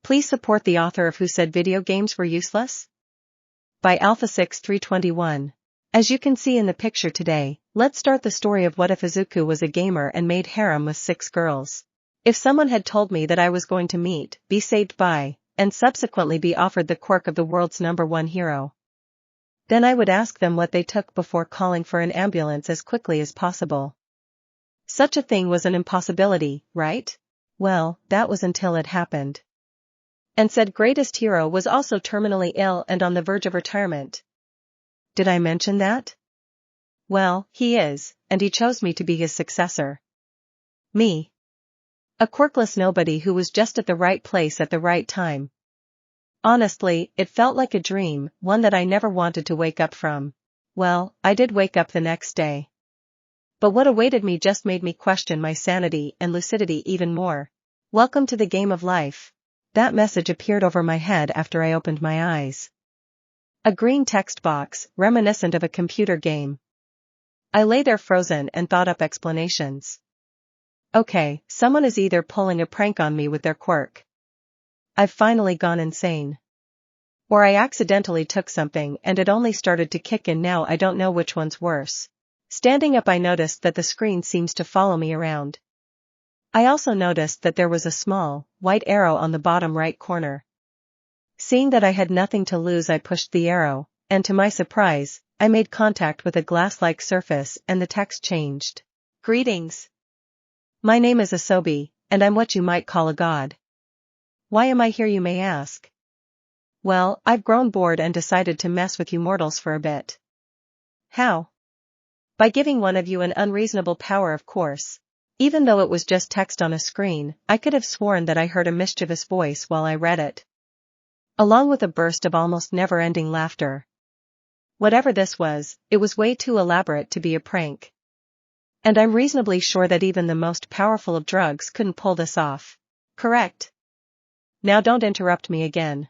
Please support the author of Who Said Video Games Were Useless? By Alpha6321. As you can see in the picture today, let's start the story of what if Izuku was a gamer and made harem with 6 girls. If someone had told me that I was going to meet, be saved by, and subsequently be offered the quirk of the world's #1 hero, then I would ask them what they took before calling for an ambulance as quickly as possible. Such a thing was an impossibility, right? Well, that was until it happened. And said greatest hero was also terminally ill and on the verge of retirement. Did I mention that? Well, he is, and he chose me to be his successor. Me. A quirkless nobody who was just at the right place at the right time. Honestly, it felt like a dream, one that I never wanted to wake up from. Well, I did wake up the next day. But what awaited me just made me question my sanity and lucidity even more. Welcome to the game of life. That message appeared over my head after I opened my eyes. A green text box, reminiscent of a computer game. I lay there frozen and thought up explanations. Okay, someone is either pulling a prank on me with their quirk. I've finally gone insane. Or I accidentally took something and it only started to kick in now. I don't know which one's worse. Standing up, I noticed that the screen seems to follow me around. I also noticed that there was a small, white arrow on the bottom right corner. Seeing that I had nothing to lose, I pushed the arrow, and to my surprise, I made contact with a glass-like surface and the text changed. Greetings. My name is Asobi, and I'm what you might call a god. Why am I here, you may ask? Well, I've grown bored and decided to mess with you mortals for a bit. How? By giving one of you an unreasonable power, of course. Even though it was just text on a screen, I could have sworn that I heard a mischievous voice while I read it. Along with a burst of almost never-ending laughter. Whatever this was, it was way too elaborate to be a prank. And I'm reasonably sure that even the most powerful of drugs couldn't pull this off. Correct? Now don't interrupt me again.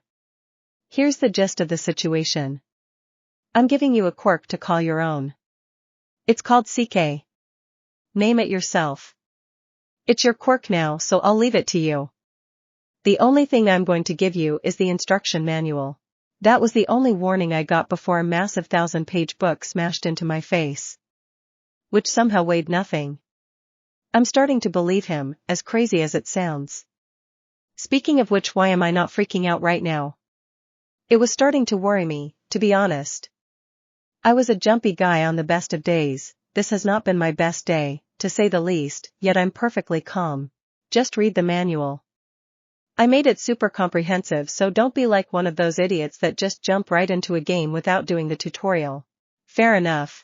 Here's the gist of the situation. I'm giving you a quirk to call your own. It's called CK. Name it yourself. It's your quirk now, so I'll leave it to you. The only thing I'm going to give you is the instruction manual. That was the only warning I got before a massive 1,000-page book smashed into my face. Which somehow weighed nothing. I'm starting to believe him, as crazy as it sounds. Speaking of which, why am I not freaking out right now? It was starting to worry me, to be honest. I was a jumpy guy on the best of days. This has not been my best day, to say the least, yet I'm perfectly calm. Just read the manual. I made it super comprehensive, so don't be like one of those idiots that just jump right into a game without doing the tutorial. Fair enough.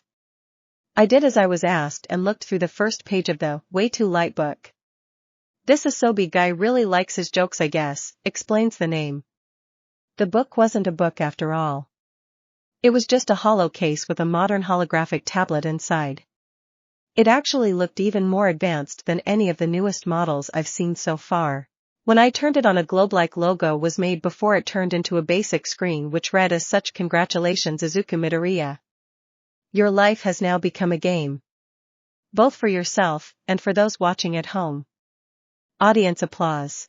I did as I was asked and looked through the first page of the way too light book. This Asobi guy really likes his jokes, I guess, explains the name. The book wasn't a book after all. It was just a hollow case with a modern holographic tablet inside. It actually looked even more advanced than any of the newest models I've seen so far. When I turned it on, a globe-like logo was made before it turned into a basic screen which read as such: Congratulations, Izuku Midoriya. Your life has now become a game. Both for yourself and for those watching at home. Audience applause.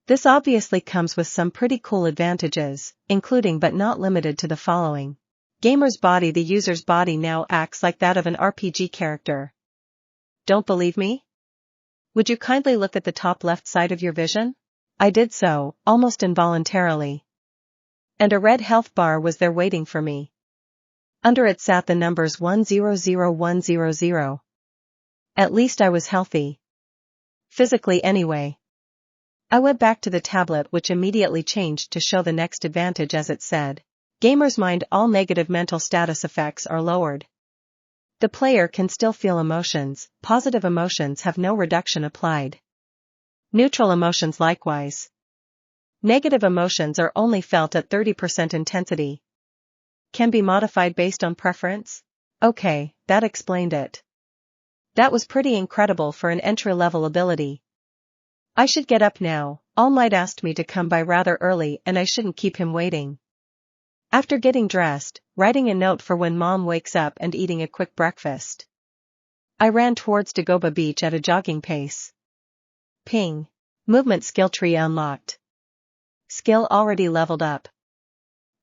This obviously comes with some pretty cool advantages, including but not limited to the following. Gamer's body. The user's body now acts like that of an RPG character. Don't believe me? Would you kindly look at the top left side of your vision? I did so, almost involuntarily. And a red health bar was there waiting for me. Under it sat the numbers 100100. At least I was healthy. Physically anyway. I went back to the tablet, which immediately changed to show the next advantage as it said. Gamer's mind. All negative mental status effects are lowered. The player can still feel emotions. Positive emotions have no reduction applied. Neutral emotions likewise. Negative emotions are only felt at 30% intensity. Can be modified based on preference? Okay, that explained it. That was pretty incredible for an entry-level ability. I should get up now. All Might asked me to come by rather early and I shouldn't keep him waiting. After getting dressed, writing a note for when Mom wakes up and eating a quick breakfast, I ran towards Dagoba Beach at a jogging pace. Ping. Movement skill tree unlocked. skill already leveled up.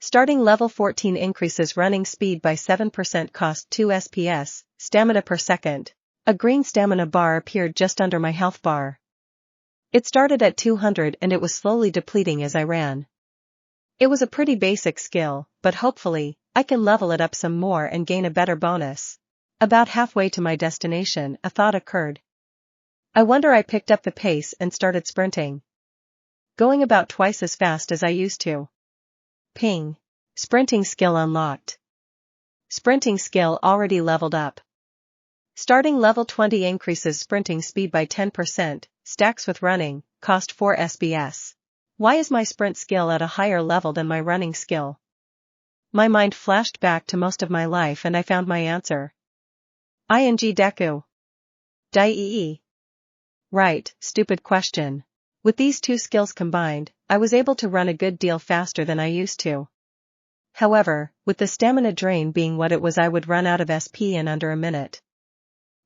Starting level 14 increases running speed by 7%, cost 2 SPS, stamina per second. A green stamina bar appeared just under my health bar. It started at 200 and it was slowly depleting as I ran. It was a pretty basic skill, but hopefully, I can level it up some more and gain a better bonus. About halfway to my destination, a thought occurred. I wonder. I picked up the pace and started sprinting. Going about twice as fast as I used to. Ping. Sprinting skill unlocked. Sprinting skill already leveled up. Starting level 20 increases sprinting speed by 10%, stacks with running, cost 4 SBS. Why is my sprint skill at a higher level than my running skill? My mind flashed back to most of my life and I found my answer. Deku. Dai. Right, stupid question. With these two skills combined, I was able to run a good deal faster than I used to. However, with the stamina drain being what it was, I would run out of SP in under a minute.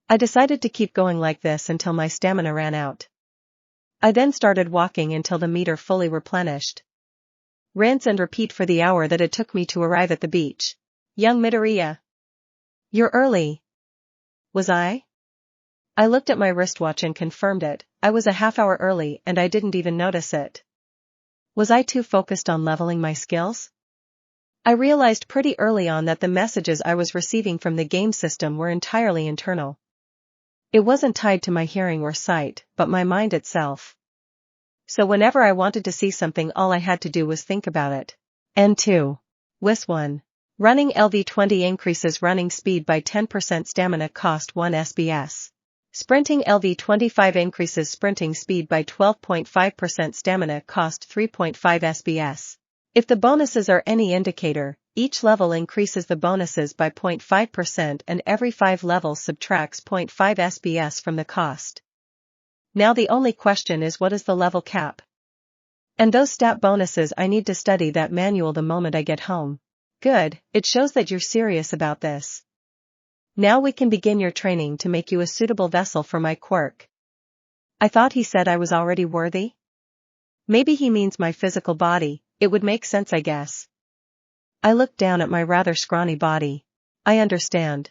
I decided to keep going like this until my stamina ran out. I then started walking until the meter fully replenished. Rinse and repeat for the hour that it took me to arrive at the beach. Young Midoriya. You're early. Was I? I looked at my wristwatch and confirmed it. I was a half hour early and I didn't even notice it. Was I too focused on leveling my skills? I realized pretty early on that the messages I was receiving from the game system were entirely internal. It wasn't tied to my hearing or sight, but my mind itself. So whenever I wanted to see something, all I had to do was think about it. N2. Wis 1. Running LV20 increases running speed by 10%, stamina cost 1 SBS. Sprinting LV25 increases sprinting speed by 12.5%, stamina cost 3.5 SBS. If the bonuses are any indicator, each level increases the bonuses by 0.5% and every 5 levels subtracts 0.5 SBS from the cost. Now the only question is, what is the level cap? And those stat bonuses, I need to study that manual the moment I get home. Good, it shows that you're serious about this. Now we can begin your training to make you a suitable vessel for my quirk. I thought he said I was already worthy? Maybe he means my physical body. It would make sense, I guess. I looked down at my rather scrawny body. I understand.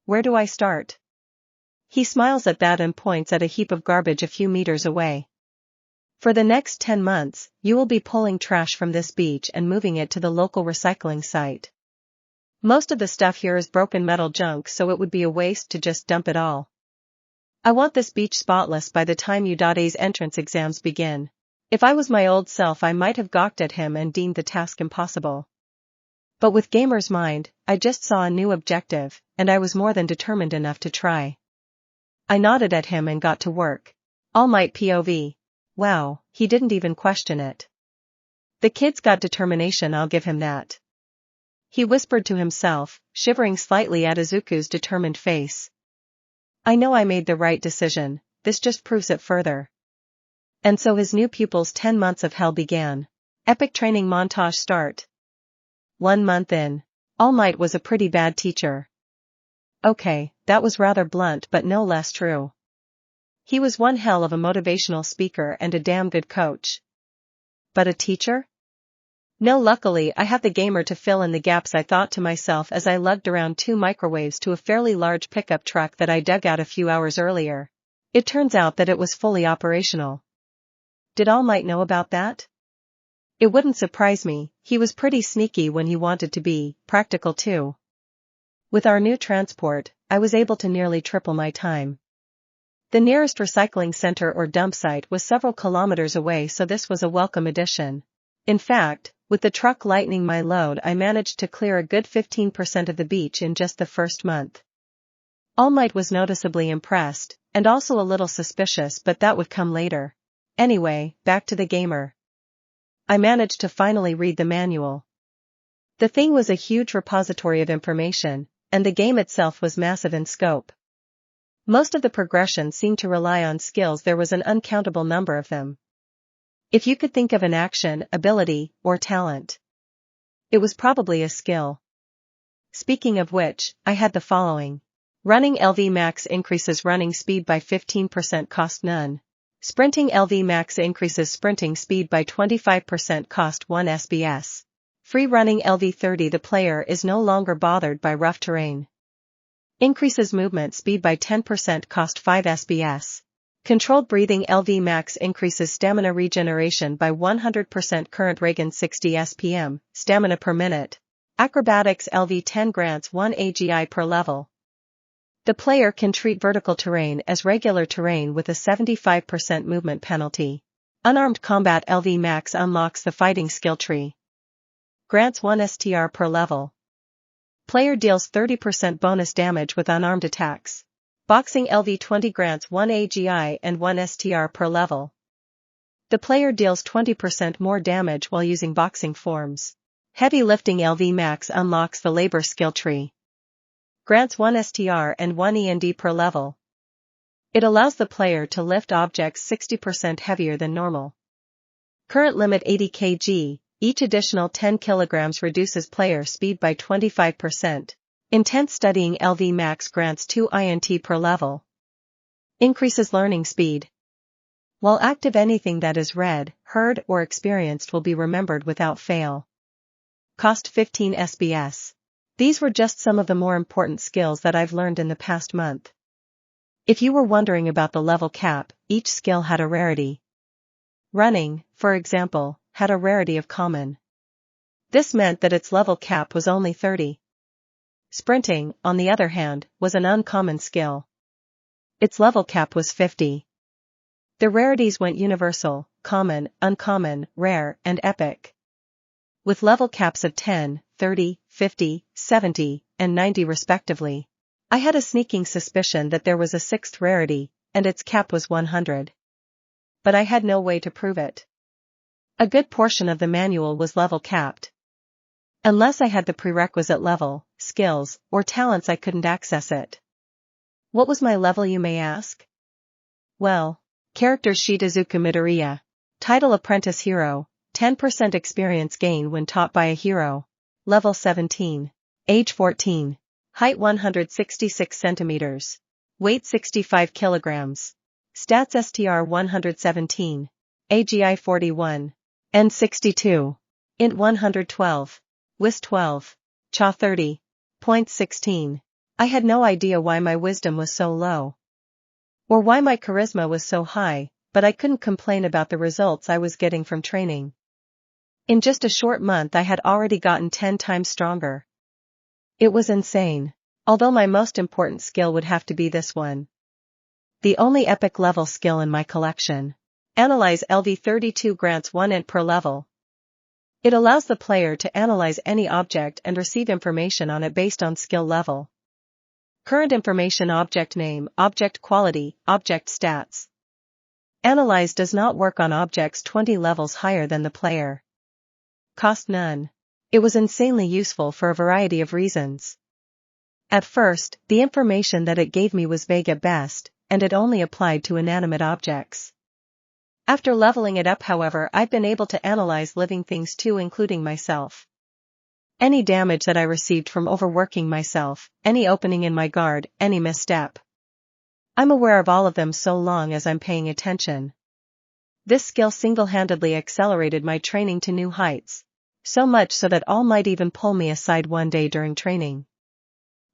Where do I start? He smiles at that and points at a heap of garbage a few meters away. For the next 10 months, you will be pulling trash from this beach and moving it to the local recycling site. Most of the stuff here is broken metal junk, so it would be a waste to just dump it all. I want this beach spotless by the time UA's entrance exams begin. If I was my old self, I might have gawked at him and deemed the task impossible. But with Gamer's mind, I just saw a new objective, and I was more than determined enough to try. I nodded at him and got to work. All Might POV. Wow, he didn't even question it. The kid's got determination, I'll give him that. He whispered to himself, shivering slightly at Izuku's determined face. I know I made the right decision, this just proves it further. And so his new pupil's 10 months of hell began. Epic training montage start. 1 month in. All Might was a pretty bad teacher. Okay, that was rather blunt but no less true. He was one hell of a motivational speaker and a damn good coach. But a teacher? No, luckily I have the Gamer to fill in the gaps, I thought to myself as I lugged around 2 microwaves to a fairly large pickup truck that I dug out a few hours earlier. It turns out that it was fully operational. Did All Might know about that? It wouldn't surprise me, he was pretty sneaky when he wanted to be, practical too. With our new transport, I was able to nearly triple my time. The nearest recycling center or dump site was several kilometers away, so this was a welcome addition. In fact, with the truck lightening my load, I managed to clear a good 15% of the beach in just the first month. All Might was noticeably impressed, and also a little suspicious, but that would come later. Anyway, back to the Gamer. I managed to finally read the manual. The thing was a huge repository of information, and the game itself was massive in scope. Most of the progression seemed to rely on skills. There was an uncountable number of them. If you could think of an action, ability, or talent, it was probably a skill. Speaking of which, I had the following. Running LV max increases running speed by 15%, cost none. Sprinting LV Max increases sprinting speed by 25%, cost 1 SBS. Free running LV30, the player is no longer bothered by rough terrain. Increases movement speed by 10%, cost 5 SBS. Controlled breathing LV Max increases stamina regeneration by 100%, current Reagan 60 SPM, stamina per minute. Acrobatics LV10 grants 1 AGI per level. The player can treat vertical terrain as regular terrain with a 75% movement penalty. Unarmed combat LV Max unlocks the fighting skill tree. Grants 1 STR per level. Player deals 30% bonus damage with unarmed attacks. Boxing LV20 grants 1 AGI and 1 STR per level. The player deals 20% more damage while using boxing forms. Heavy lifting LV Max unlocks the labor skill tree. Grants 1 STR and 1 END per level. It allows the player to lift objects 60% heavier than normal. Current limit 80 kg, each additional 10 kg reduces player speed by 25%. Intense studying LV Max grants 2 INT per level. Increases learning speed. While active, anything that is read, heard, or experienced will be remembered without fail. Cost 15 SBS. These were just some of the more important skills that I've learned in the past month. If you were wondering about the level cap, each skill had a rarity. Running, for example, had a rarity of common. This meant that its level cap was only 30. Sprinting, on the other hand, was an uncommon skill. Its level cap was 50. The rarities went universal, common, uncommon, rare, and epic. With level caps of 10, 30, 50, 70, and 90 respectively. I had a sneaking suspicion that there was a sixth rarity, and its cap was 100. But I had no way to prove it. A good portion of the manual was level capped. Unless I had the prerequisite level, skills, or talents, I couldn't access it. What was my level, you may ask? Well, character sheet: Izuku Midoriya. Title: Apprentice Hero. 10% experience gain when taught by a hero. Level 17. Age 14. Height 166 centimeters. Weight 65 kilograms. Stats: STR 117. AGI 41. N 62. Int 112. Wis 12. Cha 30. Point 16. I had no idea why my wisdom was so low. Or why my charisma was so high, but I couldn't complain about the results I was getting from training. In just a short month I had already gotten 10 times stronger. It was insane. Although my most important skill would have to be this one. The only epic level skill in my collection. Analyze LV32 grants 1 int per level. It allows the player to analyze any object and receive information on it based on skill level. Current information: object name, object quality, object stats. Analyze does not work on objects 20 levels higher than the player. Cost none. It was insanely useful for a variety of reasons. At first, the information that it gave me was vague at best, and it only applied to inanimate objects. After leveling it up, however, I've been able to analyze living things too, including myself. Any damage that I received from overworking myself, any opening in my guard, any misstep. I'm aware of all of them so long as I'm paying attention. This skill single-handedly accelerated my training to new heights. So much so that All Might even pull me aside one day during training.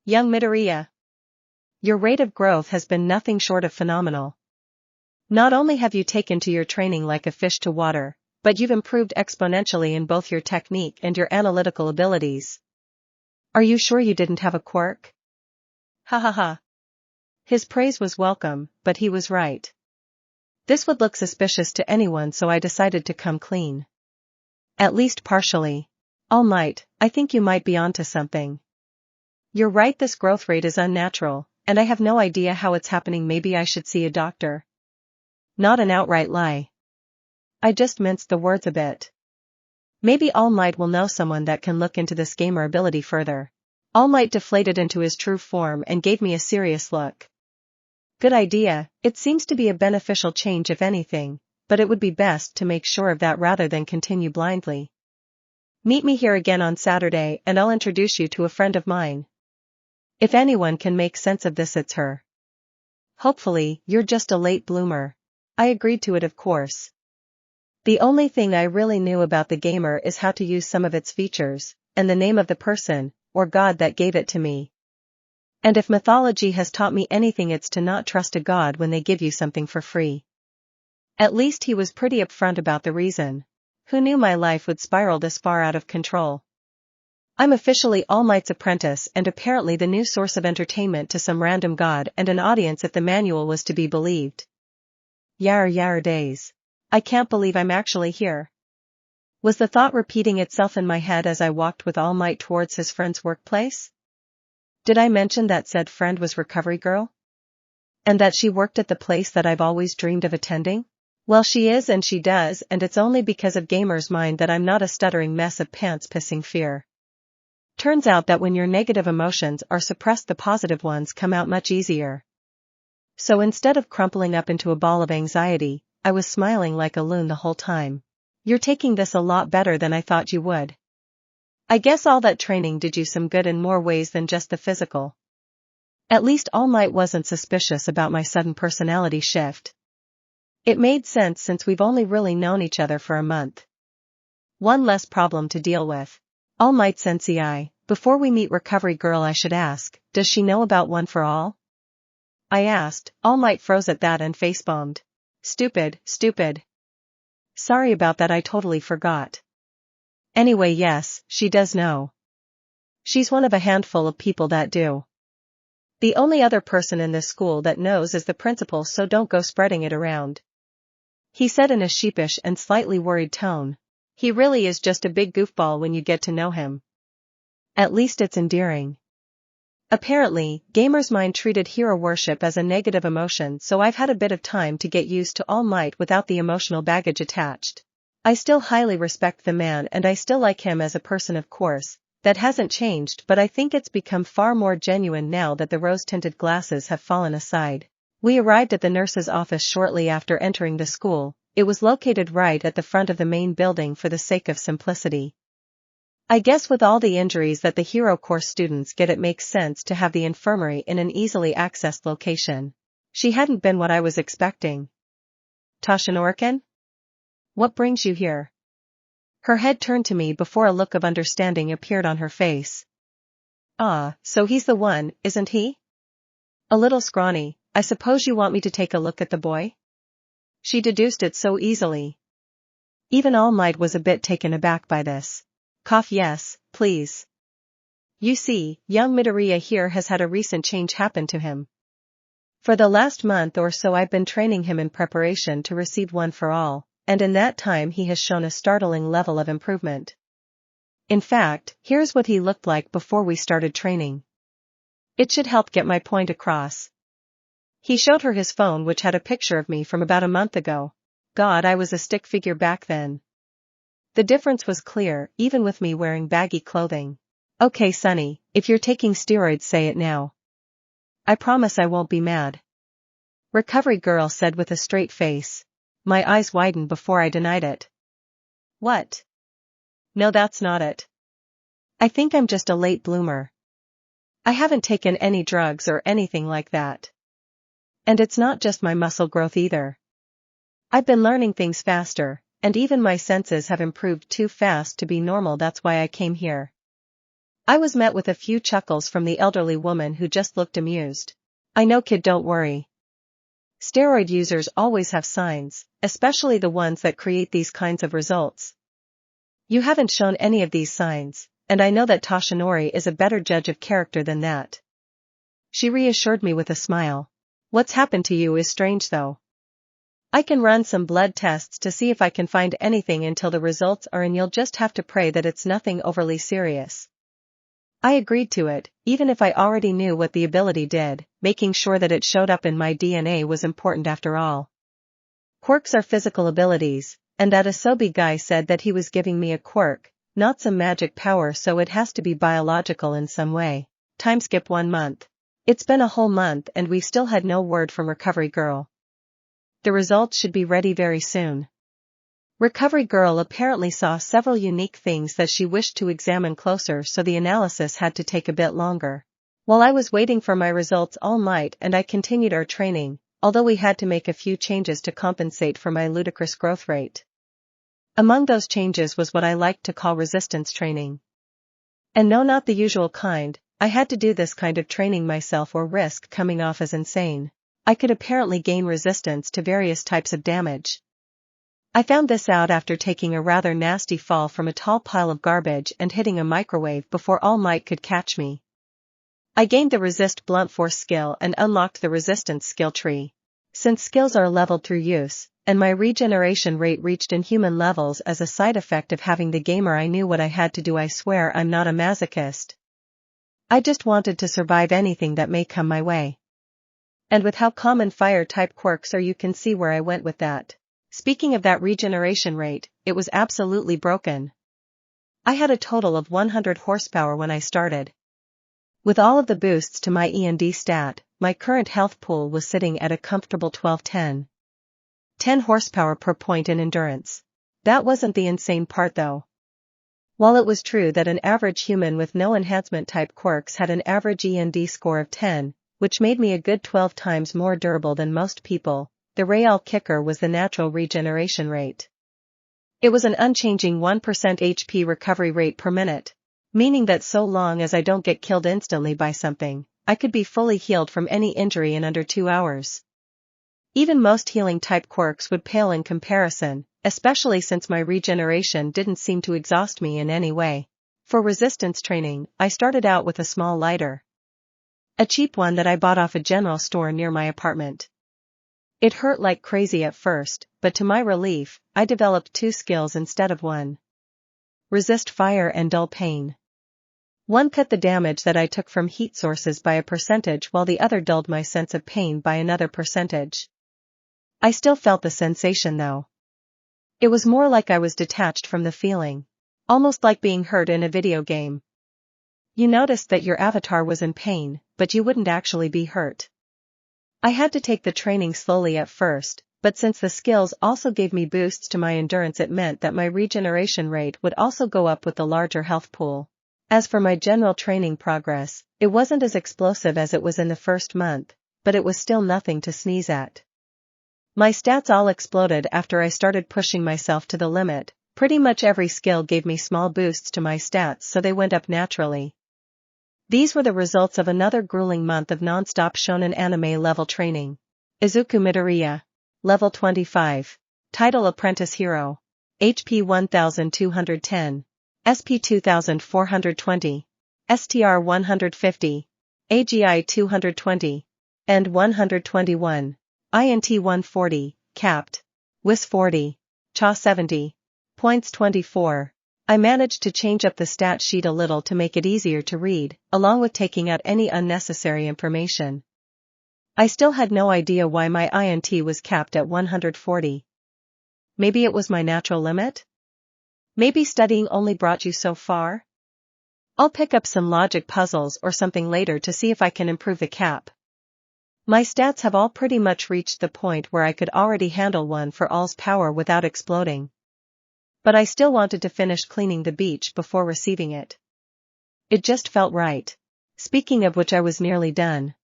Young Midoriya. Your rate of growth has been nothing short of phenomenal. Not only have you taken to your training like a fish to water, but you've improved exponentially in both your technique and your analytical abilities. Are you sure you didn't have a quirk? Ha ha ha. His praise was welcome, but he was right. This would look suspicious to anyone, so I decided to come clean. At least partially. All Might, I think you might be onto something. You're right, this growth rate is unnatural, and I have no idea how it's happening. Maybe I should see a doctor. Not an outright lie. I just minced the words a bit. Maybe All Might will know someone that can look into this gamer ability further. All Might deflated into his true form and gave me a serious look. Good idea, it seems to be a beneficial change if anything, but it would be best to make sure of that rather than continue blindly. Meet me here again on Saturday and I'll introduce you to a friend of mine. If anyone can make sense of this, it's her. Hopefully, you're just a late bloomer. I agreed to it, of course. The only thing I really knew about the gamer is how to use some of its features, and the name of the person, or god that gave it to me. And if mythology has taught me anything, it's to not trust a god when they give you something for free. At least he was pretty upfront about the reason. Who knew my life would spiral this far out of control? I'm officially All Might's apprentice and apparently the new source of entertainment to some random god and an audience if the manual was to be believed. Yar days. I can't believe I'm actually here. Was the thought repeating itself in my head as I walked with All Might towards his friend's workplace? Did I mention that said friend was Recovery Girl? And that she worked at the place that I've always dreamed of attending? Well, she is and she does, and it's only because of Gamer's mind that I'm not a stuttering mess of pants-pissing fear. Turns out that when your negative emotions are suppressed, the positive ones come out much easier. So instead of crumpling up into a ball of anxiety, I was smiling like a loon the whole time. You're taking this a lot better than I thought you would. I guess all that training did you some good in more ways than just the physical. At least All Might wasn't suspicious about my sudden personality shift. It made sense since we've only really known each other for a month. One less problem to deal with. All Might Sensei, before we meet Recovery Girl, I should ask, does she know about One for All? I asked. All Might froze at that and facepalmed. Stupid. Sorry about that, I totally forgot. Anyway, yes, she does know. She's one of a handful of people that do. The only other person in this school that knows is the principal, so don't go spreading it around. He said in a sheepish and slightly worried tone. He really is just a big goofball when you get to know him. At least it's endearing. Apparently, Gamer's mind treated hero worship as a negative emotion, so I've had a bit of time to get used to All Might without the emotional baggage attached. I still highly respect the man and I still like him as a person, of course. That hasn't changed, but I think it's become far more genuine now that the rose-tinted glasses have fallen aside. We arrived at the nurse's office shortly after entering the school. It was located right at the front of the main building for the sake of simplicity. I guess with all the injuries that the hero course students get, it makes sense to have the infirmary in an easily accessed location. She hadn't been what I was expecting. Toshinoriken? What brings you here? Her head turned to me before a look of understanding appeared on her face. Ah, so he's the one, isn't he? A little scrawny. I suppose you want me to take a look at the boy? She deduced it so easily. Even All Might was a bit taken aback by this. Cough. Yes, please. You see, young Midoriya here has had a recent change happen to him. For the last month or so I've been training him in preparation to receive One for All, and in that time he has shown a startling level of improvement. In fact, here's what he looked like before we started training. It should help get my point across. He showed her his phone, which had a picture of me from about a month ago. God, I was a stick figure back then. The difference was clear, even with me wearing baggy clothing. Okay, Sonny, if you're taking steroids, say it now. I promise I won't be mad. Recovery Girl said with a straight face. My eyes widened before I denied it. What? No, that's not it. I think I'm just a late bloomer. I haven't taken any drugs or anything like that. And it's not just my muscle growth either. I've been learning things faster, and even my senses have improved too fast to be normal. That's why I came here. I was met with a few chuckles from the elderly woman who just looked amused. I know, kid, don't worry. Steroid users always have signs, especially the ones that create these kinds of results. You haven't shown any of these signs, and I know that Toshinori is a better judge of character than that. She reassured me with a smile. What's happened to you is strange though. I can run some blood tests to see if I can find anything until the results are in. You'll just have to pray that it's nothing overly serious. I agreed to it, even if I already knew what the ability did. Making sure that it showed up in my DNA was important after all. Quirks are physical abilities, and that Asobi guy said that he was giving me a quirk, not some magic power, so it has to be biological in some way. Time skip 1 month. It's been a whole month and we've still had no word from Recovery Girl. The results should be ready very soon. Recovery Girl apparently saw several unique things that she wished to examine closer, so the analysis had to take a bit longer. While I was waiting for my results, All Might and I continued our training, although we had to make a few changes to compensate for my ludicrous growth rate. Among those changes was what I liked to call resistance training. And no, not the usual kind. I had to do this kind of training myself or risk coming off as insane. I could apparently gain resistance to various types of damage. I found this out after taking a rather nasty fall from a tall pile of garbage and hitting a microwave before All Might could catch me. I gained the resist blunt force skill and unlocked the resistance skill tree. Since skills are leveled through use, and my regeneration rate reached inhuman levels as a side effect of having the gamer, I knew what I had to do. I swear I'm not a masochist. I just wanted to survive anything that may come my way. And with how common fire-type quirks are, you can see where I went with that. Speaking of that regeneration rate, it was absolutely broken. I had a total of 100 horsepower when I started. With all of the boosts to my E&D stat, my current health pool was sitting at a comfortable 1210. 10 horsepower per point in endurance. That wasn't the insane part though. While it was true that an average human with no enhancement type quirks had an average E&D score of 10, which made me a good 12 times more durable than most people, the real kicker was the natural regeneration rate. It was an unchanging 1% HP recovery rate per minute, meaning that so long as I don't get killed instantly by something, I could be fully healed from any injury in under 2 hours. Even most healing type quirks would pale in comparison, especially since my regeneration didn't seem to exhaust me in any way. For resistance training, I started out with a small lighter. A cheap one that I bought off a general store near my apartment. It hurt like crazy at first, but to my relief, I developed 2 skills instead of 1. Resist fire and dull pain. One cut the damage that I took from heat sources by a percentage, while the other dulled my sense of pain by another percentage. I still felt the sensation though. It was more like I was detached from the feeling. Almost like being hurt in a video game. You noticed that your avatar was in pain, but you wouldn't actually be hurt. I had to take the training slowly at first, but since the skills also gave me boosts to my endurance, it meant that my regeneration rate would also go up with the larger health pool. As for my general training progress, it wasn't as explosive as it was in the first month, but it was still nothing to sneeze at. My stats all exploded after I started pushing myself to the limit. Pretty much every skill gave me small boosts to my stats, so they went up naturally. These were the results of another grueling month of non-stop shonen anime level training. Izuku Midoriya. Level 25. Title Apprentice Hero. HP 1210. SP 2420. STR 150. AGI 220. And 121. INT 140, capped. WIS 40. CHA 70. Points 24. I managed to change up the stat sheet a little to make it easier to read, along with taking out any unnecessary information. I still had no idea why my INT was capped at 140. Maybe it was my natural limit? Maybe studying only brought you so far? I'll pick up some logic puzzles or something later to see if I can improve the cap. My stats have all pretty much reached the point where I could already handle 1 for all's power without exploding. But I still wanted to finish cleaning the beach before receiving it. It just felt right. Speaking of which, I was nearly done.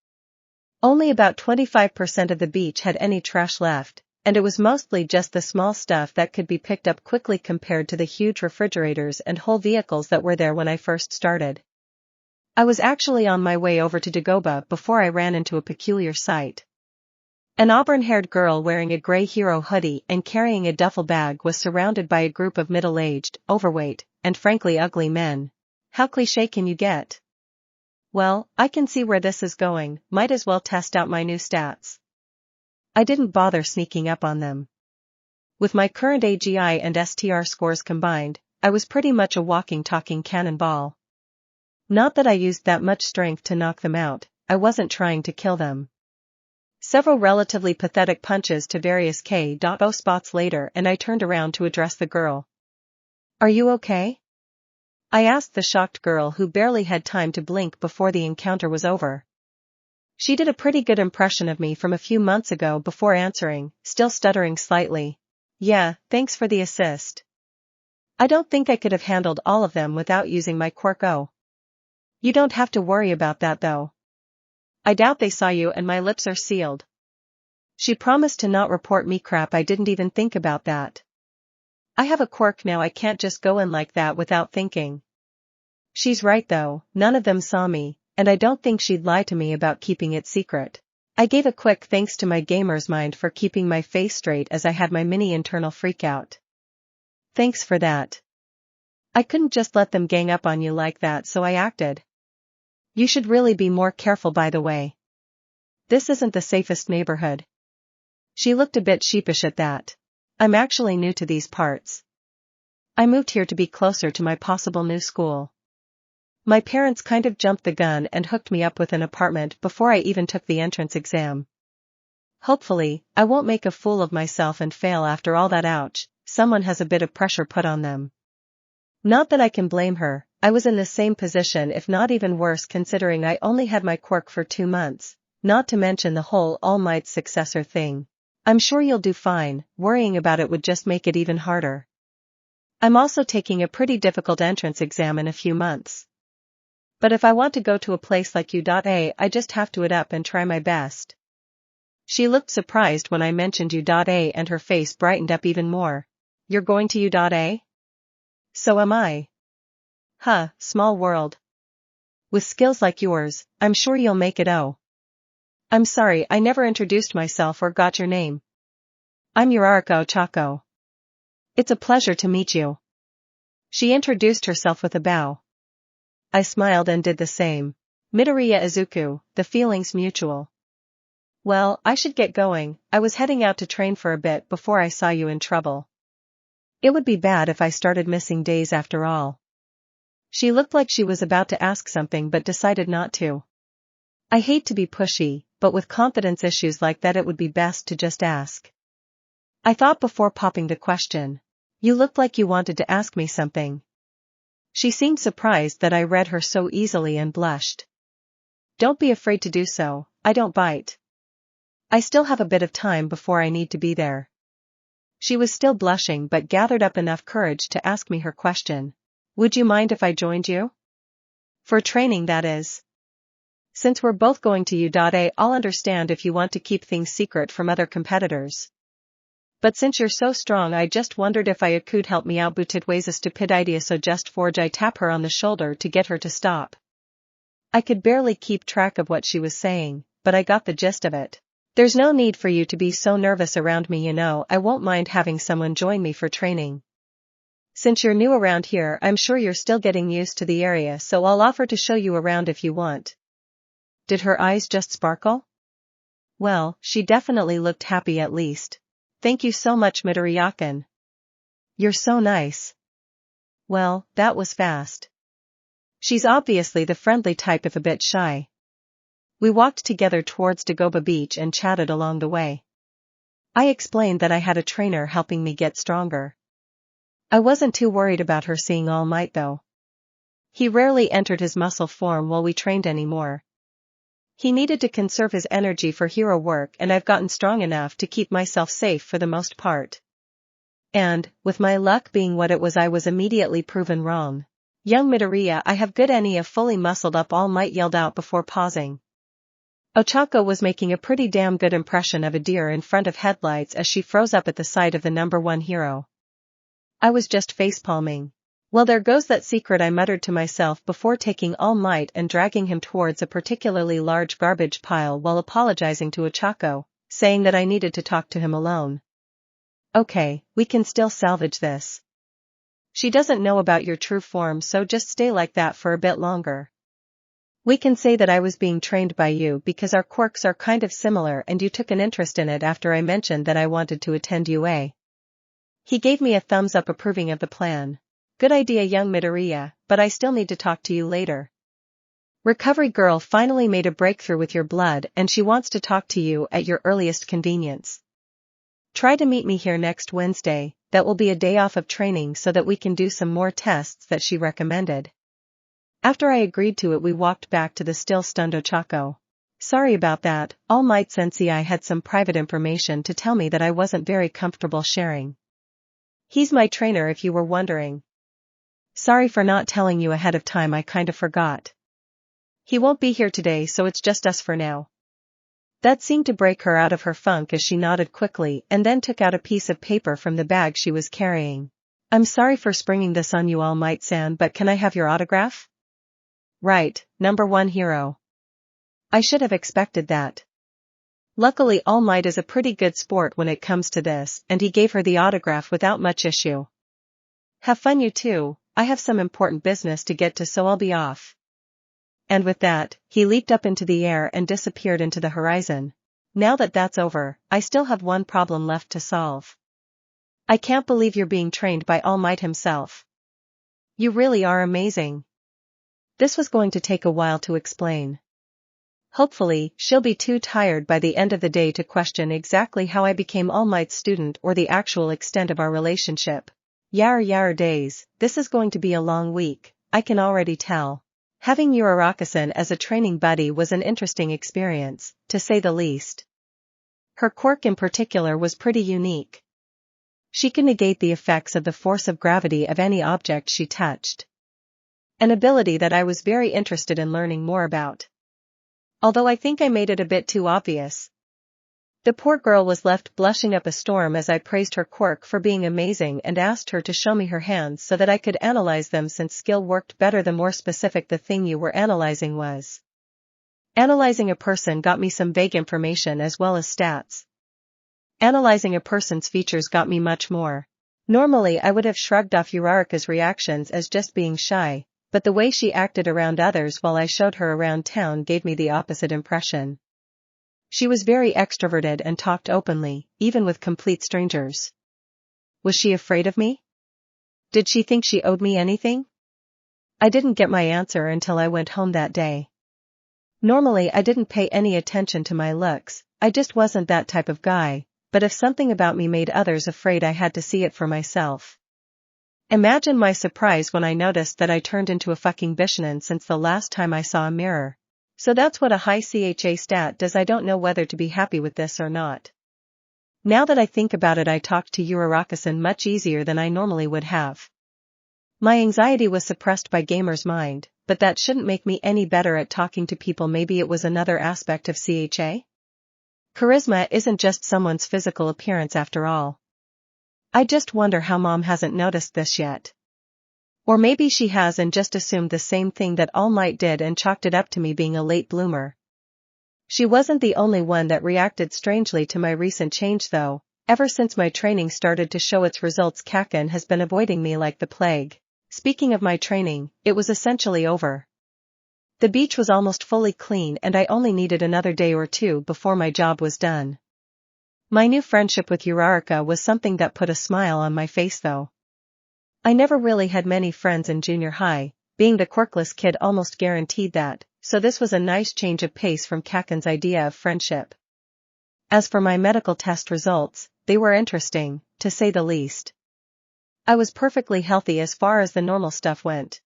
Only about 25% of the beach had any trash left, and it was mostly just the small stuff that could be picked up quickly compared to the huge refrigerators and whole vehicles that were there when I first started. I was actually on my way over to Dagoba before I ran into a peculiar sight. An auburn-haired girl wearing a gray hero hoodie and carrying a duffel bag was surrounded by a group of middle-aged, overweight, and frankly ugly men. How cliché can you get? Well, I can see where this is going, might as well test out my new stats. I didn't bother sneaking up on them. With my current AGI and STR scores combined, I was pretty much a walking talking cannonball. Not that I used that much strength to knock them out, I wasn't trying to kill them. Several relatively pathetic punches to various KO spots later and I turned around to address the girl. "Are you okay?" I asked the shocked girl, who barely had time to blink before the encounter was over. She did a pretty good impression of me from a few months ago before answering, still stuttering slightly. "Yeah, thanks for the assist. I don't think I could have handled all of them without using my quirk. Oh. You don't have to worry about that though. I doubt they saw you and my lips are sealed." She promised to not report me. Crap, I didn't even think about that. I have a quirk now, I can't just go in like that without thinking. She's right though, none of them saw me, and I don't think she'd lie to me about keeping it secret. I gave a quick thanks to my gamer's mind for keeping my face straight as I had my mini internal freakout. Thanks for that. I couldn't just let them gang up on you like that, so I acted. You should really be more careful, by the way. This isn't the safest neighborhood. She looked a bit sheepish at that. I'm actually new to these parts. I moved here to be closer to my possible new school. My parents kind of jumped the gun and hooked me up with an apartment before I even took the entrance exam. Hopefully, I won't make a fool of myself and fail after all that. Ouch, someone has a bit of pressure put on them. Not that I can blame her, I was in the same position if not even worse considering I only had my quirk for 2 months, not to mention the whole All Might's successor thing. I'm sure you'll do fine, worrying about it would just make it even harder. I'm also taking a pretty difficult entrance exam in a few months. But if I want to go to a place like U.A, I just have to it up and try my best. She looked surprised when I mentioned U.A and her face brightened up even more. You're going to U.A? So am I. Huh, small world. With skills like yours, I'm sure you'll make it. Oh. I'm sorry, I never introduced myself or got your name. I'm Yurariko Ochako. It's a pleasure to meet you. She introduced herself with a bow. I smiled and did the same. Midoriya Izuku, the feeling's mutual. Well, I should get going, I was heading out to train for a bit before I saw you in trouble. It would be bad if I started missing days after all. She looked like she was about to ask something but decided not to. I hate to be pushy, but with confidence issues like that it would be best to just ask. I thought before popping the question. You looked like you wanted to ask me something. She seemed surprised that I read her so easily and blushed. Don't be afraid to do so, I don't bite. I still have a bit of time before I need to be there. She was still blushing but gathered up enough courage to ask me her question. Would you mind if I joined you? For training, that is. Since we're both going to U.A, I'll understand if you want to keep things secret from other competitors. But since you're so strong, I just wondered if I could help me out. But it was a stupid idea, so just forge. I tap her on the shoulder to get her to stop. I could barely keep track of what she was saying, but I got the gist of it. There's no need for you to be so nervous around me, you know. I won't mind having someone join me for training. Since you're new around here, I'm sure you're still getting used to the area, so I'll offer to show you around if you want. Did her eyes just sparkle? Well, she definitely looked happy at least. Thank you so much, Midoriya-kun. You're so nice. Well, that was fast. She's obviously the friendly type if a bit shy. We walked together towards Dagoba Beach and chatted along the way. I explained that I had a trainer helping me get stronger. I wasn't too worried about her seeing All Might though. He rarely entered his muscle form while we trained anymore. He needed to conserve his energy for hero work, and I've gotten strong enough to keep myself safe for the most part. And, with my luck being what it was, I was immediately proven wrong. Young Midoriya, I have good any a fully muscled up All Might yelled out before pausing. Ochako was making a pretty damn good impression of a deer in front of headlights as she froze up at the sight of the #1 hero. I was just facepalming. Well, there goes that secret, I muttered to myself before taking All Might and dragging him towards a particularly large garbage pile while apologizing to Ochako, saying that I needed to talk to him alone. Okay, we can still salvage this. She doesn't know about your true form, so just stay like that for a bit longer. We can say that I was being trained by you because our quirks are kind of similar and you took an interest in it after I mentioned that I wanted to attend UA. He gave me a thumbs up approving of the plan. Good idea, young Midoriya, but I still need to talk to you later. Recovery girl finally made a breakthrough with your blood and she wants to talk to you at your earliest convenience. Try to meet me here next Wednesday, that will be a day off of training so that we can do some more tests that she recommended. After I agreed to it, we walked back to the still stunned Ochako. Sorry about that, All Might Sensei, I had some private information to tell me that I wasn't very comfortable sharing. He's my trainer if you were wondering. Sorry for not telling you ahead of time, I kinda forgot. He won't be here today, so it's just us for now. That seemed to break her out of her funk as she nodded quickly and then took out a piece of paper from the bag she was carrying. I'm sorry for springing this on you, All Might-san, but can I have your autograph? Right, number one hero. I should have expected that. Luckily All Might is a pretty good sport when it comes to this, and he gave her the autograph without much issue. Have fun you two, I have some important business to get to, so I'll be off. And with that, he leaped up into the air and disappeared into the horizon. Now that that's over, I still have one problem left to solve. I can't believe you're being trained by All Might himself. You really are amazing. This was going to take a while to explain. Hopefully, she'll be too tired by the end of the day to question exactly how I became All Might's student or the actual extent of our relationship. Yar days, this is going to be a long week, I can already tell. Having Uraraka-san as a training buddy was an interesting experience, to say the least. Her quirk in particular was pretty unique. She could negate the effects of the force of gravity of any object she touched. An ability that I was very interested in learning more about. Although I think I made it a bit too obvious. The poor girl was left blushing up a storm as I praised her quirk for being amazing and asked her to show me her hands so that I could analyze them, since skill worked better the more specific the thing you were analyzing was. Analyzing a person got me some vague information as well as stats. Analyzing a person's features got me much more. Normally I would have shrugged off Uraraka's reactions as just being shy, but the way she acted around others while I showed her around town gave me the opposite impression. She was very extroverted and talked openly, even with complete strangers. Was she afraid of me? Did she think she owed me anything? I didn't get my answer until I went home that day. Normally I didn't pay any attention to my looks, I just wasn't that type of guy, but if something about me made others afraid I had to see it for myself. Imagine my surprise when I noticed that I turned into a fucking Bishonen since the last time I saw a mirror. So that's what a high CHA stat does. I don't know whether to be happy with this or not. Now that I think about it, I talked to Uraraka-san much easier than I normally would have. My anxiety was suppressed by Gamer's mind, but that shouldn't make me any better at talking to people. Maybe it was another aspect of CHA? Charisma isn't just someone's physical appearance after all. I just wonder how Mom hasn't noticed this yet. Or maybe she has and just assumed the same thing that All Might did and chalked it up to me being a late bloomer. She wasn't the only one that reacted strangely to my recent change though. Ever since my training started to show its results, Kaken has been avoiding me like the plague. Speaking of my training, it was essentially over. The beach was almost fully clean and I only needed another day or two before my job was done. My new friendship with Uraraka was something that put a smile on my face though. I never really had many friends in junior high, being the quirkless kid almost guaranteed that, so this was a nice change of pace from Kaken's idea of friendship. As for my medical test results, they were interesting, to say the least. I was perfectly healthy as far as the normal stuff went.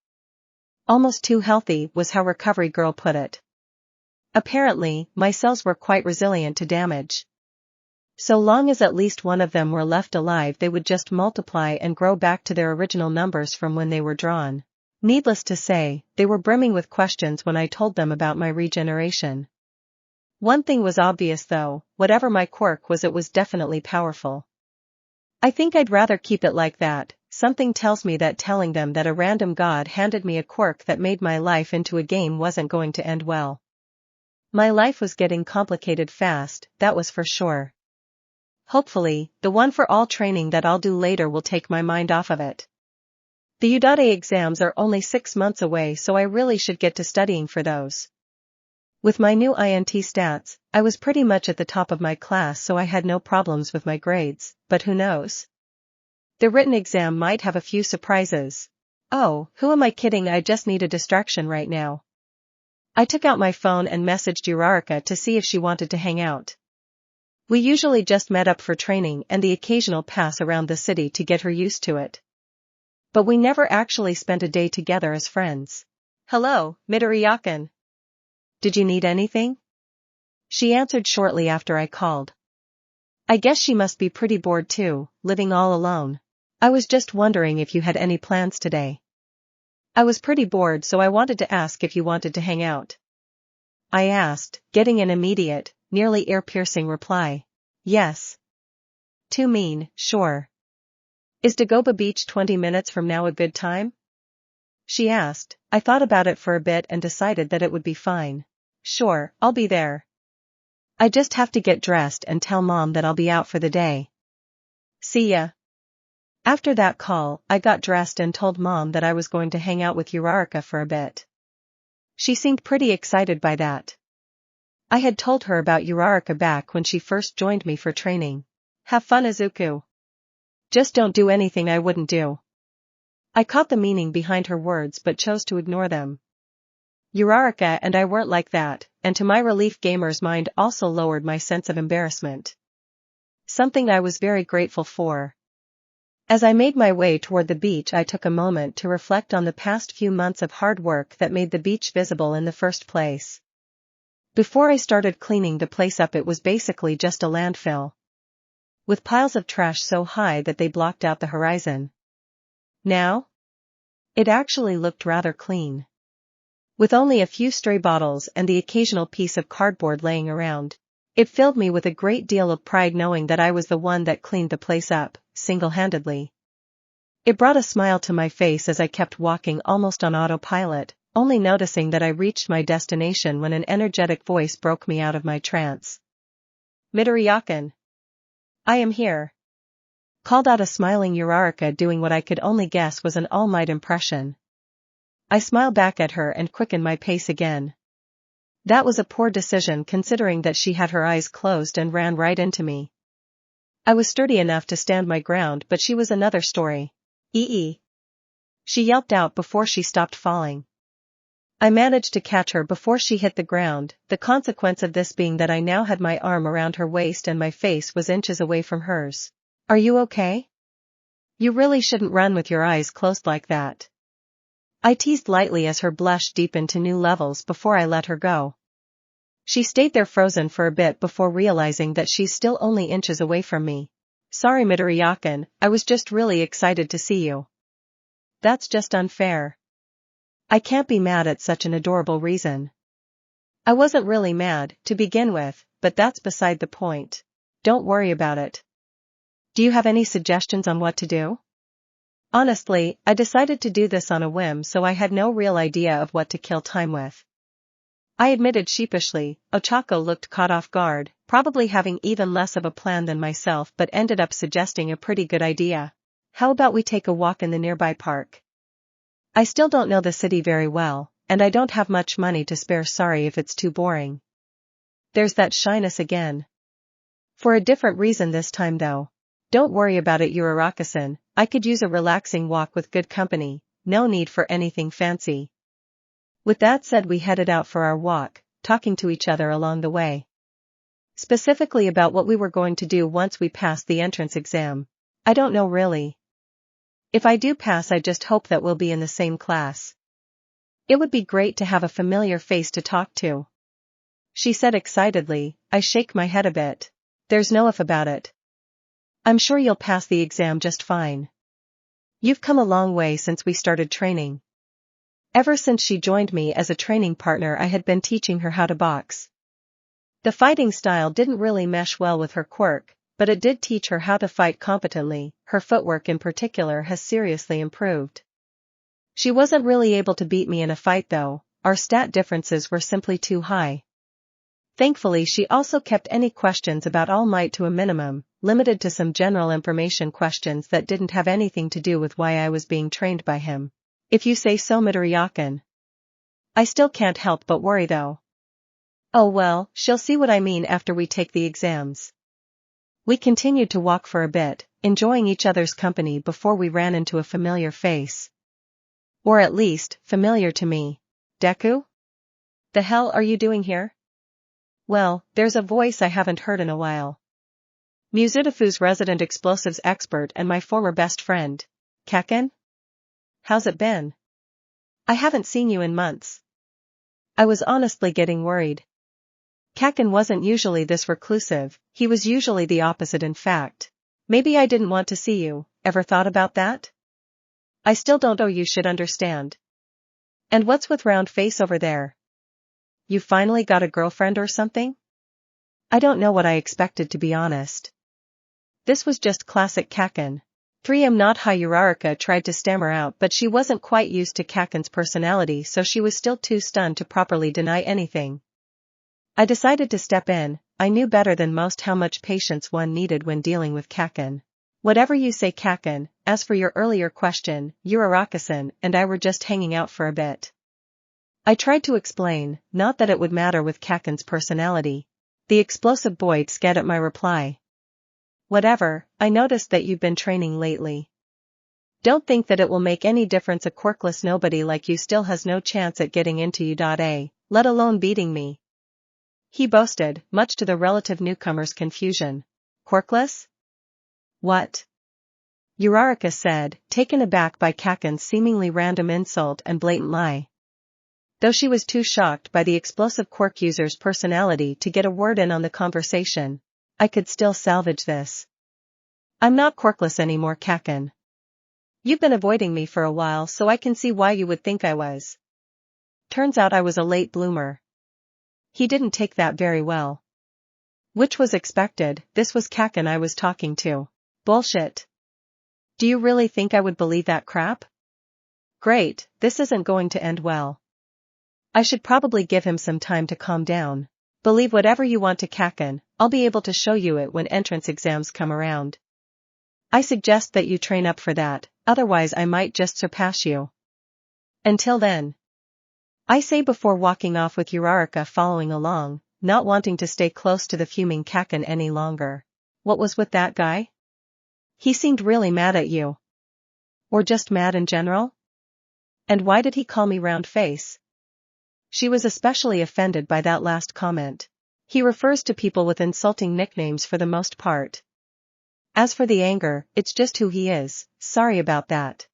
Almost too healthy was how Recovery Girl put it. Apparently, my cells were quite resilient to damage. So long as at least one of them were left alive, they would just multiply and grow back to their original numbers from when they were drawn. Needless to say, they were brimming with questions when I told them about my regeneration. One thing was obvious though, whatever my quirk was, it was definitely powerful. I think I'd rather keep it like that. Something tells me that telling them that a random god handed me a quirk that made my life into a game wasn't going to end well. My life was getting complicated fast, that was for sure. Hopefully, the one for all training that I'll do later will take my mind off of it. The UDADE exams are only 6 months away, so I really should get to studying for those. With my new INT stats, I was pretty much at the top of my class, so I had no problems with my grades, but who knows? The written exam might have a few surprises. Oh, who am I kidding? I just need a distraction right now. I took out my phone and messaged Uraraka to see if she wanted to hang out. We usually just met up for training and the occasional pass around the city to get her used to it. But we never actually spent a day together as friends. Hello, Midoriyakan. Did you need anything? She answered shortly after I called. I guess she must be pretty bored too, living all alone. I was just wondering if you had any plans today. I was pretty bored, so I wanted to ask if you wanted to hang out. I asked, getting an immediate, nearly ear-piercing reply. Yes. Too mean, sure. Is Dagoba Beach 20 minutes from now a good time? She asked. I thought about it for a bit and decided that it would be fine. Sure, I'll be there. I just have to get dressed and tell Mom that I'll be out for the day. See ya. After that call, I got dressed and told Mom that I was going to hang out with Uraraka for a bit. She seemed pretty excited by that. I had told her about Uraraka back when she first joined me for training. Have fun, Izuku. Just don't do anything I wouldn't do. I caught the meaning behind her words but chose to ignore them. Uraraka and I weren't like that, and to my relief Gamer's mind also lowered my sense of embarrassment. Something I was very grateful for. As I made my way toward the beach, I took a moment to reflect on the past few months of hard work that made the beach visible in the first place. Before I started cleaning the place up, it was basically just a landfill, with piles of trash so high that they blocked out the horizon. Now, it actually looked rather clean, with only a few stray bottles and the occasional piece of cardboard laying around. It filled me with a great deal of pride knowing that I was the one that cleaned the place up, single-handedly. It brought a smile to my face as I kept walking almost on autopilot, only noticing that I reached my destination when an energetic voice broke me out of my trance. Midoriya-kun. I am here. Called out a smiling Uraraka, doing what I could only guess was an All Might impression. I smiled back at her and quickened my pace again. That was a poor decision considering that she had her eyes closed and ran right into me. I was sturdy enough to stand my ground, but she was another story. Ee. She yelped out before she stopped falling. I managed to catch her before she hit the ground, the consequence of this being that I now had my arm around her waist and my face was inches away from hers. Are you okay? You really shouldn't run with your eyes closed like that. I teased lightly as her blush deepened to new levels before I let her go. She stayed there frozen for a bit before realizing that she's still only inches away from me. Sorry, Midoriya-kun, I was just really excited to see you. That's just unfair. I can't be mad at such an adorable reason. I wasn't really mad, to begin with, but that's beside the point. Don't worry about it. Do you have any suggestions on what to do? Honestly, I decided to do this on a whim, so I had no real idea of what to kill time with. I admitted sheepishly. Ochako looked caught off guard, probably having even less of a plan than myself, but ended up suggesting a pretty good idea. How about we take a walk in the nearby park? I still don't know the city very well, and I don't have much money to spare. Sorry if it's too boring. There's that shyness again. For a different reason this time though. Don't worry about it, Uraraka-san. I could use a relaxing walk with good company, no need for anything fancy. With that said, we headed out for our walk, talking to each other along the way. Specifically about what we were going to do once we passed the entrance exam. I don't know really. If I do pass, I just hope that we'll be in the same class. It would be great to have a familiar face to talk to. She said excitedly. I shake my head a bit. There's no if about it. I'm sure you'll pass the exam just fine. You've come a long way since we started training. Ever since she joined me as a training partner, I had been teaching her how to box. The fighting style didn't really mesh well with her quirk, but it did teach her how to fight competently. Her footwork in particular has seriously improved. She wasn't really able to beat me in a fight though, our stat differences were simply too high. Thankfully, she also kept any questions about All Might to a minimum, limited to some general information questions that didn't have anything to do with why I was being trained by him. If you say so, Midoriya-kun. I still can't help but worry though. Oh well, she'll see what I mean after we take the exams. We continued to walk for a bit, enjoying each other's company before we ran into a familiar face. Or at least, familiar to me. Deku? The hell are you doing here? Well, there's a voice I haven't heard in a while. Mizudafu's resident explosives expert and my former best friend. Kaken? How's it been? I haven't seen you in months. I was honestly getting worried. Kaken wasn't usually this reclusive, he was usually the opposite in fact. Maybe I didn't want to see you, ever thought about that? I still don't. Oh, you should understand. And what's with round face over there? You finally got a girlfriend or something? I don't know what I expected, to be honest. This was just classic Kaken. 3am not high. Uraraka tried to stammer out, but she wasn't quite used to Kaken's personality, so she was still too stunned to properly deny anything. I decided to step in. I knew better than most how much patience one needed when dealing with Kaken. Whatever you say, Kaken. As for your earlier question, Uraraka-san and I were just hanging out for a bit. I tried to explain, not that it would matter with Kaken's personality. The explosive boy scared at my reply. Whatever, I noticed that you've been training lately. Don't think that it will make any difference. A quirkless nobody like you still has no chance at getting into U.A, let alone beating me. He boasted, much to the relative newcomer's confusion. Quirkless? What? Uraraka said, taken aback by Kaken's seemingly random insult and blatant lie. Though she was too shocked by the explosive quirk user's personality to get a word in on the conversation, I could still salvage this. I'm not quirkless anymore, Kaken. You've been avoiding me for a while, so I can see why you would think I was. Turns out I was a late bloomer. He didn't take that very well. Which was expected. This was Kaken I was talking to. Bullshit. Do you really think I would believe that crap? Great, this isn't going to end well. I should probably give him some time to calm down. Believe whatever you want to, Kaken, I'll be able to show you it when entrance exams come around. I suggest that you train up for that, otherwise I might just surpass you. Until then. I say before walking off with Uraraka following along, not wanting to stay close to the fuming Kaken any longer. What was with that guy? He seemed really mad at you. Or just mad in general? And why did he call me round face? She was especially offended by that last comment. He refers to people with insulting nicknames for the most part. As for the anger, it's just who he is. Sorry about that.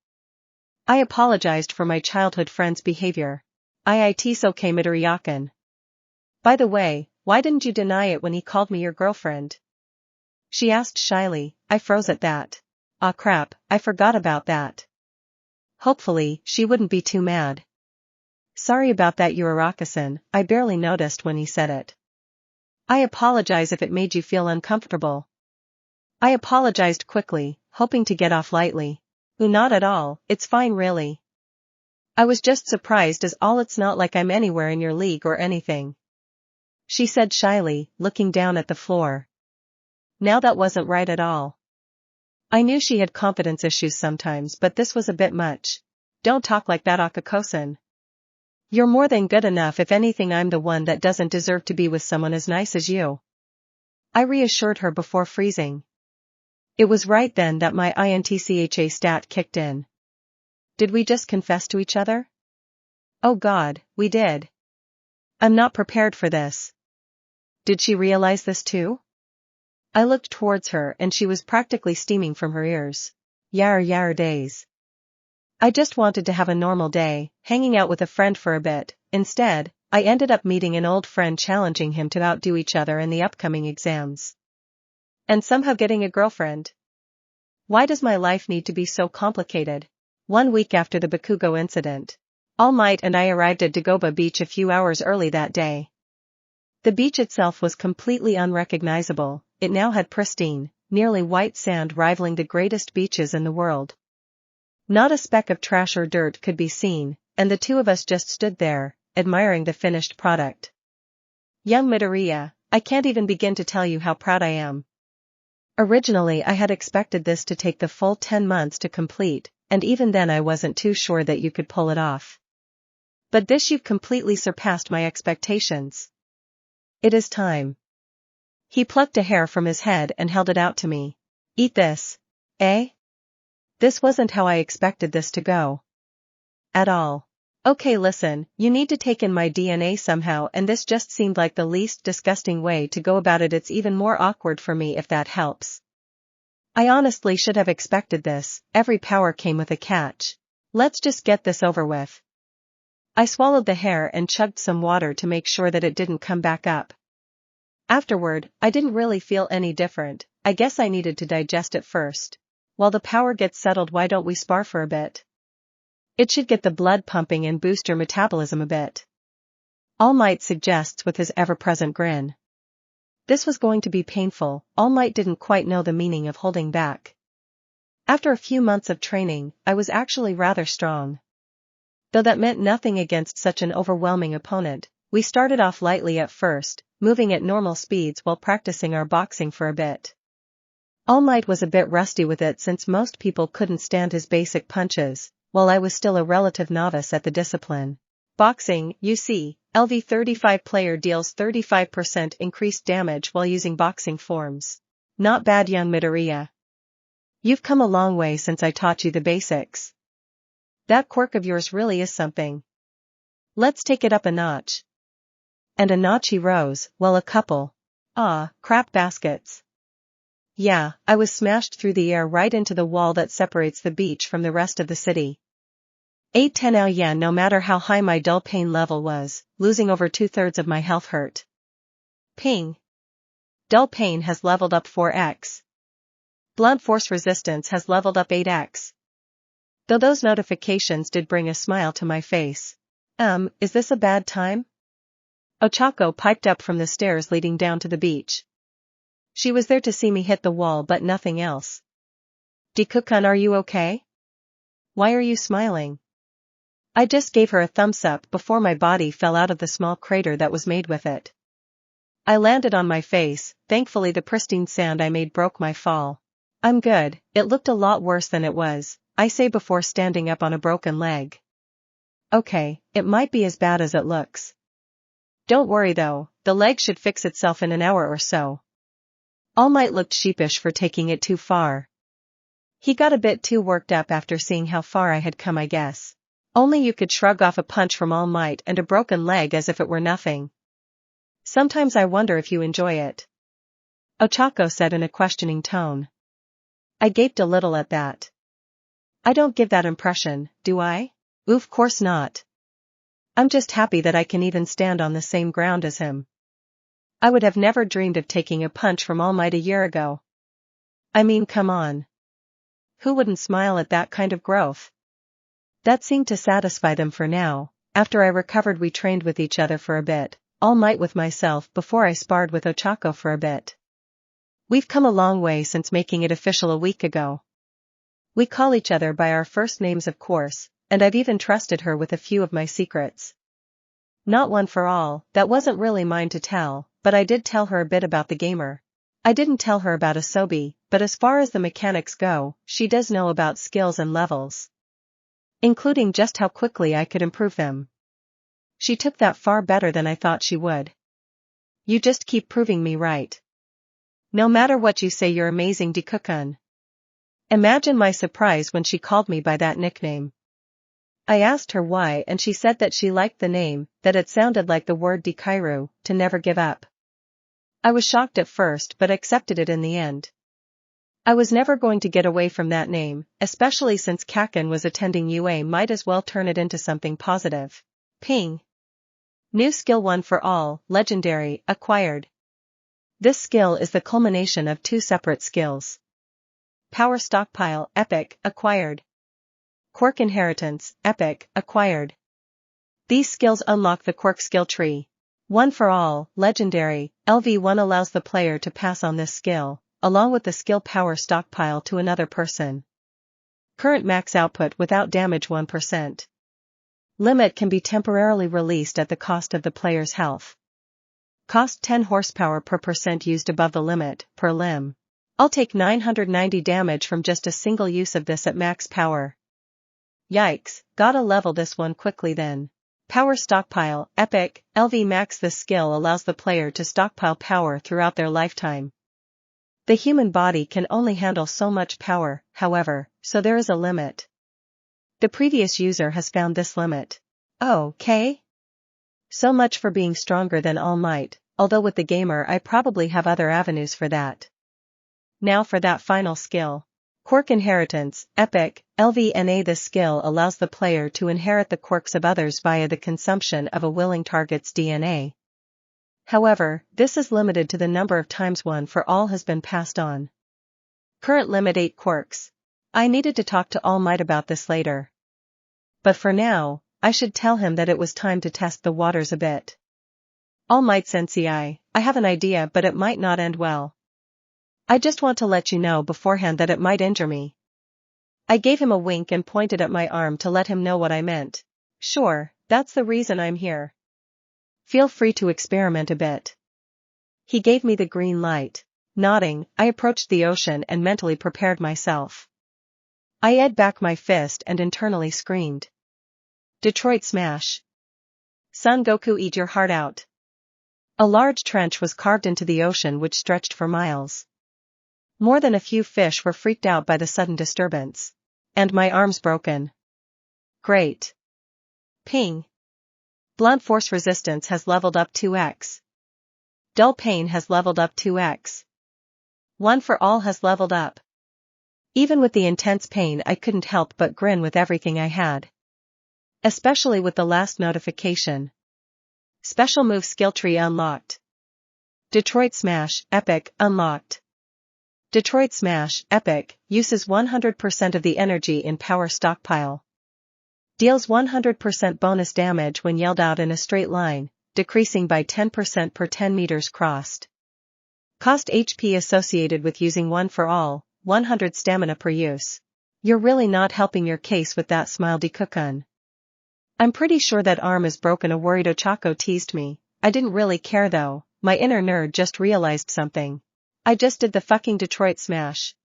I apologized for my childhood friend's behavior. It's okay, Midoriyakan. By the way, why didn't you deny it when he called me your girlfriend? She asked shyly. I froze at that. Ah crap, I forgot about that. Hopefully, she wouldn't be too mad. Sorry about that, Uraraka-san, I barely noticed when he said it. I apologize if it made you feel uncomfortable. I apologized quickly, hoping to get off lightly. Not at all, it's fine really. I was just surprised as all. It's not like I'm anywhere in your league or anything. She said shyly, looking down at the floor. Now that wasn't right at all. I knew she had confidence issues sometimes, but this was a bit much. Don't talk like that, Akako-san. You're more than good enough. If anything, I'm the one that doesn't deserve to be with someone as nice as you. I reassured her before freezing. It was right then that my INTCHA stat kicked in. Did we just confess to each other? Oh God, we did. I'm not prepared for this. Did she realize this too? I looked towards her and she was practically steaming from her ears. Yar days. I just wanted to have a normal day, hanging out with a friend for a bit. Instead, I ended up meeting an old friend, challenging him to outdo each other in the upcoming exams. And somehow getting a girlfriend. Why does my life need to be so complicated? 1 week after the Bakugo incident, All Might and I arrived at Dagoba Beach a few hours early that day. The beach itself was completely unrecognizable. It now had pristine, nearly white sand rivaling the greatest beaches in the world. Not a speck of trash or dirt could be seen, and the two of us just stood there, admiring the finished product. Young Midoriya, I can't even begin to tell you how proud I am. Originally I had expected this to take the full 10 months to complete, and even then I wasn't too sure that you could pull it off. But this, you've completely surpassed my expectations. It is time. He plucked a hair from his head and held it out to me. Eat this. Eh? This wasn't how I expected this to go. At all. Okay, listen, you need to take in my DNA somehow, and this just seemed like the least disgusting way to go about it. It's even more awkward for me, if that helps. I honestly should have expected this. Every power came with a catch. Let's just get this over with. I swallowed the hair and chugged some water to make sure that it didn't come back up. Afterward, I didn't really feel any different. I guess I needed to digest it first. While the power gets settled, why don't we spar for a bit? It should get the blood pumping and boost your metabolism a bit. All Might suggests with his ever-present grin. This was going to be painful. All Might didn't quite know the meaning of holding back. After a few months of training, I was actually rather strong. Though that meant nothing against such an overwhelming opponent, we started off lightly at first, moving at normal speeds while practicing our boxing for a bit. All Might was a bit rusty with it since most people couldn't stand his basic punches, while I was still a relative novice at the discipline. Boxing, you see, LV35 player deals 35% increased damage while using boxing forms. Not bad, young Midoriya. You've come a long way since I taught you the basics. That quirk of yours really is something. Let's take it up a notch. And a notch he rose, well, a couple. Crap baskets. Yeah, I was smashed through the air right into the wall that separates the beach from the rest of the city. 810. Oh yeah, no matter how high my dull pain level was, losing over 2/3 of my health hurt. Ping. Dull pain has leveled up 4x. Blunt force resistance has leveled up 8x. Though those notifications did bring a smile to my face. Is this a bad time? Ochako piped up from the stairs leading down to the beach. She was there to see me hit the wall but nothing else. Deku-kun, are you okay? Why are you smiling? I just gave her a thumbs up before my body fell out of the small crater that was made with it. I landed on my face, thankfully the pristine sand I made broke my fall. I'm good, it looked a lot worse than it was, I say before standing up on a broken leg. Okay, it might be as bad as it looks. Don't worry though, the leg should fix itself in an hour or so. All Might looked sheepish for taking it too far. He got a bit too worked up after seeing how far I had come, I guess. Only you could shrug off a punch from All Might and a broken leg as if it were nothing. Sometimes I wonder if you enjoy it. Ochako said in a questioning tone. I gaped a little at that. I don't give that impression, do I? Of course not. I'm just happy that I can even stand on the same ground as him. I would have never dreamed of taking a punch from All Might a year ago. I mean, come on. Who wouldn't smile at that kind of growth? That seemed to satisfy them for now. After I recovered, we trained with each other for a bit, All Might with myself before I sparred with Ochako for a bit. We've come a long way since making it official a week ago. We call each other by our first names, of course, and I've even trusted her with a few of my secrets. Not one for all, that wasn't really mine to tell, but I did tell her a bit about the gamer. I didn't tell her about Asobi, but as far as the mechanics go, she does know about skills and levels. Including just how quickly I could improve them. She took that far better than I thought she would. You just keep proving me right. No matter what you say, you're amazing, Deku-kun. Imagine my surprise when she called me by that nickname. I asked her why and she said that she liked the name, that it sounded like the word Dekairu, to never give up. I was shocked at first but accepted it in the end. I was never going to get away from that name, especially since Kaken was attending UA, might as well turn it into something positive. Ping. New skill 1 for all, legendary, acquired. This skill is the culmination of 2 separate skills. Power stockpile, epic, acquired. Quirk inheritance, epic, acquired. These skills unlock the quirk skill tree. 1 for all, legendary, LV1 allows the player to pass on this skill, along with the skill power stockpile to another person. Current max output without damage 1%. Limit can be temporarily released at the cost of the player's health. Cost 10 horsepower per percent used above the limit, per limb. I'll take 990 damage from just a single use of this at max power. Yikes, gotta level this one quickly then. Power stockpile, epic, LV max. This skill allows the player to stockpile power throughout their lifetime. The human body can only handle so much power, however, so there is a limit. The previous user has found this limit. Okay. So much for being stronger than All Might, although with the gamer I probably have other avenues for that. Now for that final skill. Quirk inheritance, epic, LVNA. This skill allows the player to inherit the quirks of others via the consumption of a willing target's DNA. However, this is limited to the number of times 1 for all has been passed on. Current limit 8 quirks. I needed to talk to All Might about this later. But for now, I should tell him that it was time to test the waters a bit. All Might Sensei, I have an idea but it might not end well. I just want to let you know beforehand that it might injure me. I gave him a wink and pointed at my arm to let him know what I meant. Sure, that's the reason I'm here. Feel free to experiment a bit. He gave me the green light. Nodding, I approached the ocean and mentally prepared myself. I aired back my fist and internally screamed. Detroit Smash. Son Goku, eat your heart out. A large trench was carved into the ocean which stretched for miles. More than a few fish were freaked out by the sudden disturbance. And my arms broken. Great. Ping. Blunt force resistance has leveled up 2x. Dull pain has leveled up 2x. One for all has leveled up. Even with the intense pain I couldn't help but grin with everything I had. Especially with the last notification. Special move skill tree unlocked. Detroit Smash, Epic, unlocked. Detroit Smash, Epic, uses 100% of the energy in power stockpile. Deals 100% bonus damage when yelled out in a straight line, decreasing by 10% per 10 meters crossed. Cost HP associated with using one for all, 100 stamina per use. You're really not helping your case with that, smiled Ikukun. I'm pretty sure that arm is broken, a worried Ochako teased me. I didn't really care though, my inner nerd just realized something. I just did the fucking Detroit Smash.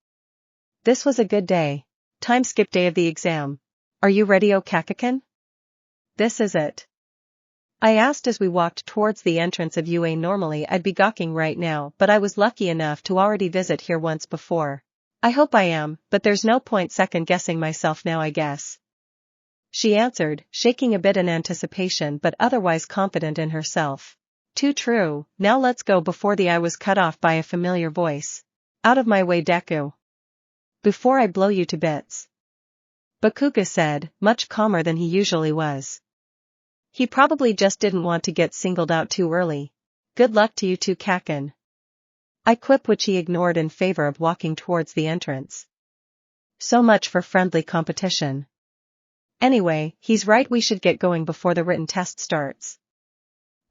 This was a good day. Time skip day of the exam. Are you ready, Okakakon? This is it. I asked as we walked towards the entrance of UA. Normally I'd be gawking right now, but I was lucky enough to already visit here once before. I hope I am, but there's no point second guessing myself now, I guess. She answered, shaking a bit in anticipation but otherwise confident in herself. Too true, now let's go. Before the I was cut off by a familiar voice. Out of my way, Deku. Before I blow you to bits. Bakuga said, much calmer than he usually was. He probably just didn't want to get singled out too early. Good luck to you too, Kaken. I quip, which he ignored in favor of walking towards the entrance. So much for friendly competition. Anyway, he's right, we should get going before the written test starts.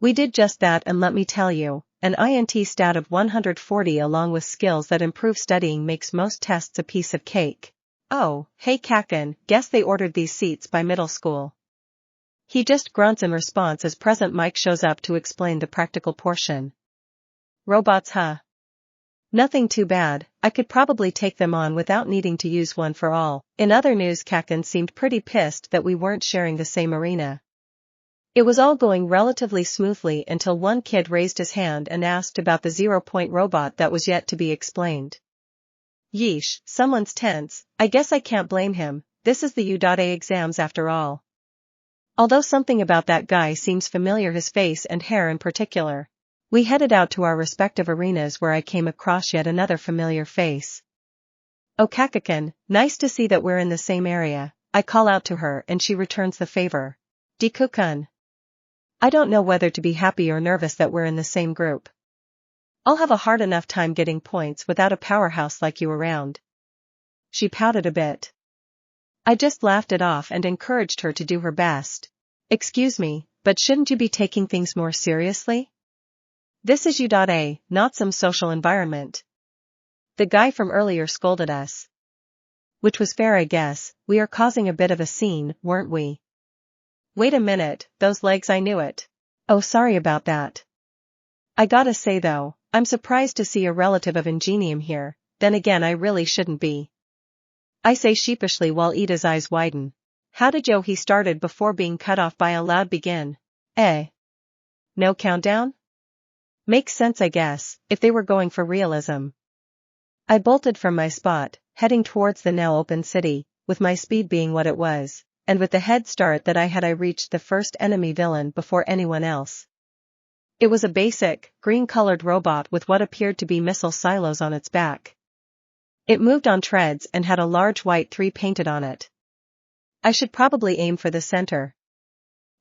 We did just that, and let me tell you, an INT stat of 140 along with skills that improve studying makes most tests a piece of cake. Oh, hey Kaken, guess they ordered these seats by middle school. He just grunts in response as Present Mike shows up to explain the practical portion. Robots, huh? Nothing too bad, I could probably take them on without needing to use one for all. In other news, Kaken seemed pretty pissed that we weren't sharing the same arena. It was all going relatively smoothly until one kid raised his hand and asked about the 0-point robot that was yet to be explained. Yeesh, someone's tense. I guess I can't blame him, this is the U.A exams after all. Although something about that guy seems familiar, his face and hair in particular. We headed out to our respective arenas where I came across yet another familiar face. Okakakon, nice to see that we're in the same area. I call out to her and she returns the favor. Deku-kun. I don't know whether to be happy or nervous that we're in the same group. I'll have a hard enough time getting points without a powerhouse like you around. She pouted a bit. I just laughed it off and encouraged her to do her best. Excuse me, but shouldn't you be taking things more seriously? This is U.A, not some social environment. The guy from earlier scolded us. Which was fair, I guess. We are causing a bit of a scene, weren't we? Wait a minute, those legs, I knew it. Oh, sorry about that. I gotta say though, I'm surprised to see a relative of Ingenium here, then again I really shouldn't be. I say sheepishly while Ida's eyes widen. How did he started before being cut off by a loud begin. No countdown? Makes sense, I guess, if they were going for realism. I bolted from my spot, heading towards the now open city, with my speed being what it was, and with the head start that I reached the first enemy villain before anyone else. It was a basic, green-colored robot with what appeared to be missile silos on its back. It moved on treads and had a large white 3 painted on it. I should probably aim for the center.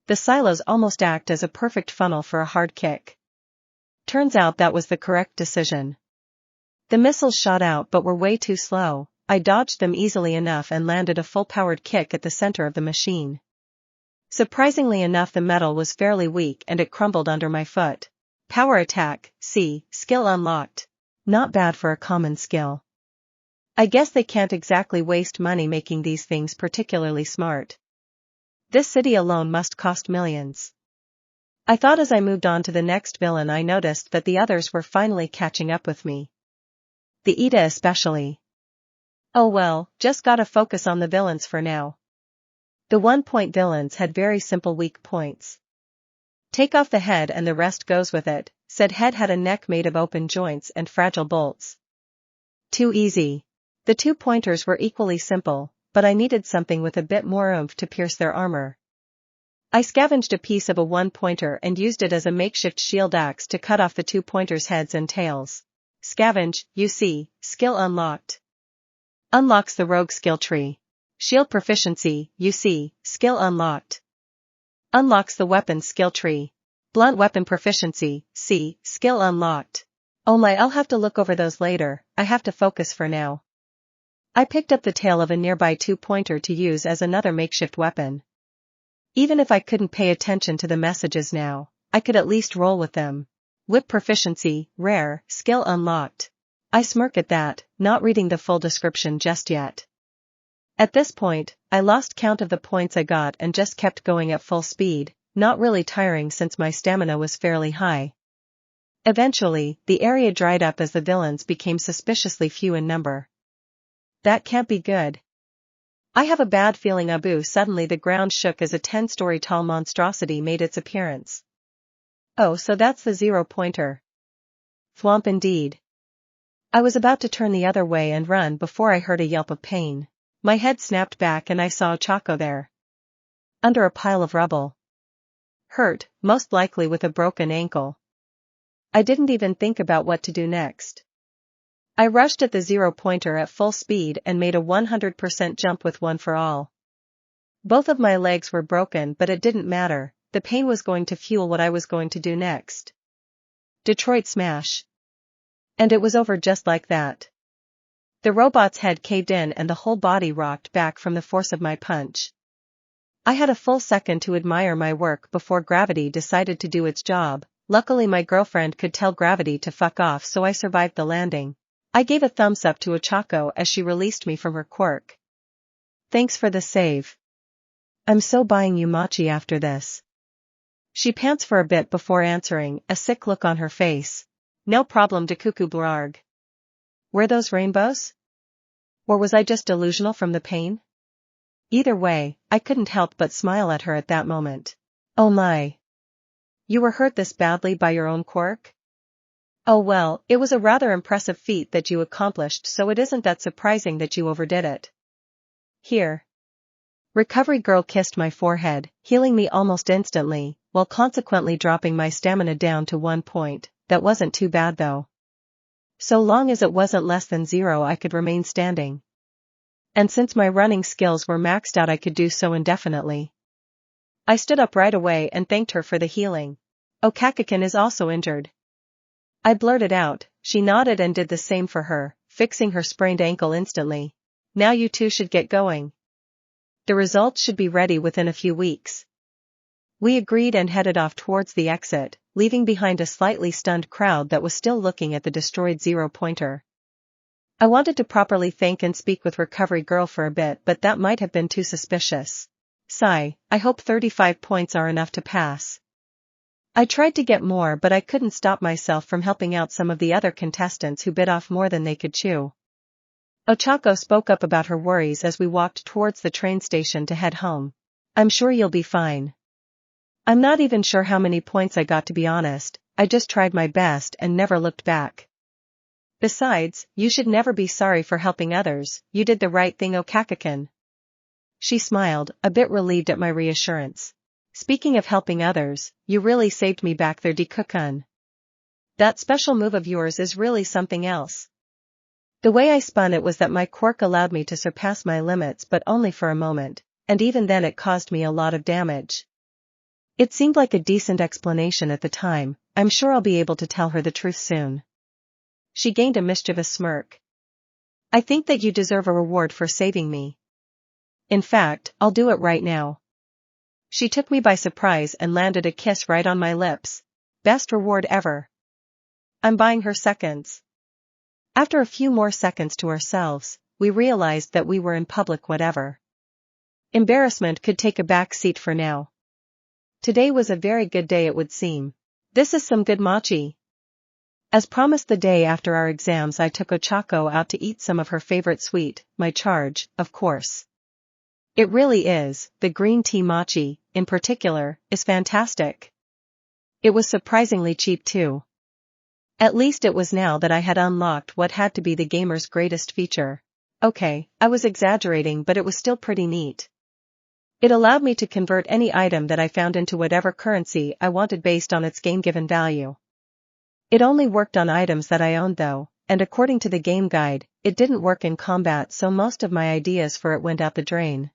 The silos almost act as a perfect funnel for a hard kick. Turns out that was the correct decision. The missiles shot out but were way too slow. I dodged them easily enough and landed a full-powered kick at the center of the machine. Surprisingly enough, the metal was fairly weak and it crumbled under my foot. Power attack, C, skill unlocked. Not bad for a common skill. I guess they can't exactly waste money making these things particularly smart. This city alone must cost millions. I thought as I moved on to the next villain I noticed that the others were finally catching up with me. The Ida especially. Oh well, just gotta focus on the villains for now. The 1-point villains had very simple weak points. Take off the head and the rest goes with it. Said head had a neck made of open joints and fragile bolts. Too easy. The 2-pointers were equally simple, but I needed something with a bit more oomph to pierce their armor. I scavenged a piece of a 1-pointer and used it as a makeshift shield axe to cut off the 2-pointers' heads and tails. Scavenge, UC, skill unlocked. Unlocks the rogue skill tree. Shield proficiency, UC, skill unlocked. Unlocks the weapon skill tree. Blunt weapon proficiency, C, skill unlocked. Oh my, I'll have to look over those later, I have to focus for now. I picked up the tail of a nearby 2-pointer to use as another makeshift weapon. Even if I couldn't pay attention to the messages now, I could at least roll with them. Whip proficiency, rare, skill unlocked. I smirk at that, not reading the full description just yet. At this point, I lost count of the points I got and just kept going at full speed, not really tiring since my stamina was fairly high. Eventually, the area dried up as the villains became suspiciously few in number. That can't be good. I have a bad feeling. Suddenly the ground shook as a 10-story tall monstrosity made its appearance. Oh, so that's the 0-pointer. Thwomp indeed. I was about to turn the other way and run before I heard a yelp of pain. My head snapped back and I saw Chaco there. Under a pile of rubble. Hurt, most likely with a broken ankle. I didn't even think about what to do next. I rushed at the 0-pointer at full speed and made a 100% jump with one for all. Both of my legs were broken, but it didn't matter, the pain was going to fuel what I was going to do next. Detroit smash. And it was over just like that. The robot's head caved in and the whole body rocked back from the force of my punch. I had a full second to admire my work before gravity decided to do its job. Luckily my girlfriend could tell gravity to fuck off, so I survived the landing. I gave a thumbs up to Ochako as she released me from her quirk. Thanks for the save. I'm so buying you mochi after this. She pants for a bit before answering, a sick look on her face. No problem, Dekuku blarg. Were those rainbows? Or was I just delusional from the pain? Either way, I couldn't help but smile at her at that moment. Oh my. You were hurt this badly by your own quirk? Oh well, it was a rather impressive feat that you accomplished, so it isn't that surprising that you overdid it. Here. Recovery girl kissed my forehead, healing me almost instantly, while consequently dropping my stamina down to 1 point. That wasn't too bad though. So long as it wasn't less than 0 I could remain standing. And since my running skills were maxed out I could do so indefinitely. I stood up right away and thanked her for the healing. Okakukin is also injured. I blurted out. She nodded and did the same for her, fixing her sprained ankle instantly. Now you two should get going. The results should be ready within a few weeks. We agreed and headed off towards the exit, leaving behind a slightly stunned crowd that was still looking at the destroyed 0-pointer. I wanted to properly thank and speak with Recovery Girl for a bit, but that might have been too suspicious. Sigh, I hope 35 points are enough to pass. I tried to get more, but I couldn't stop myself from helping out some of the other contestants who bit off more than they could chew. Ochako spoke up about her worries as we walked towards the train station to head home. I'm sure you'll be fine. I'm not even sure how many points I got, to be honest. I just tried my best and never looked back. Besides, you should never be sorry for helping others. You did the right thing, Okakukin. She smiled, a bit relieved at my reassurance. Speaking of helping others, you really saved me back there, Dekuku-kun. That special move of yours is really something else. The way I spun it was that my quirk allowed me to surpass my limits, but only for a moment, and even then it caused me a lot of damage. It seemed like a decent explanation at the time. I'm sure I'll be able to tell her the truth soon. She gained a mischievous smirk. I think that you deserve a reward for saving me. In fact, I'll do it right now. She took me by surprise and landed a kiss right on my lips. Best reward ever. I'm buying her seconds. After a few more seconds to ourselves, we realized that we were in public. Whatever. Embarrassment could take a back seat for now. Today was a very good day, it would seem. This is some good mochi. As promised, the day after our exams I took Ochako out to eat some of her favorite sweet, my charge, of course. It really is, the green tea mochi, in particular, is fantastic. It was surprisingly cheap too. At least it was now that I had unlocked what had to be the gamer's greatest feature. Okay, I was exaggerating, but it was still pretty neat. It allowed me to convert any item that I found into whatever currency I wanted based on its game-given value. It only worked on items that I owned though, and according to the game guide, it didn't work in combat, so most of my ideas for it went out the drain.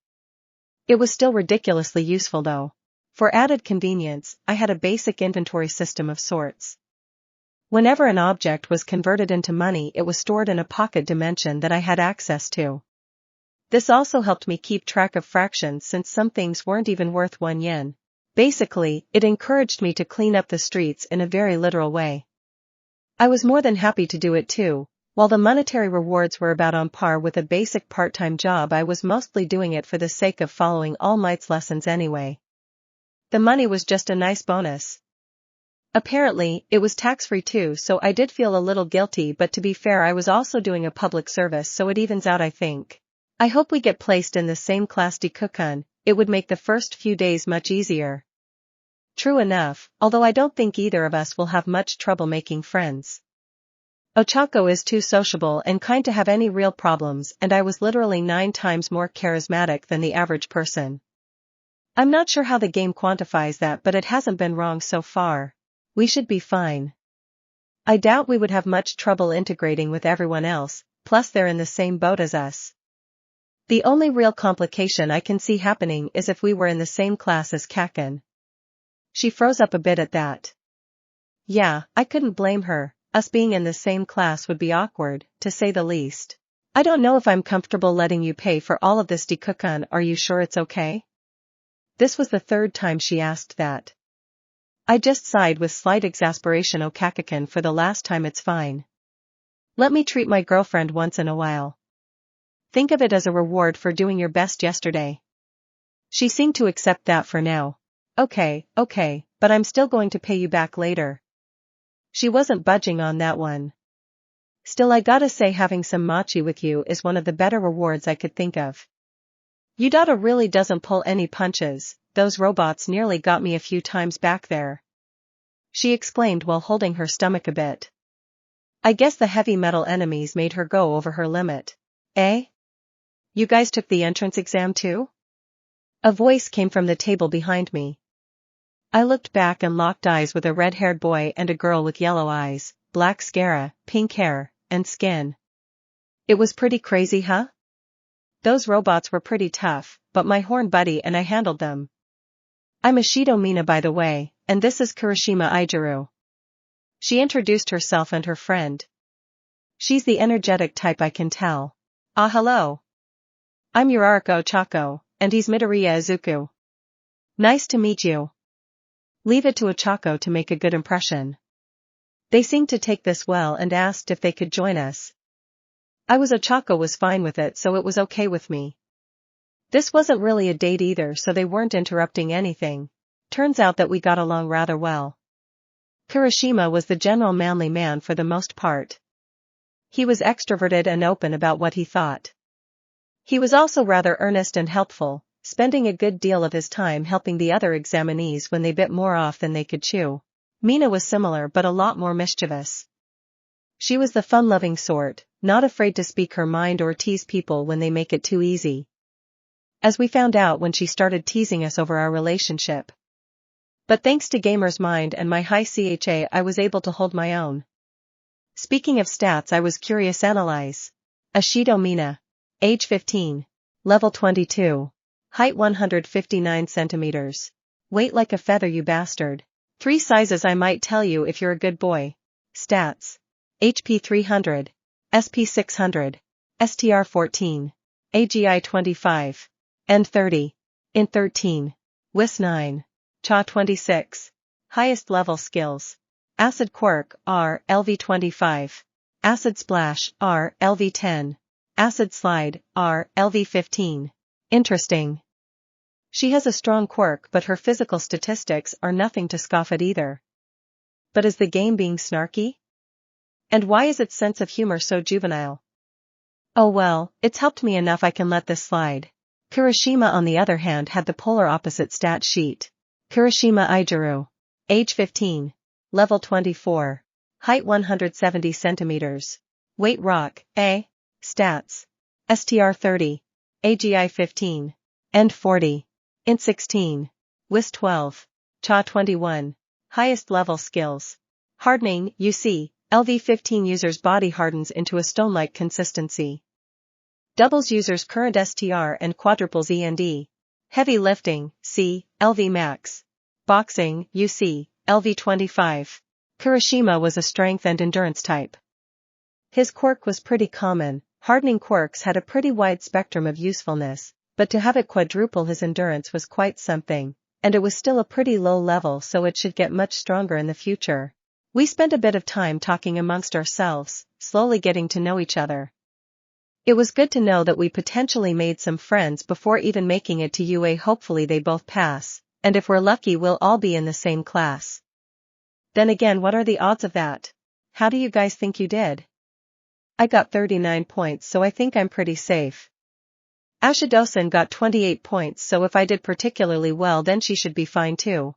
It was still ridiculously useful though. For added convenience, I had a basic inventory system of sorts. Whenever an object was converted into money, it was stored in a pocket dimension that I had access to. This also helped me keep track of fractions since some things weren't even worth 1 yen. Basically, it encouraged me to clean up the streets in a very literal way. I was more than happy to do it too. While the monetary rewards were about on par with a basic part-time job, I was mostly doing it for the sake of following All Might's lessons anyway. The money was just a nice bonus. Apparently, it was tax-free too, so I did feel a little guilty, but to be fair, I was also doing a public service, so it evens out, I think. I hope we get placed in the same class, Dikukun. It would make the first few days much easier. True enough, although I don't think either of us will have much trouble making friends. Ochako is too sociable and kind to have any real problems, and I was literally 9 times more charismatic than the average person. I'm not sure how the game quantifies that, but it hasn't been wrong so far. We should be fine. I doubt we would have much trouble integrating with everyone else, plus they're in the same boat as us. The only real complication I can see happening is if we were in the same class as Kaken. She froze up a bit at that. Yeah, I couldn't blame her. Us being in the same class would be awkward, to say the least. I don't know if I'm comfortable letting you pay for all of this, Dikukun. Are you sure it's okay? This was the 3rd time she asked that. I just sighed with slight exasperation. Oh, Kaken, for the last time, it's fine. Let me treat my girlfriend once in a while. Think of it as a reward for doing your best yesterday. She seemed to accept that for now. Okay, but I'm still going to pay you back later. She wasn't budging on that one. Still, I gotta say, having some mochi with you is one of the better rewards I could think of. Udata really doesn't pull any punches. Those robots nearly got me a few times back there. She exclaimed while holding her stomach a bit. I guess the heavy metal enemies made her go over her limit. Eh? You guys took the entrance exam too? A voice came from the table behind me. I looked back and locked eyes with a red-haired boy and a girl with yellow eyes, black scara, pink hair, and skin. It was pretty crazy, huh? Those robots were pretty tough, but my horn buddy and I handled them. I'm Ishido Mina, by the way, and this is Kirishima Ijiru. She introduced herself and her friend. She's the energetic type, I can tell. Ah, hello. I'm Yurariko Ochako, and he's Midoriya Izuku. Nice to meet you. Leave it to Ochako to make a good impression. They seemed to take this well and asked if they could join us. Ochako was fine with it, so it was okay with me. This wasn't really a date either, so they weren't interrupting anything. Turns out that we got along rather well. Kirishima was the general manly man for the most part. He was extroverted and open about what he thought. He was also rather earnest and helpful, spending a good deal of his time helping the other examinees when they bit more off than they could chew. Mina was similar but a lot more mischievous. She was the fun-loving sort, not afraid to speak her mind or tease people when they make it too easy. As we found out when she started teasing us over our relationship. But thanks to Gamer's Mind and my high CHA, I was able to hold my own. Speaking of stats, I was curious. Analyze. Ishido Mina. Age 15. Level 22. Height 159 centimeters. Weight like a feather, you bastard. 3 sizes, I might tell you if you're a good boy. Stats. HP 300. SP 600. STR 14. AGI 25. N 30. INT 13. WIS 9. CHA 26. Highest level skills. Acid Quirk, R, LV25. Acid Splash, R, LV10. Acid Slide, R, LV15. Interesting. She has a strong quirk, but her physical statistics are nothing to scoff at either. But is the game being snarky? And why is its sense of humor so juvenile? Oh well, it's helped me enough I can let this slide. Kirishima on the other hand had the polar opposite stat sheet. Kirishima Ijiru. Age 15. Level 24. Height 170 centimeters. Weight rock, A. Stats. STR 30. AGI 15. End 40. Int 16. WIS 12. CHA 21. Highest level skills. Hardening, UC, LV15 user's body hardens into a stone-like consistency. Doubles user's current STR and quadruples END. Heavy lifting, C, LV max. Boxing, UC, LV25. Kirishima was a strength and endurance type. His quirk was pretty common. Hardening quirks had a pretty wide spectrum of usefulness, but to have it quadruple his endurance was quite something, and it was still a pretty low level, so it should get much stronger in the future. We spent a bit of time talking amongst ourselves, slowly getting to know each other. It was good to know that we potentially made some friends before even making it to UA. Hopefully they both pass, and if we're lucky we'll all be in the same class. Then again, what are the odds of that? How do you guys think you did? I got 39 points, so I think I'm pretty safe. Ashidosan got 28 points, so if I did particularly well then she should be fine too.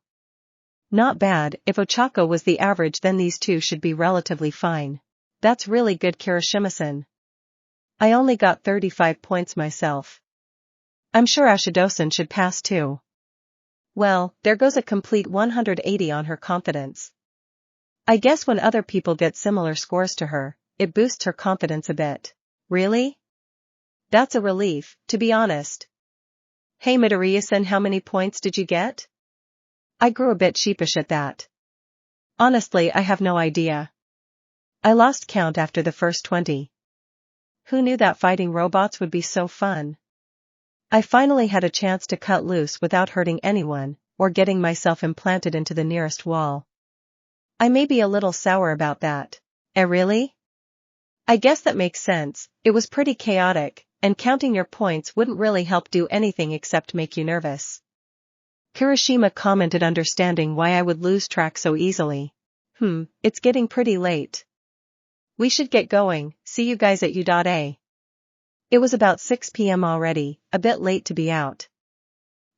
Not bad. If Ochako was the average then these two should be relatively fine. That's really good, Kirishima-san. I only got 35 points myself. I'm sure Ashidosan should pass too. Well, there goes a complete 180 on her confidence. I guess when other people get similar scores to her, it boosts her confidence a bit. Really? That's a relief, to be honest. Hey Midoriya-san, how many points did you get? I grew a bit sheepish at that. Honestly, I have no idea. I lost count after the first 20. Who knew that fighting robots would be so fun? I finally had a chance to cut loose without hurting anyone, or getting myself implanted into the nearest wall. I may be a little sour about that. Really? I guess that makes sense. It was pretty chaotic, and counting your points wouldn't really help do anything except make you nervous. Kirishima commented, understanding why I would lose track so easily. It's getting pretty late. We should get going. See you guys at U.A. It was about 6 p.m. already, a bit late to be out.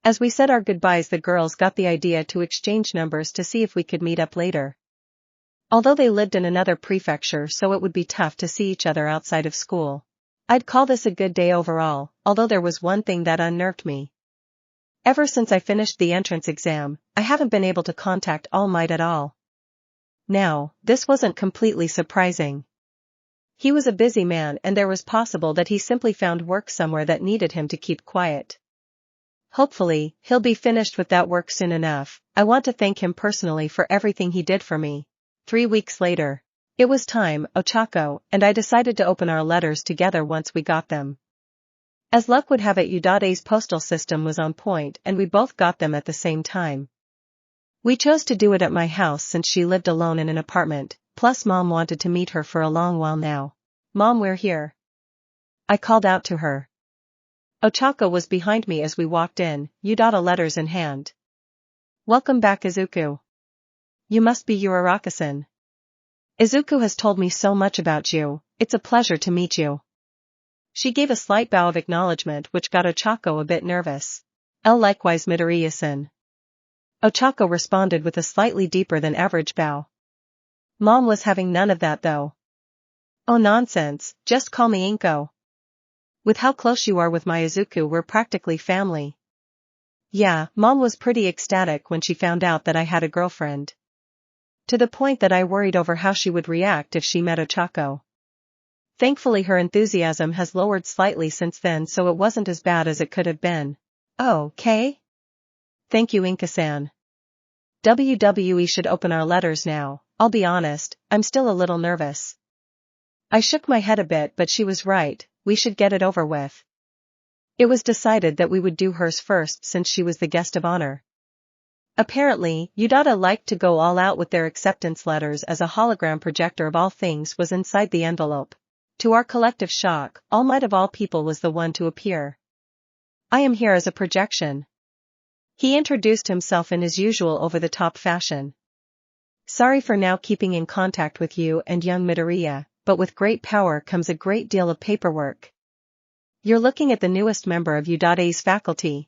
As we said our goodbyes, the girls got the idea to exchange numbers to see if we could meet up later. Although they lived in another prefecture, so it would be tough to see each other outside of school. I'd call this a good day overall, although there was one thing that unnerved me. Ever since I finished the entrance exam, I haven't been able to contact All Might at all. Now, this wasn't completely surprising. He was a busy man, and there was possible that he simply found work somewhere that needed him to keep quiet. Hopefully, he'll be finished with that work soon enough. I want to thank him personally for everything he did for me. 3 weeks later. It was time. Ochako and I decided to open our letters together once we got them. As luck would have it, U.A's postal system was on point and we both got them at the same time. We chose to do it at my house since she lived alone in an apartment, plus Mom wanted to meet her for a long while now. Mom, we're here. I called out to her. Ochako was behind me as we walked in, U.A letters in hand. Welcome back, Izuku. You must be Uraraka-san. Izuku has told me so much about you. It's a pleasure to meet you. She gave a slight bow of acknowledgement which got Ochako a bit nervous. Likewise, Midoriya-san. Ochako responded with a slightly deeper than average bow. Mom was having none of that though. Oh nonsense, just call me Inko. With how close you are with my Izuku, we're practically family. Yeah, Mom was pretty ecstatic when she found out that I had a girlfriend. To the point that I worried over how she would react if she met Ochako. Thankfully her enthusiasm has lowered slightly since then, so it wasn't as bad as it could have been. Oh, okay? Thank you, Inka-san. WWE should open our letters now. I'll be honest, I'm still a little nervous. I shook my head a bit, but she was right, we should get it over with. It was decided that we would do hers first since she was the guest of honor. Apparently, Udata liked to go all out with their acceptance letters as a hologram projector of all things was inside the envelope. To our collective shock, All Might of all people was the one to appear. I am here as a projection. He introduced himself in his usual over-the-top fashion. Sorry for now keeping in contact with you and young Midoriya, but with great power comes a great deal of paperwork. You're looking at the newest member of Udate's faculty.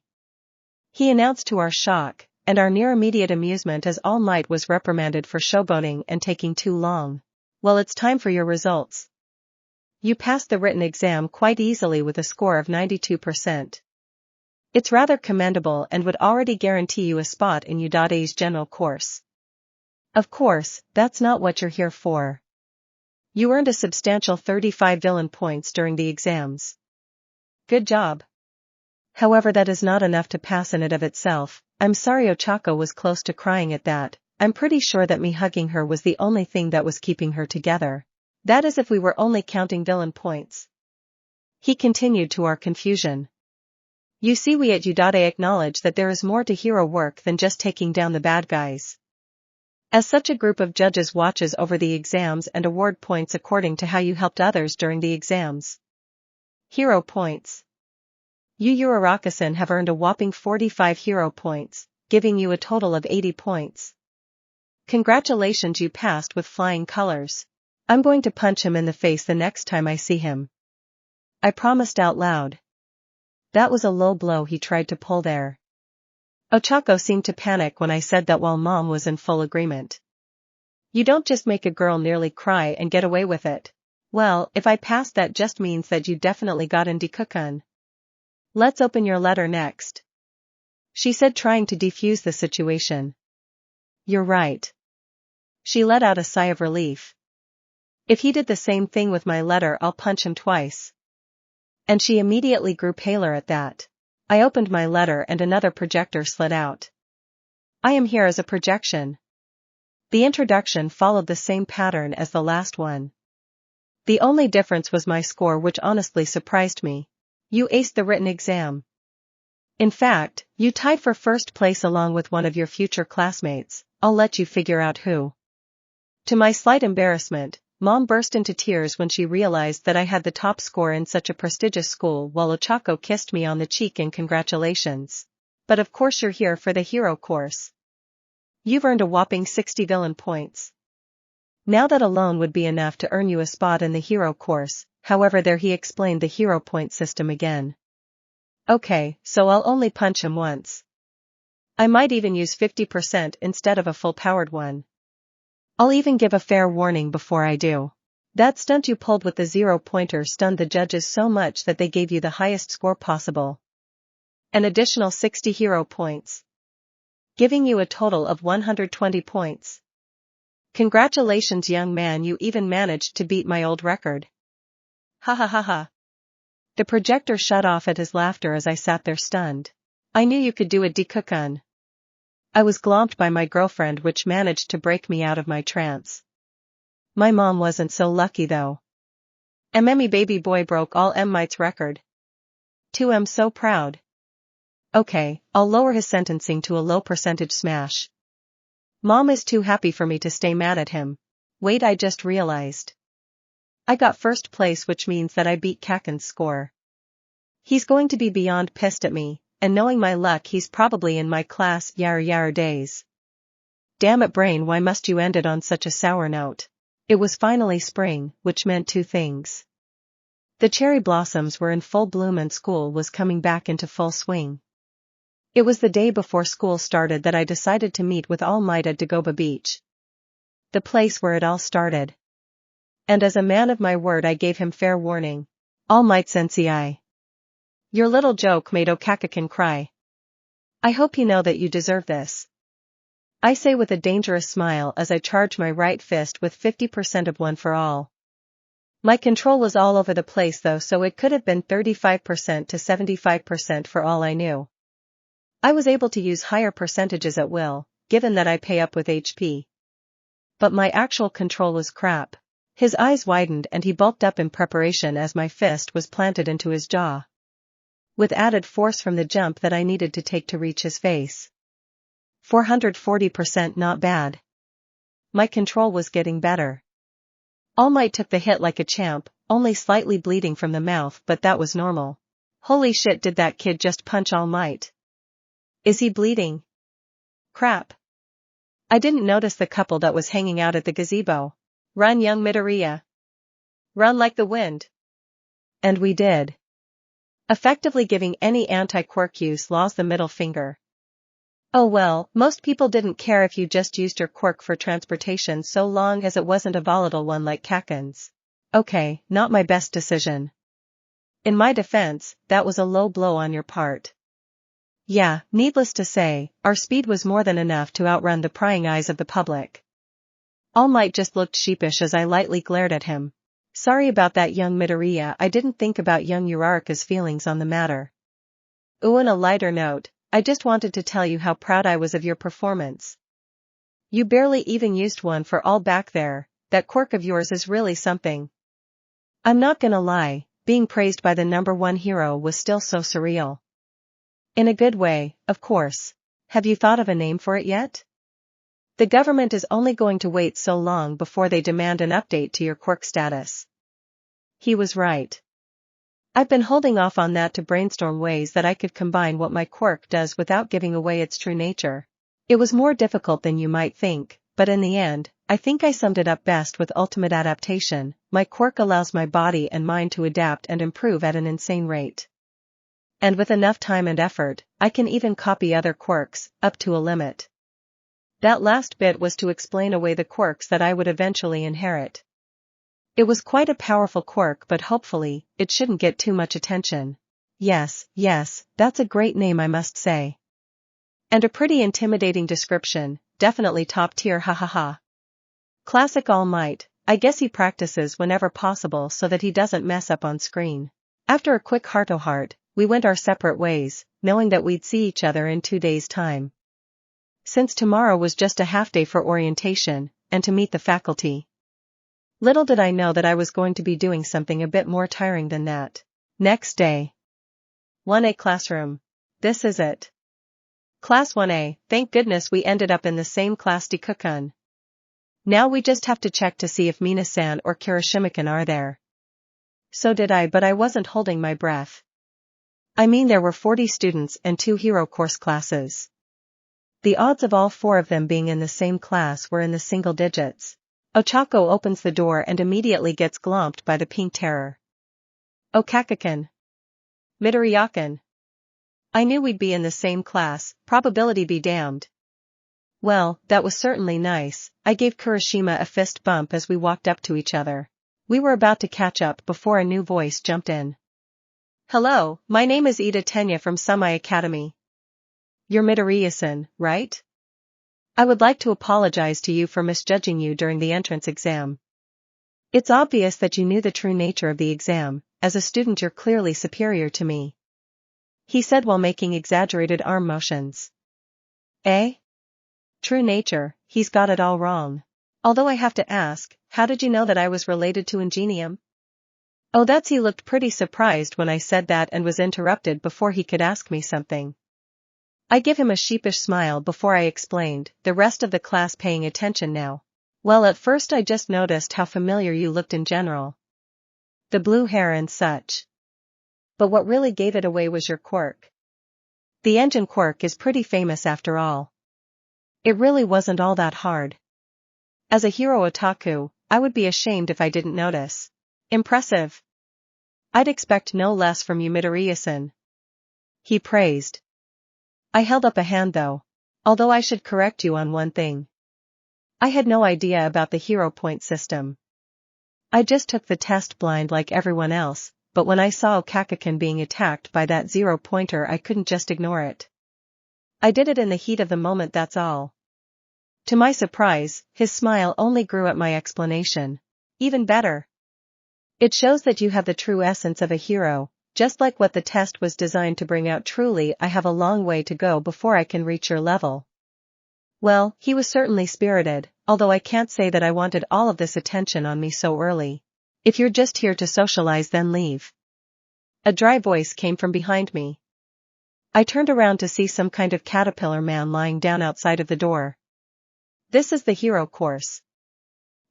He announced to our shock, and our near immediate amusement as All Might was reprimanded for showboating and taking too long. Well, it's time for your results. You passed the written exam quite easily with a score of 92%. It's rather commendable and would already guarantee you a spot in Udate's general course. Of course, that's not what you're here for. You earned a substantial 35 villain points during the exams. Good job. However, that is not enough to pass in and of itself. I'm sorry. Ochako was close to crying at that. I'm pretty sure that me hugging her was the only thing that was keeping her together. That is if we were only counting villain points. He continued to our confusion. You see, we at Udate acknowledge that there is more to hero work than just taking down the bad guys. As such, a group of judges watches over the exams and award points according to how you helped others during the exams. Hero points. You Uraraka-san have earned a whopping 45 hero points, giving you a total of 80 points. Congratulations, you passed with flying colors. I'm going to punch him in the face the next time I see him. I promised out loud. That was a low blow he tried to pull there. Ochako seemed to panic when I said that while Mom was in full agreement. You don't just make a girl nearly cry and get away with it. Well, if I passed, that just means that you definitely got in Deku-kun. Let's open your letter next, she said, trying to defuse the situation. You're right. She let out a sigh of relief. If he did the same thing with my letter, I'll punch him twice. And she immediately grew paler at that. I opened my letter and another projector slid out. I am here as a projection. The introduction followed the same pattern as the last one. The only difference was my score, which honestly surprised me. You aced the written exam. In fact, you tied for first place along with one of your future classmates. I'll let you figure out who. To my slight embarrassment, Mom burst into tears when she realized that I had the top score in such a prestigious school, while Ochako kissed me on the cheek in congratulations. But of course you're here for the hero course. You've earned a whopping 60 villain points. Now that alone would be enough to earn you a spot in the hero course. However, there he explained the hero point system again. Okay, so I'll only punch him once. I might even use 50% instead of a full-powered one. I'll even give a fair warning before I do. That stunt you pulled with the 0-pointer stunned the judges so much that they gave you the highest score possible. An additional 60 hero points, giving you a total of 120 points. Congratulations, young man, you even managed to beat my old record. Ha ha ha ha. The projector shut off at his laughter as I sat there stunned. I knew you could do it, Deku-kun. I was glomped by my girlfriend, which managed to break me out of my trance. My mom wasn't so lucky though. Emmy baby boy broke all Mite's record. 2M so proud. Okay, I'll lower his sentencing to a low percentage smash. Mom is too happy for me to stay mad at him. Wait, I just realized. I got first place, which means that I beat Kaken's score. He's going to be beyond pissed at me. And knowing my luck, he's probably in my class. Yar days. Damn it, brain, why must you end it on such a sour note? It was finally spring, which meant two things. The cherry blossoms were in full bloom and school was coming back into full swing. It was the day before school started that I decided to meet with All Might at Dagoba Beach, the place where it all started. And as a man of my word, I gave him fair warning. All Might sensei, your little joke made Okaka-kun cry. I hope you know that you deserve this. I say with a dangerous smile as I charge my right fist with 50% of one for all. My control was all over the place though, so it could have been 35% to 75% for all I knew. I was able to use higher percentages at will, given that I pay up with HP. But my actual control was crap. His eyes widened and he bulked up in preparation as my fist was planted into his jaw, with added force from the jump that I needed to take to reach his face. 440% not bad. My control was getting better. All Might took the hit like a champ, only slightly bleeding from the mouth, but that was normal. Holy shit, did that kid just punch All Might? Is he bleeding? Crap. I didn't notice the couple that was hanging out at the gazebo. Run, young Midoriya. Run like the wind. And we did. Effectively giving any anti-quirk use laws the middle finger. Oh well, most people didn't care if you just used your quirk for transportation so long as it wasn't a volatile one like Kaken's. Okay, not my best decision. In my defense, that was a low blow on your part. Yeah, needless to say, our speed was more than enough to outrun the prying eyes of the public. All Might just looked sheepish as I lightly glared at him. Sorry about that, young Midoriya, I didn't think about young Uraraka's feelings on the matter. On a lighter note, I just wanted to tell you how proud I was of your performance. You barely even used one for all back there, that quirk of yours is really something. I'm not gonna lie, being praised by the #1 hero was still so surreal. In a good way, of course. Have you thought of a name for it yet? The government is only going to wait so long before they demand an update to your quirk status. He was right. I've been holding off on that to brainstorm ways that I could combine what my quirk does without giving away its true nature. It was more difficult than you might think, but in the end, I think I summed it up best with ultimate adaptation. My quirk allows my body and mind to adapt and improve at an insane rate. And with enough time and effort, I can even copy other quirks, up to a limit. That last bit was to explain away the quirks that I would eventually inherit. It was quite a powerful quirk, but hopefully, it shouldn't get too much attention. Yes, that's a great name, I must say. And a pretty intimidating description, definitely top tier, hahaha. Classic All Might, I guess he practices whenever possible so that he doesn't mess up on screen. After a quick heart-to-heart, we went our separate ways, knowing that we'd see each other in 2 days' time. Since tomorrow was just a half day for orientation, and to meet the faculty. Little did I know that I was going to be doing something a bit more tiring than that. Next day. 1A classroom. This is it. Class 1A, thank goodness we ended up in the same class, Dikukun. Now we just have to check to see if Mina-san or Kirishima-kun are there. So did I, but I wasn't holding my breath. I mean, there were 40 students and 2 hero course classes. The odds of all 4 of them being in the same class were in the single digits. Ochako opens the door and immediately gets glomped by the pink terror. Oh, Kakakin. Midoriya-kun. I knew we'd be in the same class, probability be damned. Well, that was certainly nice. I gave Kirishima a fist bump as we walked up to each other. We were about to catch up before a new voice jumped in. Hello, my name is Ida Tenya from Sumai Academy. You're Midoriya-san, right? I would like to apologize to you for misjudging you during the entrance exam. It's obvious that you knew the true nature of the exam. As a student, you're clearly superior to me. He said while making exaggerated arm motions. Eh? True nature, he's got it all wrong. Although I have to ask, how did you know that I was related to Ingenium? Oh, that's he looked pretty surprised when I said that and was interrupted before he could ask me something. I give him a sheepish smile before I explained, the rest of the class paying attention now. Well, at first I just noticed how familiar you looked in general. The blue hair and such. But what really gave it away was your quirk. The engine quirk is pretty famous after all. It really wasn't all that hard. As a hero otaku, I would be ashamed if I didn't notice. Impressive. I'd expect no less from you, Midoriya-san. He praised. I held up a hand though. Although I should correct you on one thing. I had no idea about the hero point system. I just took the test blind like everyone else, but when I saw Kakakin being attacked by that 0-pointer, I couldn't just ignore it. I did it in the heat of the moment, that's all. To my surprise, his smile only grew at my explanation. Even better. It shows that you have the true essence of a hero, just like what the test was designed to bring out. Truly, I have a long way to go before I can reach your level. Well, he was certainly spirited, although I can't say that I wanted all of this attention on me so early. If you're just here to socialize, then leave. A dry voice came from behind me. I turned around to see some kind of caterpillar man lying down outside of the door. This is the hero course,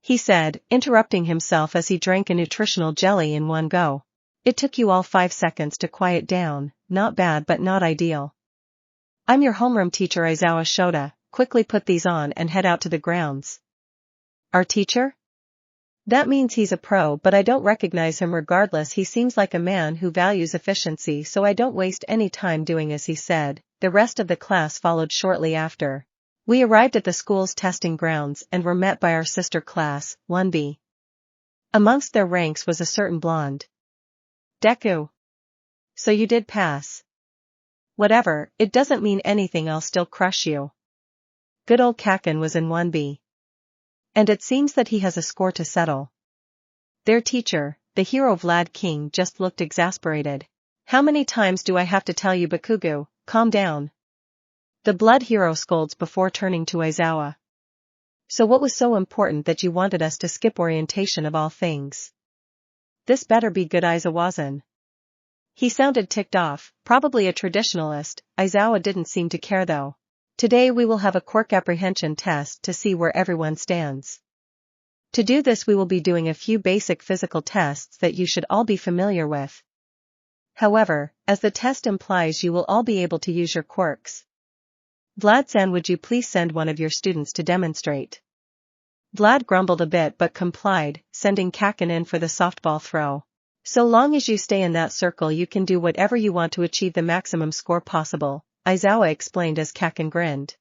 he said, interrupting himself as he drank a nutritional jelly in one go. It took you all 5 seconds to quiet down, not bad but not ideal. I'm your homeroom teacher Aizawa Shota, quickly put these on and head out to the grounds. Our teacher? That means he's a pro, but I don't recognize him regardless. He seems like a man who values efficiency, so I don't waste any time doing as he said. The rest of the class followed shortly after. We arrived at the school's testing grounds and were met by our sister class, 1B. Amongst their ranks was a certain blonde. Deku. So you did pass. Whatever, it doesn't mean anything, I'll still crush you. Good old Kaken was in 1B. And it seems that he has a score to settle. Their teacher, the hero Vlad King, just looked exasperated. How many times do I have to tell you, Bakugo, calm down? The blood hero scolds before turning to Aizawa. So what was so important that you wanted us to skip orientation of all things? This better be good, Aizawa-san. He sounded ticked off, probably a traditionalist. Aizawa didn't seem to care though. Today we will have a quirk apprehension test to see where everyone stands. To do this we will be doing a few basic physical tests that you should all be familiar with. However, as the test implies, you will all be able to use your quirks. Vlad-san, would you please send one of your students to demonstrate? Vlad grumbled a bit but complied, sending Kaken in for the softball throw. So long as you stay in that circle you can do whatever you want to achieve the maximum score possible, Aizawa explained as Kaken grinned.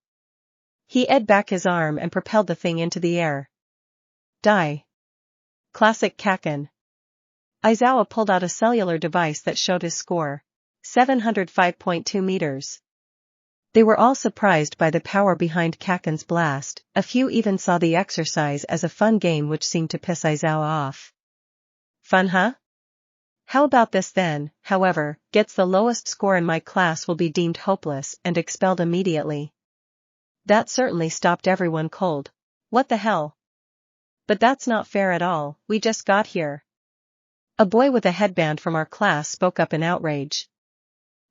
He edged back his arm and propelled the thing into the air. Die. Classic Kaken. Aizawa pulled out a cellular device that showed his score. 705.2 meters. They were all surprised by the power behind Kaken's blast. A few even saw the exercise as a fun game, which seemed to piss Aizawa off. Fun, huh? How about this then? However, gets the lowest score in my class will be deemed hopeless and expelled immediately. That certainly stopped everyone cold. What the hell? But that's not fair at all, we just got here. A boy with a headband from our class spoke up in outrage.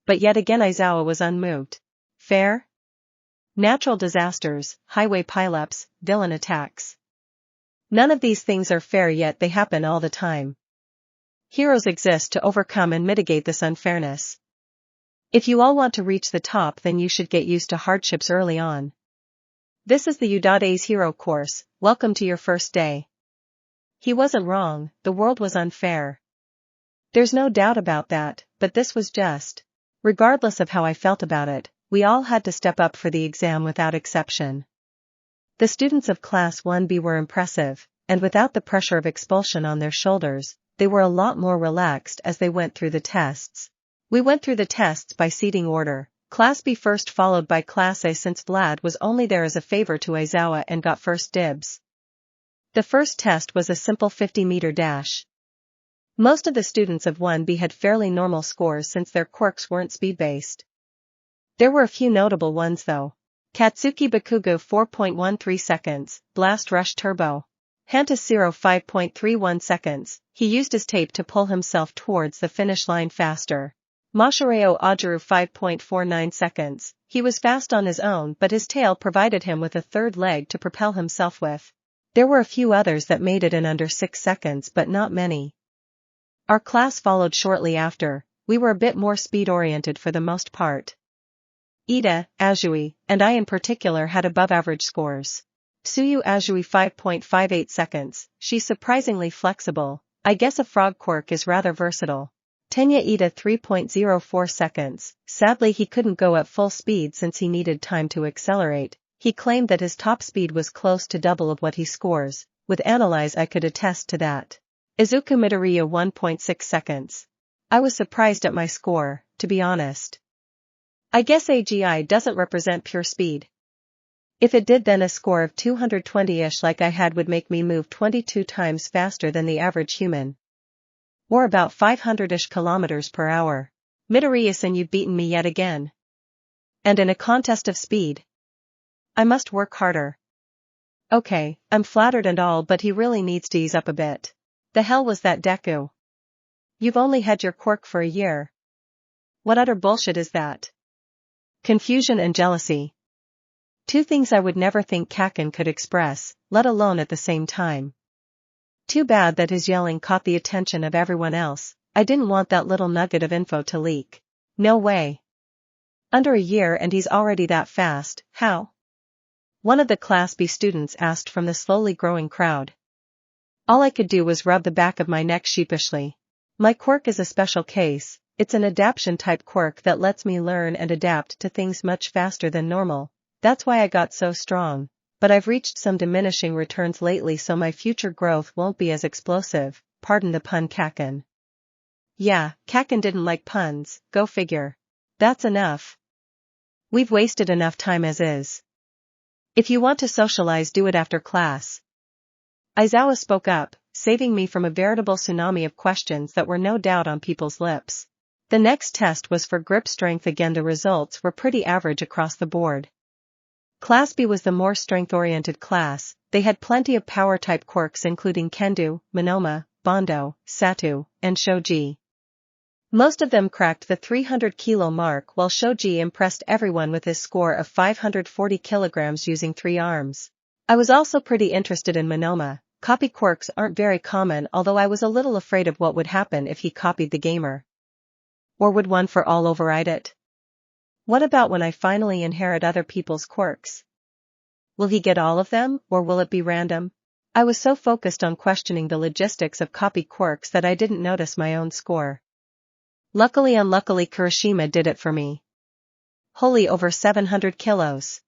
But yet again Aizawa was unmoved. Fair? Natural disasters, highway pileups, villain attacks. None of these things are fair, yet they happen all the time. Heroes exist to overcome and mitigate this unfairness. If you all want to reach the top, then you should get used to hardships early on. This is the U.A's hero course, welcome to your first day. He wasn't wrong, the world was unfair. There's no doubt about that, but this was just. Regardless of how I felt about it, we all had to step up for the exam without exception. The students of Class 1B were impressive, and without the pressure of expulsion on their shoulders, they were a lot more relaxed as they went through the tests. We went through the tests by seating order, Class B first followed by Class A, since Vlad was only there as a favor to Aizawa and got first dibs. The first test was a simple 50-meter dash. Most of the students of 1B had fairly normal scores since their quirks weren't speed-based. There were a few notable ones though. Katsuki Bakugo 4.13 seconds, Blast Rush Turbo. Hantasiro 5.31 seconds, he used his tape to pull himself towards the finish line faster. Mashireo Ajaru 5.49 seconds, he was fast on his own but his tail provided him with a third leg to propel himself with. There were a few others that made it in under 6 seconds but not many. Our class followed shortly after. We were a bit more speed-oriented for the most part. Ida, Azui, and I in particular had above-average scores. Tsuyu Azui 5.58 seconds, she's surprisingly flexible, I guess a frog quirk is rather versatile. Tenya Ida 3.04 seconds, sadly he couldn't go at full speed since he needed time to accelerate. He claimed that his top speed was close to double of what he scores. With Analyze I could attest to that. Izuku Midoriya 1.6 seconds. I was surprised at my score, to be honest. I guess AGI doesn't represent pure speed. If it did, then a score of 220-ish like I had would make me move 22 times faster than the average human. Or about 500-ish kilometers per hour. Midoriya-san, you've beaten me yet again. And in a contest of speed. I must work harder. Okay, I'm flattered and all, but he really needs to ease up a bit. The hell was that, Deku? You've only had your quirk for a year. What utter bullshit is that? Confusion and jealousy. Two things I would never think Kaken could express, let alone at the same time. Too bad that his yelling caught the attention of everyone else. I didn't want that little nugget of info to leak. No way. Under a year and he's already that fast, how? One of the Class B students asked from the slowly growing crowd. All I could do was rub the back of my neck sheepishly. My quirk is a special case, it's an adaptation type quirk that lets me learn and adapt to things much faster than normal. That's why I got so strong, but I've reached some diminishing returns lately so my future growth won't be as explosive, pardon the pun Kaken. Yeah, Kaken didn't like puns, go figure. That's enough. We've wasted enough time as is. If you want to socialize, do it after class. Izawa spoke up, saving me from a veritable tsunami of questions that were no doubt on people's lips. The next test was for grip strength. Again, the results were pretty average across the board. Class B was the more strength-oriented class. They had plenty of power-type quirks including Kendo, Monoma, Bondo, Satu, and Shoji. Most of them cracked the 300-kilo mark, while Shoji impressed everyone with his score of 540 kilograms using 3 arms. I was also pretty interested in Monoma. Copy quirks aren't very common, although I was a little afraid of what would happen if he copied the gamer. Or would one for all override it? What about when I finally inherit other people's quirks? Will he get all of them, or will it be random? I was so focused on questioning the logistics of copy quirks that I didn't notice my own score. Unluckily Kirishima did it for me. Holy, over 700 kilos.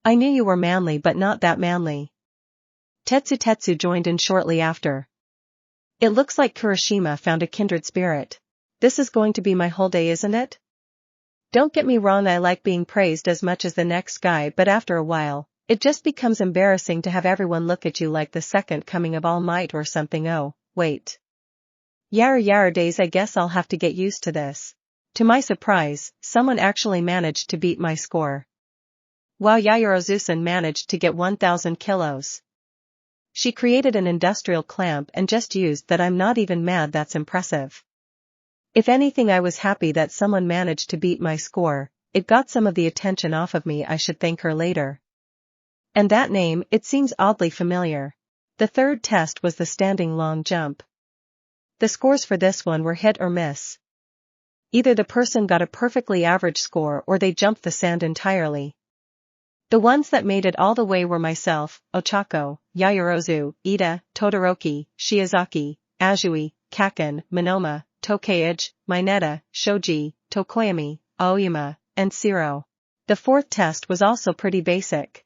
I knew you were manly but not that manly. Tetsu joined in shortly after. It looks like Kirishima found a kindred spirit. This is going to be my whole day, isn't it? Don't get me wrong, I like being praised as much as the next guy, but after a while, it just becomes embarrassing to have everyone look at you like the second coming of All Might or something. Oh, wait. Yar days, I guess I'll have to get used to this. To my surprise, someone actually managed to beat my score. Wow, Yayorozusan managed to get 1,000 kilos. She created an industrial clamp and just used that. I'm not even mad, that's impressive. If anything, I was happy that someone managed to beat my score. It got some of the attention off of me. I should thank her later. And that name, it seems oddly familiar. The third test was the standing long jump. The scores for this one were hit or miss. Either the person got a perfectly average score or they jumped the sand entirely. The ones that made it all the way were myself, Ochako, Yayorozu, Ida, Todoroki, Shiozaki, Azui, Kaken, Monoma, Tokeiji, Mineta, Shoji, Tokoyami, Aoyama, and Shiro. The fourth test was also pretty basic.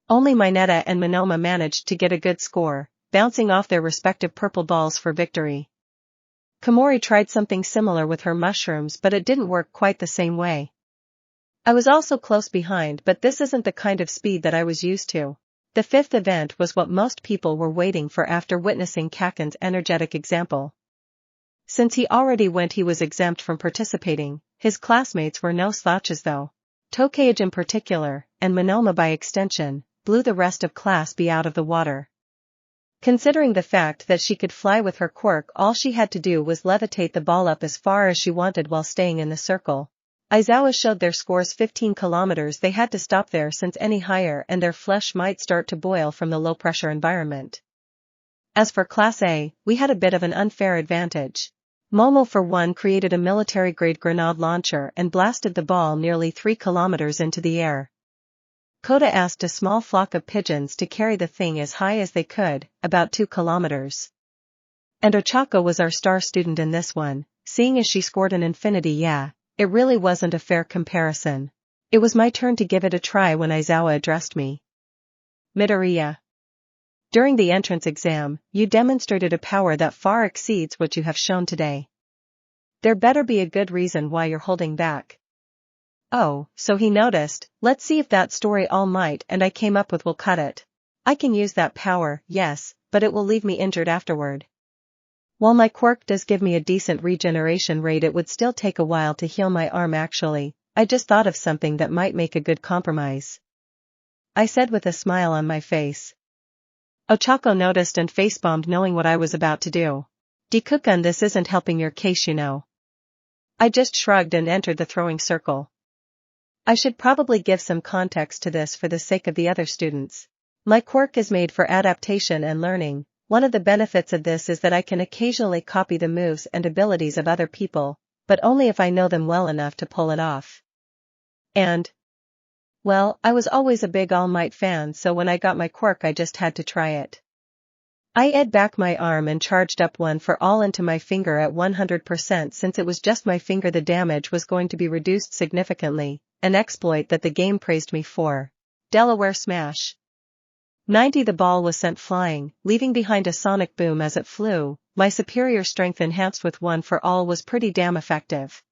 Only Mineta and Monoma managed to get a good score, bouncing off their respective purple balls for victory. Komori tried something similar with her mushrooms, but it didn't work quite the same way. I was also close behind, but this isn't the kind of speed that I was used to. The fifth event was what most people were waiting for after witnessing Kaken's energetic example. Since he already went, he was exempt from participating. His classmates were no slouches though. Tokeiji in particular, and Monoma by extension, blew the rest of Class B out of the water. Considering the fact that she could fly with her quirk, all she had to do was levitate the ball up as far as she wanted while staying in the circle. Izawa showed their scores 15 kilometers. They had to stop there since any higher and their flesh might start to boil from the low-pressure environment. As for Class A, we had a bit of an unfair advantage. Momo for one created a military-grade grenade launcher and blasted the ball nearly 3 kilometers into the air. Koda asked a small flock of pigeons to carry the thing as high as they could, about 2 kilometers. And Ochako was our star student in this one, seeing as she scored an infinity. Yeah, it really wasn't a fair comparison. It was my turn to give it a try when Izawa addressed me. Midoriya. During the entrance exam, you demonstrated a power that far exceeds what you have shown today. There better be a good reason why you're holding back. Oh, so he noticed. Let's see if that story All Might and I came up with will cut it. I can use that power, yes, but it will leave me injured afterward. While my quirk does give me a decent regeneration rate, it would still take a while to heal my arm. Actually, I just thought of something that might make a good compromise, I said with a smile on my face. Ochako noticed and face-bombed, knowing what I was about to do. Dikukun, this isn't helping your case, you know. I just shrugged and entered the throwing circle. I should probably give some context to this for the sake of the other students. My quirk is made for adaptation and learning. One of the benefits of this is that I can occasionally copy the moves and abilities of other people, but only if I know them well enough to pull it off. And, well, I was always a big All Might fan, so when I got my quirk I just had to try it. I ed back my arm and charged up one for all into my finger at 100% since it was just my finger. The damage was going to be reduced significantly, an exploit that the game praised me for. Delaware Smash. 90. The ball was sent flying, leaving behind a sonic boom as it flew. My superior strength enhanced with 1 for all was pretty damn effective.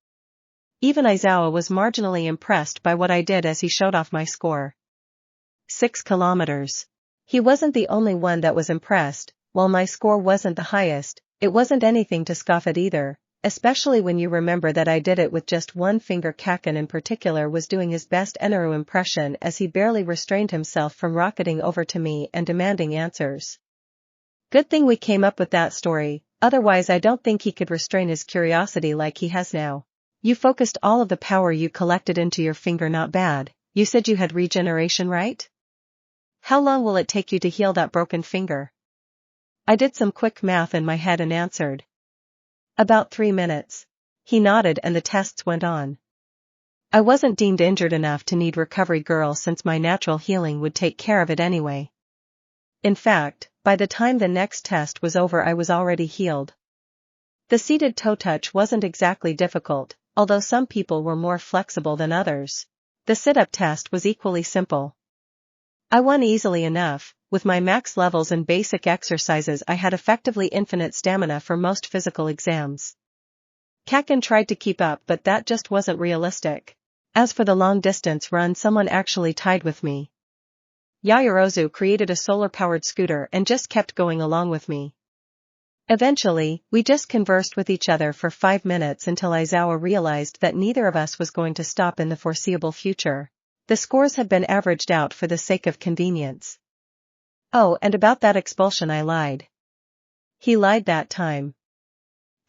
Even Izuku was marginally impressed by what I did as he showed off my score. 6 kilometers. He wasn't the only one that was impressed. While my score wasn't the highest, it wasn't anything to scoff at either, especially when you remember that I did it with just one finger. Kaken in particular was doing his best Eneru impression as he barely restrained himself from rocketing over to me and demanding answers. Good thing we came up with that story, otherwise I don't think he could restrain his curiosity like he has now. You focused all of the power you collected into your finger. Not bad. You said you had regeneration, right? How long will it take you to heal that broken finger? I did some quick math in my head and answered. About 3 minutes. He nodded and the tests went on. I wasn't deemed injured enough to need recovery girl since my natural healing would take care of it anyway. In fact, by the time the next test was over I was already healed. The seated toe touch wasn't exactly difficult, although some people were more flexible than others. The sit-up test was equally simple. I won easily enough. With my max levels and basic exercises I had effectively infinite stamina for most physical exams. Kaken tried to keep up but that just wasn't realistic. As for the long distance run someone actually tied with me. Yaoyorozu created a solar-powered scooter and just kept going along with me. Eventually, we just conversed with each other for 5 minutes until Izuku realized that neither of us was going to stop in the foreseeable future. The scores had been averaged out for the sake of convenience. Oh, and about that expulsion I lied. He lied that time.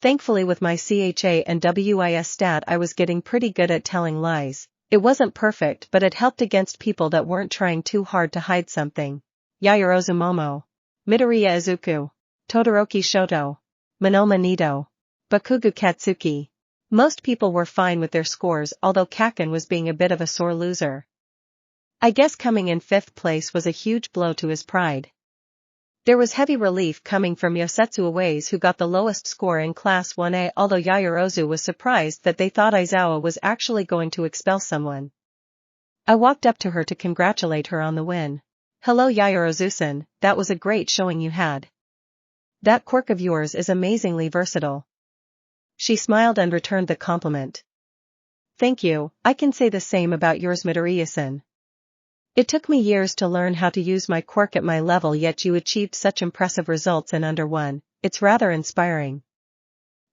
Thankfully with my CHA and WIS stat I was getting pretty good at telling lies. It wasn't perfect but it helped against people that weren't trying too hard to hide something. Yaoyorozu Momo. Midoriya Izuku. Todoroki Shoto. Monoma Nido. Bakugu Katsuki. Most people were fine with their scores although Kaken was being a bit of a sore loser. I guess coming in 5th place was a huge blow to his pride. There was heavy relief coming from Yosetsu Uwais who got the lowest score in Class 1A although Yaoyorozu was surprised that they thought Izuku was actually going to expel someone. I walked up to her to congratulate her on the win. Hello Yaoyorozu-san, that was a great showing you had. That quirk of yours is amazingly versatile. She smiled and returned the compliment. Thank you, I can say the same about yours Midoriya-san. It took me years to learn how to use my quirk at my level yet you achieved such impressive results in under 1, it's rather inspiring.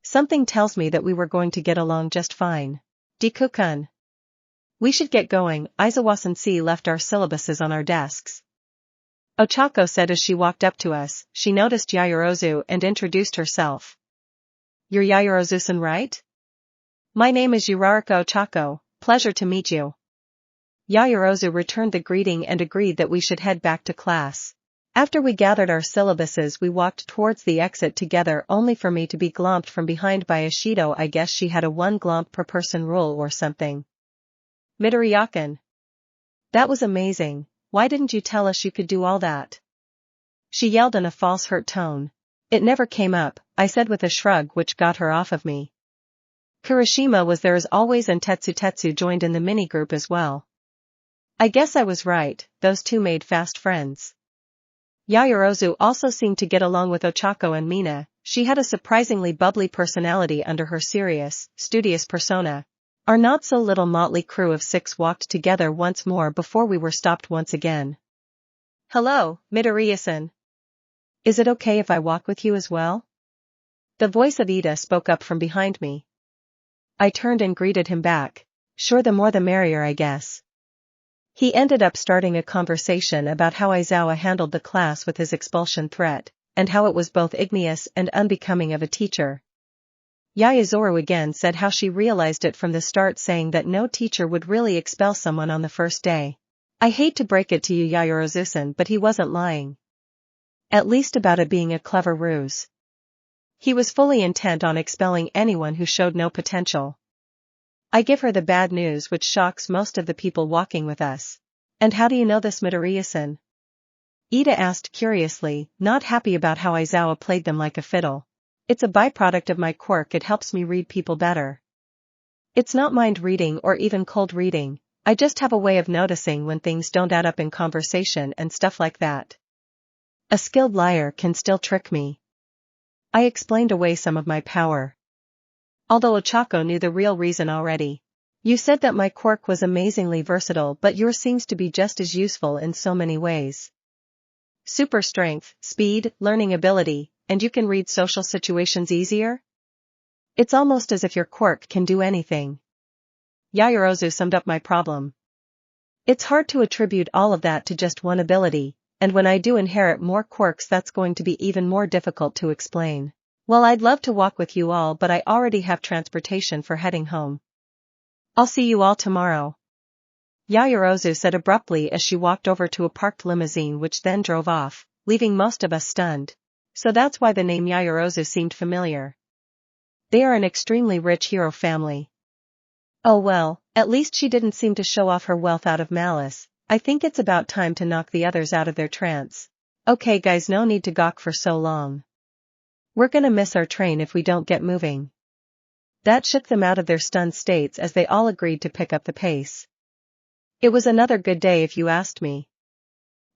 Something tells me that we were going to get along just fine. Deku-kun. We should get going, Izuku-sensei left our syllabuses on our desks. Ochako said as she walked up to us. She noticed Yaoyorozu and introduced herself. You're Yaoyorozu-san, right? My name is Uraraka Ochako, pleasure to meet you. Yaoyorozu returned the greeting and agreed that we should head back to class. After we gathered our syllabuses we walked towards the exit together only for me to be glomped from behind by Ishido. I guess she had a 1 glomp per person rule or something. Midoriya-kun. That was amazing, why didn't you tell us you could do all that? She yelled in a false hurt tone. It never came up, I said with a shrug which got her off of me. Kirishima was there as always and Tetsu joined in the mini-group as well. I guess I was right, those two made fast friends. Yaoyorozu also seemed to get along with Ochako and Mina. She had a surprisingly bubbly personality under her serious, studious persona. Our not-so-little motley crew of 6 walked together once more before we were stopped once again. Hello, Midoriya-san. Is it okay if I walk with you as well? The voice of Ida spoke up from behind me. I turned and greeted him back. Sure, the more the merrier I guess. He ended up starting a conversation about how Izuku handled the class with his expulsion threat, and how it was both ignominious and unbecoming of a teacher. Yaoyorozu again said how she realized it from the start, saying that no teacher would really expel someone on the first day. I hate to break it to you, Yaoyorozu-san, but he wasn't lying. At least about it being a clever ruse. He was fully intent on expelling anyone who showed no potential. I give her the bad news, which shocks most of the people walking with us. And how do you know this, Midoriya-san? Ida asked curiously, not happy about how Aizawa played them like a fiddle. It's a byproduct of my quirk, it helps me read people better. It's not mind reading or even cold reading, I just have a way of noticing when things don't add up in conversation and stuff like that. A skilled liar can still trick me. I explained away some of my power. Although Ochako knew the real reason already. You said that my quirk was amazingly versatile, but yours seems to be just as useful in so many ways. Super strength, speed, learning ability, and you can read social situations easier? It's almost as if your quirk can do anything. Yaoyorozu summed up my problem. It's hard to attribute all of that to just one ability, and when I do inherit more quirks that's going to be even more difficult to explain. Well, I'd love to walk with you all, but I already have transportation for heading home. I'll see you all tomorrow. Yaoyorozu said abruptly as she walked over to a parked limousine, which then drove off, leaving most of us stunned. So that's why the name Yaoyorozu seemed familiar. They are an extremely rich hero family. Oh well, at least she didn't seem to show off her wealth out of malice. I think it's about time to knock the others out of their trance. Okay guys, no need to gawk for so long. We're gonna miss our train if we don't get moving. That shook them out of their stunned states as they all agreed to pick up the pace. It was another good day if you asked me.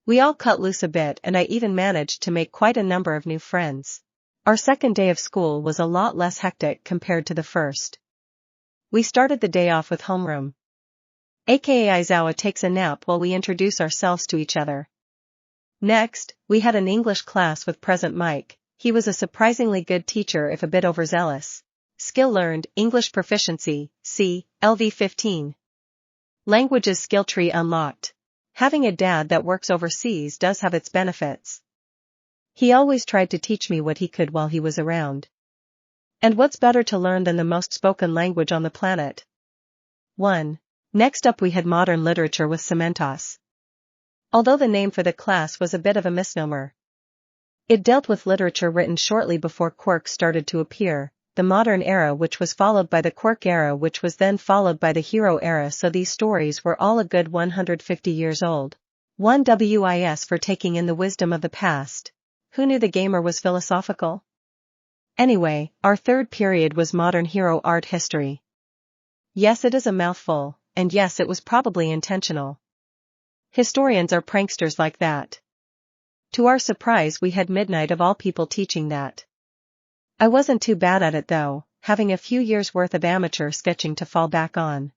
We all cut loose a bit, and I even managed to make quite a number of new friends. Our second day of school was a lot less hectic compared to the first. We started the day off with homeroom. AKA Aizawa takes a nap while we introduce ourselves to each other. Next, we had an English class with present Mike. He was a surprisingly good teacher if a bit overzealous. Skill learned, English proficiency, C, LV 15. Languages skill tree unlocked. Having a dad that works overseas does have its benefits. He always tried to teach me what he could while he was around. And what's better to learn than the most spoken language on the planet? 1. Next up we had modern literature with Cementos. Although the name for the class was a bit of a misnomer. It dealt with literature written shortly before quirks started to appear, the modern era which was followed by the quirk era which was then followed by the hero era, so these stories were all a good 150 years old. 1 WIS for taking in the wisdom of the past. Who knew the gamer was philosophical? Anyway, our third period was modern hero art history. Yes, it is a mouthful, and yes, it was probably intentional. Historians are pranksters like that. To our surprise, we had Midnight of all people teaching that. I wasn't too bad at it though, having a few years worth of amateur sketching to fall back on.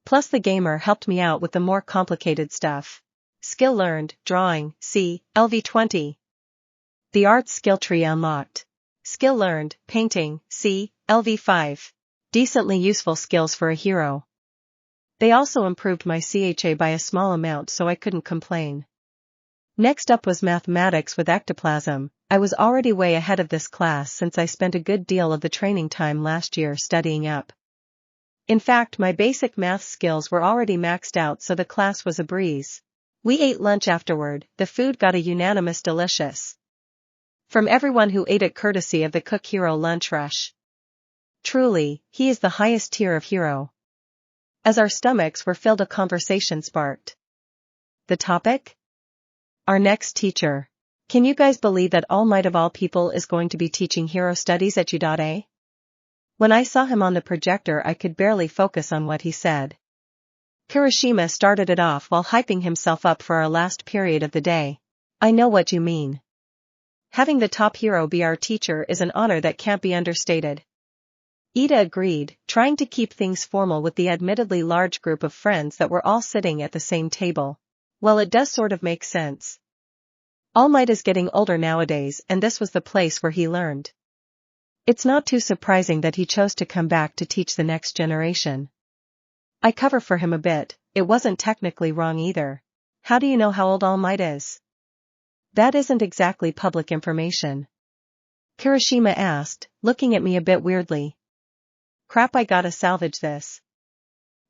Plus the gamer helped me out with the more complicated stuff. Skill learned, drawing, C, LV 20. The arts skill tree unlocked. Skill learned, painting, C, LV 5. Decently useful skills for a hero. They also improved my CHA by a small amount, so I couldn't complain. Next up was mathematics with ectoplasm. I was already way ahead of this class since I spent a good deal of the training time last year studying up. In fact, my basic math skills were already maxed out, so the class was a breeze. We ate lunch afterward, the food got a unanimous delicious. From everyone who ate it courtesy of the Cook Hero Lunch Rush. Truly, he is the highest tier of hero. As our stomachs were filled, a conversation sparked. The topic? Our next teacher. Can you guys believe that All Might of all people is going to be teaching hero studies at U.A? When I saw him on the projector, I could barely focus on what he said. Kirishima started it off while hyping himself up for our last period of the day. I know what you mean. Having the top hero be our teacher is an honor that can't be understated. Ida agreed, trying to keep things formal with the admittedly large group of friends that were all sitting at the same table. Well, it does sort of make sense. All Might is getting older nowadays, and this was the place where he learned. It's not too surprising that he chose to come back to teach the next generation. I cover for him a bit, it wasn't technically wrong either. How do you know how old All Might is? That isn't exactly public information. Kirishima asked, looking at me a bit weirdly. Crap, I gotta salvage this.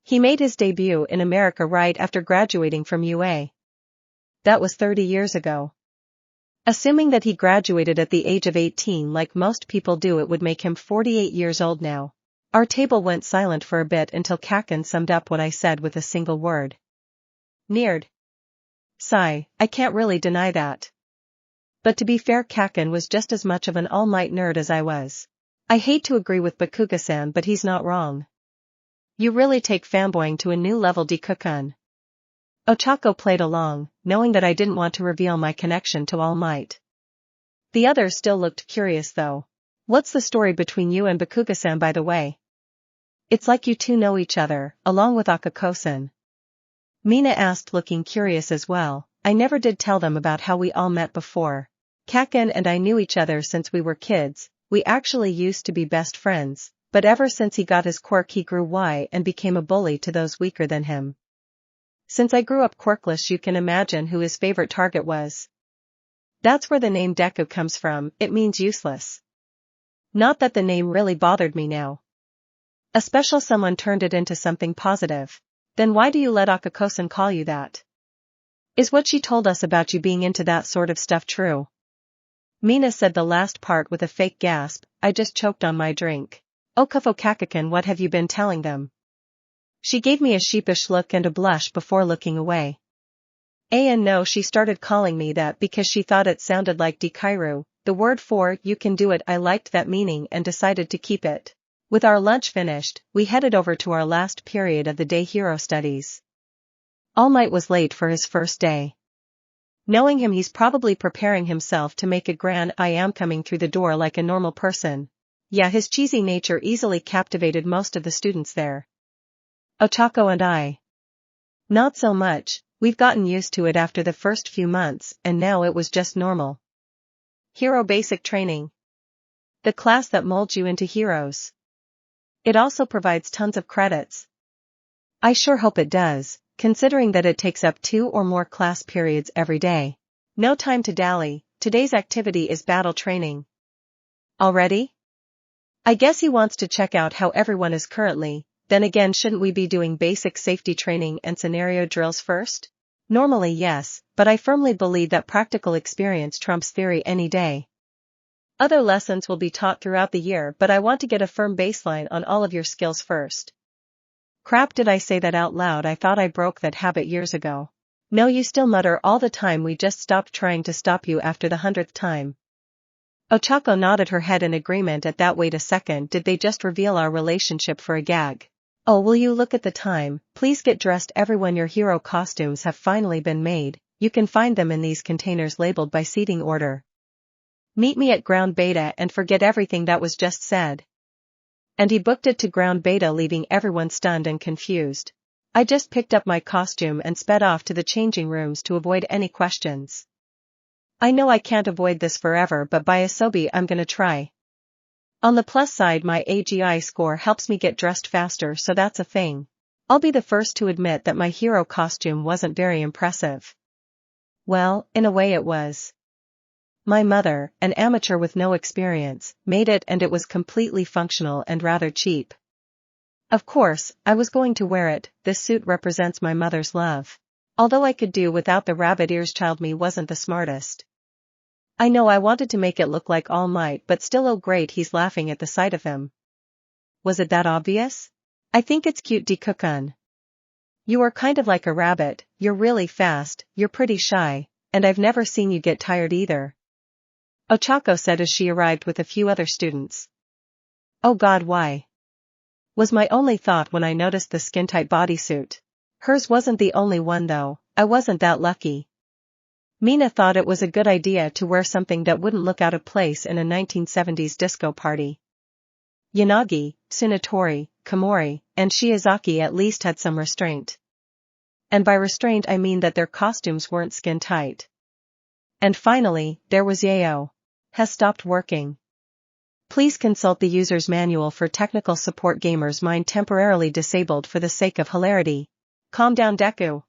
He made his debut in America right after graduating from UA. That was 30 years ago. Assuming that he graduated at the age of 18 like most people do, it would make him 48 years old now. Our table went silent for a bit until Kaken summed up what I said with a single word. Nerd. Sigh, I can't really deny that. But to be fair, Kaken was just as much of an all-might nerd as I was. I hate to agree with Bakuga-san, but he's not wrong. You really take fanboying to a new level, Deku-kun. Ochako played along, knowing that I didn't want to reveal my connection to All Might. The others still looked curious though. What's the story between you and Bakuga-san, by the way? It's like you two know each other, along with Akako-san. Mina asked, looking curious as well. I never did tell them about how we all met before. Kaken and I knew each other since we were kids. We actually used to be best friends, but ever since he got his quirk he grew wise and became a bully to those weaker than him. Since I grew up quirkless, you can imagine who his favorite target was. That's where the name Deku comes from. It means useless. Not that the name really bothered me now. A special someone turned it into something positive. Then why do you let Akako-san call you that? Is what she told us about you being into that sort of stuff true? Mina said the last part with a fake gasp. I just choked on my drink. Okafo Kakuken, what have you been telling them? She gave me a sheepish look and a blush before looking away. And no, she started calling me that because she thought it sounded like Dikairu, the word for you can do it. I liked that meaning and decided to keep it. With our lunch finished, we headed over to our last period of the day, hero studies. All Might was late for his first day. Knowing him, he's probably preparing himself to make a grand I am coming through the door like a normal person. Yeah, his cheesy nature easily captivated most of the students there. Ochako and I. Not so much. We've gotten used to it after the first few months, and now it was just normal. Hero Basic Training. The class that molds you into heroes. It also provides tons of credits. I sure hope it does, considering that it takes up 2 or more class periods every day. No time to dally. Today's activity is battle training. Already? I guess he wants to check out how everyone is currently. Then again, shouldn't we be doing basic safety training and scenario drills first? Normally yes, but I firmly believe that practical experience trumps theory any day. Other lessons will be taught throughout the year, but I want to get a firm baseline on all of your skills first. Crap, did I say that out loud? I thought I broke that habit years ago. No, you still mutter all the time. We just stopped trying to stop you after the 100th time. Ochako nodded her head in agreement at that. Wait a second, did they just reveal our relationship for a gag? Oh, will you look at the time? Please get dressed everyone. Your hero costumes have finally been made. You can find them in these containers labeled by seating order. Meet me at ground beta and forget everything that was just said. And he booked it to ground beta, leaving everyone stunned and confused. I just picked up my costume and sped off to the changing rooms to avoid any questions. I know I can't avoid this forever, but by Asobi I'm gonna try. On the plus side, my AGI score helps me get dressed faster, so that's a thing. I'll be the first to admit that my hero costume wasn't very impressive. Well, in a way it was. My mother, an amateur with no experience, made it, and it was completely functional and rather cheap. Of course, I was going to wear it. This suit represents my mother's love. Although I could do without the rabbit ears, child me wasn't the smartest. I know I wanted to make it look like All Might, but still, oh great, he's laughing at the sight of him. Was it that obvious? I think it's cute, Deku-kun. You are kind of like a rabbit. You're really fast, you're pretty shy, and I've never seen you get tired either. Ochako said as she arrived with a few other students. Oh God, why? Was my only thought when I noticed the skin-tight bodysuit. Hers wasn't the only one though. I wasn't that lucky. Mina thought it was a good idea to wear something that wouldn't look out of place in a 1970s disco party. Yanagi, Tsunatori, Komori, and Shiozaki at least had some restraint. And by restraint I mean that their costumes weren't skin-tight. And finally, there was Yayo. Has stopped working. Please consult the user's manual for technical support. Gamer's mind temporarily disabled for the sake of hilarity. Calm down, Deku.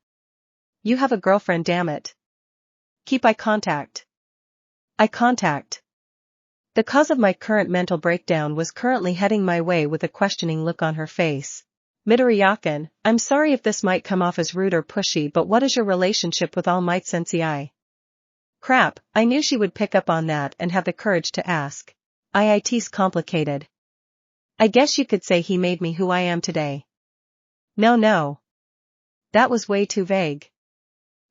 You have a girlfriend, damn it. Keep eye contact. Eye contact. The cause of my current mental breakdown was currently heading my way with a questioning look on her face. Midoriya-kun, I'm sorry if this might come off as rude or pushy, but what is your relationship with All Might Sensei? Crap, I knew she would pick up on that and have the courage to ask. It's complicated. I guess you could say he made me who I am today. No. That was way too vague.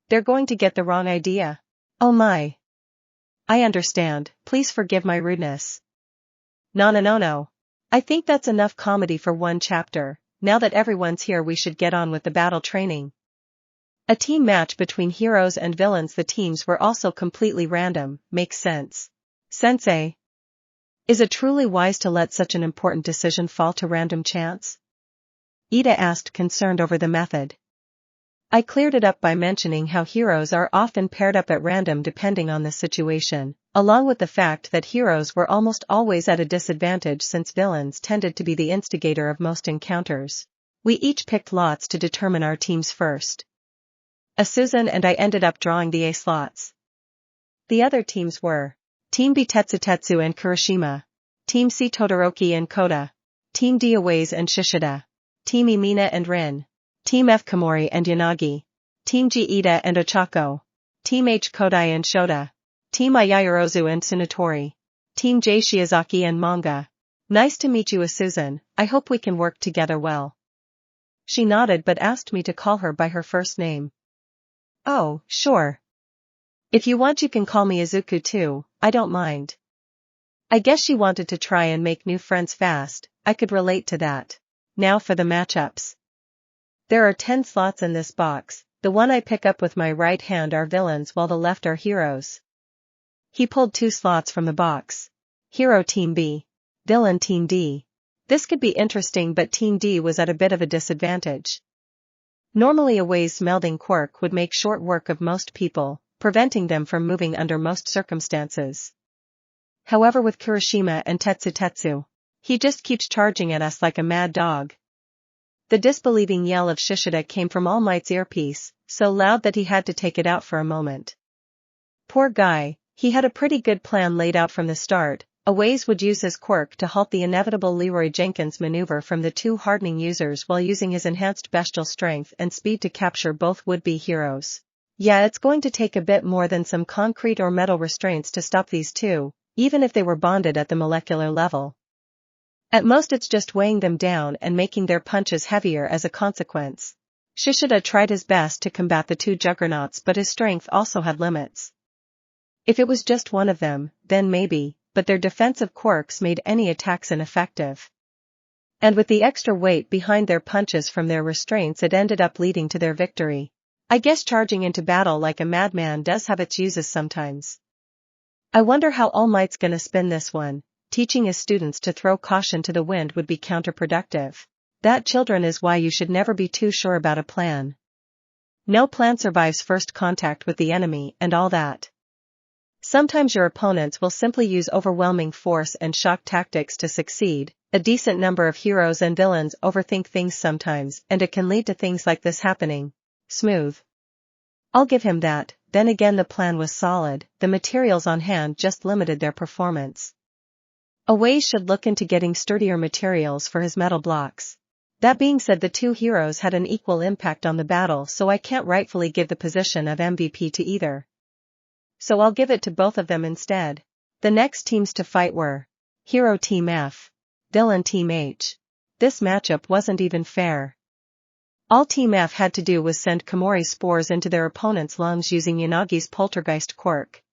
They're going to get the wrong idea. Oh my. I understand, please forgive my rudeness. No. I think that's enough comedy for one chapter. Now that everyone's here, we should get on with the battle training. A team match between heroes and villains. The teams were also completely random, makes sense. Sensei. Is it truly wise to let such an important decision fall to random chance? Ida asked, concerned over the method. I cleared it up by mentioning how heroes are often paired up at random depending on the situation, along with the fact that heroes were almost always at a disadvantage since villains tended to be the instigator of most encounters. We each picked lots to determine our teams first. Susan and I ended up drawing the A slots. The other teams were Team B Tetsu and Kurashima, Team C Todoroki and Koda, Team D Awaze and Shishida, Team E Mina and Rin, Team F Komori and Yanagi, Team G Ida and Ochako, Team H Kodai and Shota, Team I Yayorozu and Tsunotori, Team J Shiozaki and Manga. Nice to meet you, Susan, I hope we can work together well. She nodded but asked me to call her by her first name. Oh, sure. If you want you can call me Izuku too, I don't mind. I guess she wanted to try and make new friends fast, I could relate to that. Now for the matchups. There are 10 slots in this box, the one I pick up with my right hand are villains while the left are heroes. He pulled 2 slots from the box. Hero Team B. Villain Team D. This could be interesting, but Team D was at a bit of a disadvantage. Normally Awaze's melding quirk would make short work of most people, preventing them from moving under most circumstances. However, with Kurashima and Tetsu, he just keeps charging at us like a mad dog. The disbelieving yell of Shishida came from All Might's earpiece, so loud that he had to take it out for a moment. Poor guy, he had a pretty good plan laid out from the start. Awaze would use his quirk to halt the inevitable Leroy Jenkins maneuver from the 2 hardening users while using his enhanced bestial strength and speed to capture both would-be heroes. Yeah, it's going to take a bit more than some concrete or metal restraints to stop these two, even if they were bonded at the molecular level. At most it's just weighing them down and making their punches heavier as a consequence. Shishida tried his best to combat the 2 juggernauts, but his strength also had limits. If it was just one of them, then maybe, but their defensive quirks made any attacks ineffective. And with the extra weight behind their punches from their restraints, it ended up leading to their victory. I guess charging into battle like a madman does have its uses sometimes. I wonder how All Might's gonna spin this one. Teaching his students to throw caution to the wind would be counterproductive. That, children, is why you should never be too sure about a plan. No plan survives first contact with the enemy and all that. Sometimes your opponents will simply use overwhelming force and shock tactics to succeed. A decent number of heroes and villains overthink things sometimes, and it can lead to things like this happening. Smooth. I'll give him that. Then again, the plan was solid, the materials on hand just limited their performance. Awaze should look into getting sturdier materials for his metal blocks. That being said, the 2 heroes had an equal impact on the battle, so I can't rightfully give the position of MVP to either. So I'll give it to both of them instead. The next teams to fight were Hero Team F, Villain Team H. This matchup wasn't even fair. All Team F had to do was send Komori spores into their opponent's lungs using Yanagi's poltergeist quirk.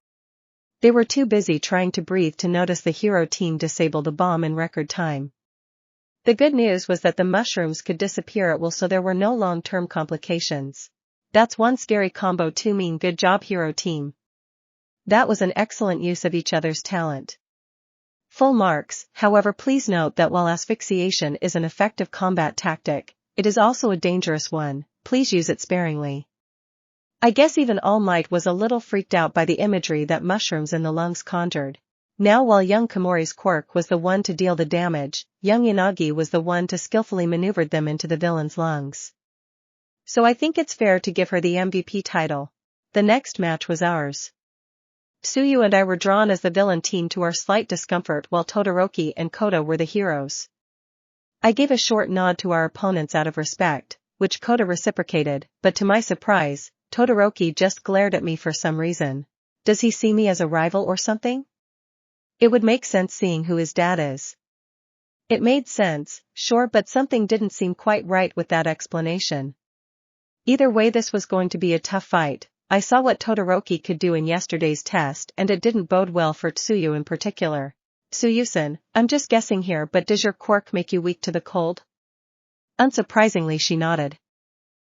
They were too busy trying to breathe to notice the hero team disable the bomb in record time. The good news was that the mushrooms could disappear at will, so there were no long-term complications. That's one scary combo to mean good job, hero team. That was an excellent use of each other's talent. Full marks. However, please note that while asphyxiation is an effective combat tactic, it is also a dangerous one. Please use it sparingly. I guess even All Might was a little freaked out by the imagery that mushrooms in the lungs conjured. Now, while young Komori's quirk was the one to deal the damage, young Yanagi was the one to skillfully maneuver them into the villain's lungs. So I think it's fair to give her the MVP title. The next match was ours. Tsuyu and I were drawn as the villain team to our slight discomfort while Todoroki and Koda were the heroes. I gave a short nod to our opponents out of respect, which Koda reciprocated, but to my surprise, Todoroki just glared at me for some reason. Does he see me as a rival or something? It would make sense seeing who his dad is. It made sense, sure, but something didn't seem quite right with that explanation. Either way, this was going to be a tough fight. I saw what Todoroki could do in yesterday's test and it didn't bode well for Tsuyu in particular. Tsuyu-san, I'm just guessing here, but does your quirk make you weak to the cold? Unsurprisingly, she nodded.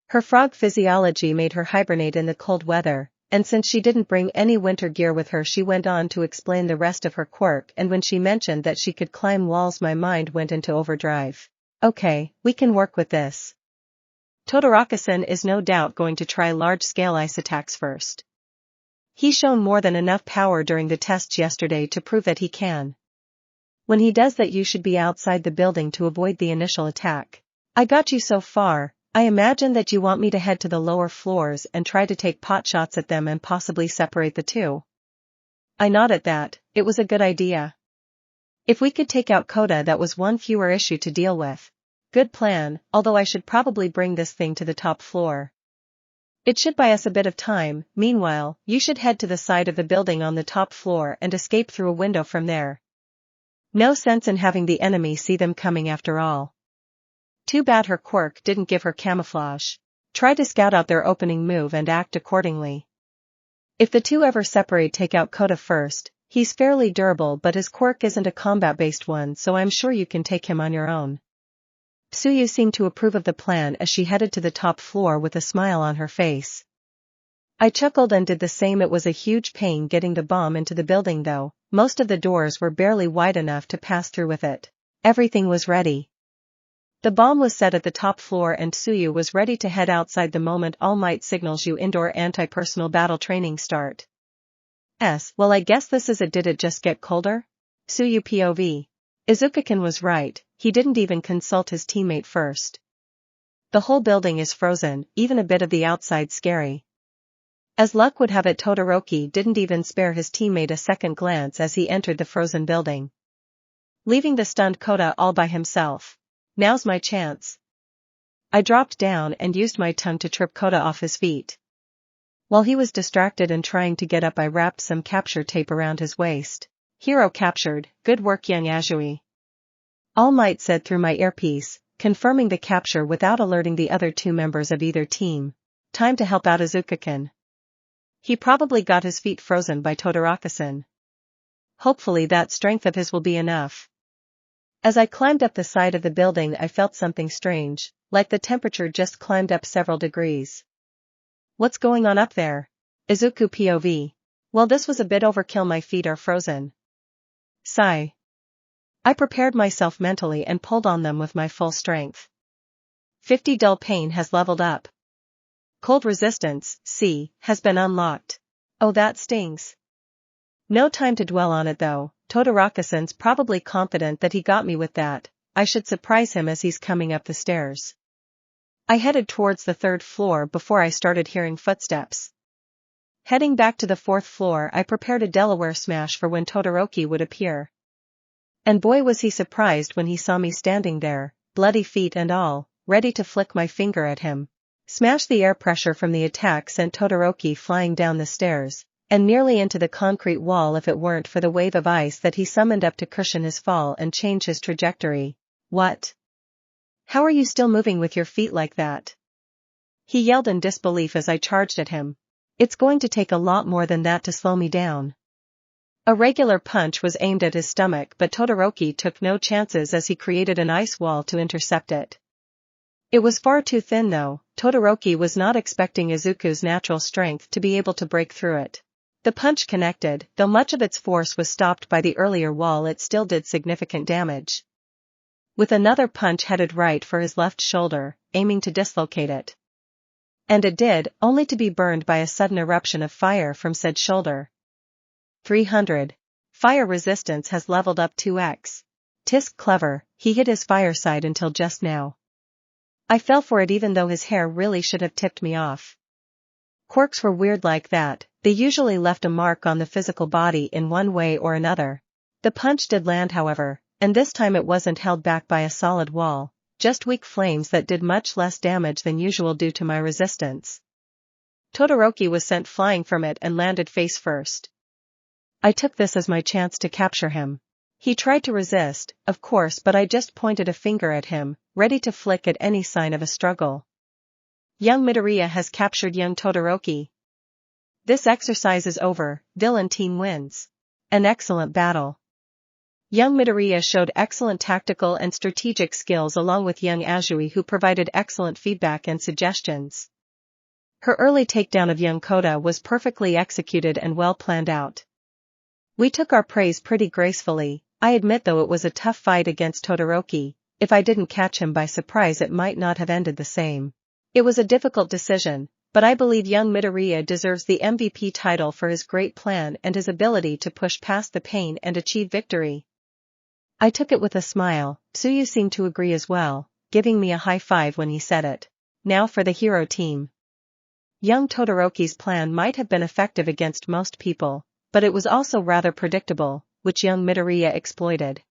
Her frog physiology made her hibernate in the cold weather, and since she didn't bring any winter gear with her, she went on to explain the rest of her quirk, and when she mentioned that she could climb walls, my mind went into overdrive. Okay, we can work with this. Todoroki-san is no doubt going to try large-scale ice attacks first. He's shown more than enough power during the tests yesterday to prove that he can. When he does that, you should be outside the building to avoid the initial attack. I got you so far. I imagine that you want me to head to the lower floors and try to take pot shots at them and possibly separate the two. I nodded that. It was a good idea. If we could take out Koda, that was one fewer issue to deal with. Good plan, although I should probably bring this thing to the top floor. It should buy us a bit of time. Meanwhile, you should head to the side of the building on the top floor and escape through a window from there. No sense in having the enemy see them coming after all. Too bad her quirk didn't give her camouflage. Try to scout out their opening move and act accordingly. If the two ever separate, take out Koda first. He's fairly durable, but his quirk isn't a combat-based one, so I'm sure you can take him on your own. Tsuyu seemed to approve of the plan as she headed to the top floor with a smile on her face. I chuckled and did the same. It was a huge pain getting the bomb into the building though. Most of the doors were barely wide enough to pass through with it. Everything was ready. The bomb was set at the top floor and Tsuyu was ready to head outside the moment All Might signals you indoor anti-personal battle training start. Well, I guess this is it. Did it just get colder? Tsuyu POV. Izuku-kun was right, he didn't even consult his teammate first. The whole building is frozen, even a bit of the outside scary. As luck would have it, Todoroki didn't even spare his teammate a second glance as he entered the frozen building, leaving the stunned Koda all by himself. Now's my chance. I dropped down and used my tongue to trip Koda off his feet. While he was distracted and trying to get up, I wrapped some capture tape around his waist. Hero captured, good work young Azui. All Might said through my earpiece, confirming the capture without alerting the other two members of either team. Time to help out Izuku-kun. He probably got his feet frozen by Todoroki-san. Hopefully that strength of his will be enough. As I climbed up the side of the building, I felt something strange, like the temperature just climbed up several degrees. What's going on up there? Izuku POV. Well, this was a bit overkill, my feet are frozen. Sigh. I prepared myself mentally and pulled on them with my full strength. 50 dull pain has leveled up. Cold resistance, C, has been unlocked. Oh, that stings. No time to dwell on it though. Todoroki-san's probably confident that he got me with that. I should surprise him as he's coming up the stairs. I headed towards the third floor before I started hearing footsteps. Heading back to the fourth floor, I prepared a Delaware smash for when Todoroki would appear. And boy was he surprised when he saw me standing there, bloody feet and all, ready to flick my finger at him. Smash. The air pressure from the attack sent Todoroki flying down the stairs, and nearly into the concrete wall if it weren't for the wave of ice that he summoned up to cushion his fall and change his trajectory. What? How are you still moving with your feet like that? He yelled in disbelief as I charged at him. It's going to take a lot more than that to slow me down. A regular punch was aimed at his stomach, but Todoroki took no chances as he created an ice wall to intercept it. It was far too thin though. Todoroki was not expecting Izuku's natural strength to be able to break through it. The punch connected, though much of its force was stopped by the earlier wall, it still did significant damage. With another punch headed right for his left shoulder, aiming to dislocate it. And it did, only to be burned by a sudden eruption of fire from said shoulder. 300. Fire resistance has leveled up 2x. Tisk clever, he hit his fireside until just now. I fell for it even though his hair really should have tipped me off. Quirks were weird like that. They usually left a mark on the physical body in one way or another. The punch did land, however, and this time it wasn't held back by a solid wall, just weak flames that did much less damage than usual due to my resistance. Todoroki was sent flying from it and landed face first. I took this as my chance to capture him. He tried to resist, of course, but I just pointed a finger at him, ready to flick at any sign of a struggle. Young Midoriya has captured young Todoroki. This exercise is over, villain team wins. An excellent battle. Young Midoriya showed excellent tactical and strategic skills along with young Azui, who provided excellent feedback and suggestions. Her early takedown of young Kota was perfectly executed and well planned out. We took our praise pretty gracefully. I admit though it was a tough fight against Todoroki. If I didn't catch him by surprise it might not have ended the same. It was a difficult decision, but I believe young Midoriya deserves the MVP title for his great plan and his ability to push past the pain and achieve victory. I took it with a smile. Tsuyu seemed to agree as well, giving me a high five when he said it. Now for the hero team. Young Todoroki's plan might have been effective against most people, but it was also rather predictable, which young Midoriya exploited.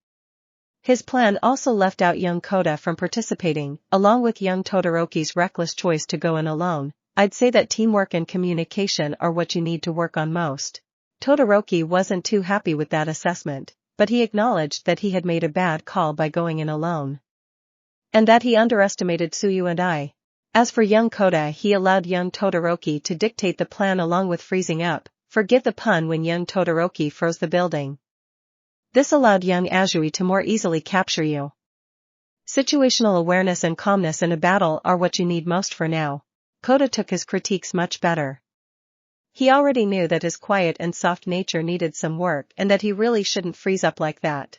His plan also left out young Kota from participating, along with young Todoroki's reckless choice to go in alone. I'd say that teamwork and communication are what you need to work on most. Todoroki wasn't too happy with that assessment, but he acknowledged that he had made a bad call by going in alone. And that he underestimated Tsuyu and I. As for young Kota, he allowed young Todoroki to dictate the plan along with freezing up, forgive the pun, when young Todoroki froze the building. This allowed young Azui to more easily capture you. Situational awareness and calmness in a battle are what you need most for now. Kota took his critiques much better. He already knew that his quiet and soft nature needed some work and that he really shouldn't freeze up like that.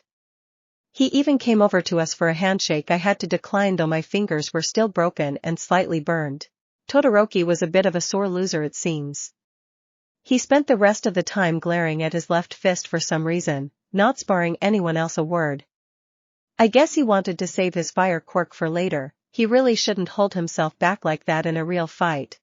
He even came over to us for a handshake. I had to decline though my fingers were still broken and slightly burned. Todoroki was a bit of a sore loser, it seems. He spent the rest of the time glaring at his left fist for some reason, not sparing anyone else a word. I guess he wanted to save his fire quirk for later. He really shouldn't hold himself back like that in a real fight.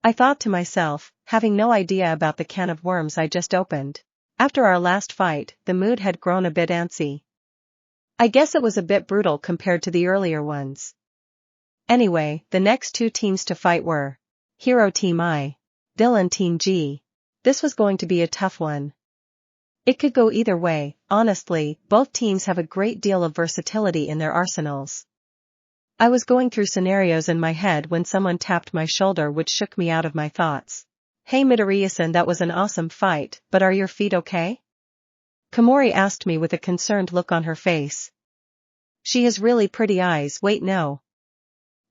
I thought to myself, having no idea about the can of worms I just opened. After our last fight, the mood had grown a bit antsy. I guess it was a bit brutal compared to the earlier ones. Anyway, the next two teams to fight were Hero Team I, Villain Team G. This was going to be a tough one. It could go either way. Honestly, both teams have a great deal of versatility in their arsenals. I was going through scenarios in my head when someone tapped my shoulder, which shook me out of my thoughts. Hey Midoriya-san, that was an awesome fight, but are your feet okay? Komori asked me with a concerned look on her face. She has really pretty eyes. Wait, no.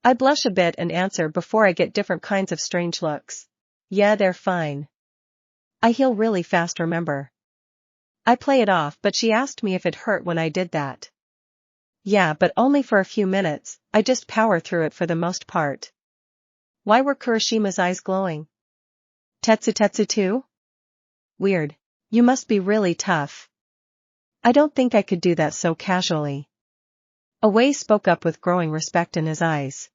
I blush a bit and answer before I get different kinds of strange looks. Yeah, they're fine. I heal really fast, remember? I play it off, but she asked me if it hurt when I did that. Yeah, but only for a few minutes. I just power through it for the most part. Why were Kurishima's eyes glowing? Tetsu too? Weird. You must be really tough. I don't think I could do that so casually. Away spoke up with growing respect in his eyes.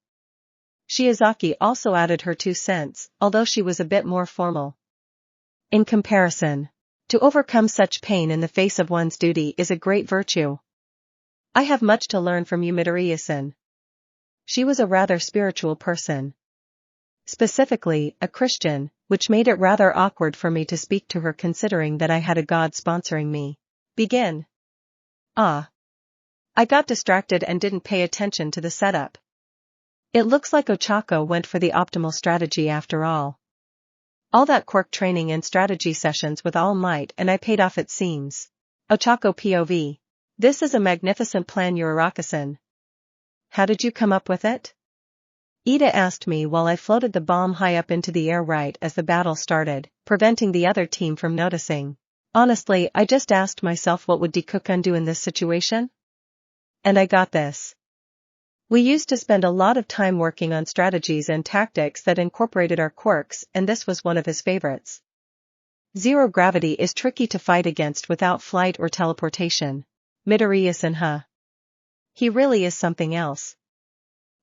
Shiozaki also added her 2 cents, although she was a bit more formal. In comparison, to overcome such pain in the face of one's duty is a great virtue. I have much to learn from you, Midoriya-san. She was a rather spiritual person. Specifically, a Christian, which made it rather awkward for me to speak to her considering that I had a god sponsoring me. Begin. Ah. I got distracted and didn't pay attention to the setup. It looks like Ochako went for the optimal strategy after all. All that quirk training and strategy sessions with All Might, and I paid off, it seems. Ochako POV. This is a magnificent plan, Uraraka-san. How did you come up with it? Ida asked me while I floated the bomb high up into the air right as the battle started, preventing the other team from noticing. Honestly, I just asked myself, what would Deku-kun do in this situation? And I got this. We used to spend a lot of time working on strategies and tactics that incorporated our quirks, and this was one of his favorites. Zero gravity is tricky to fight against without flight or teleportation. Midoriya-san, huh? He really is something else.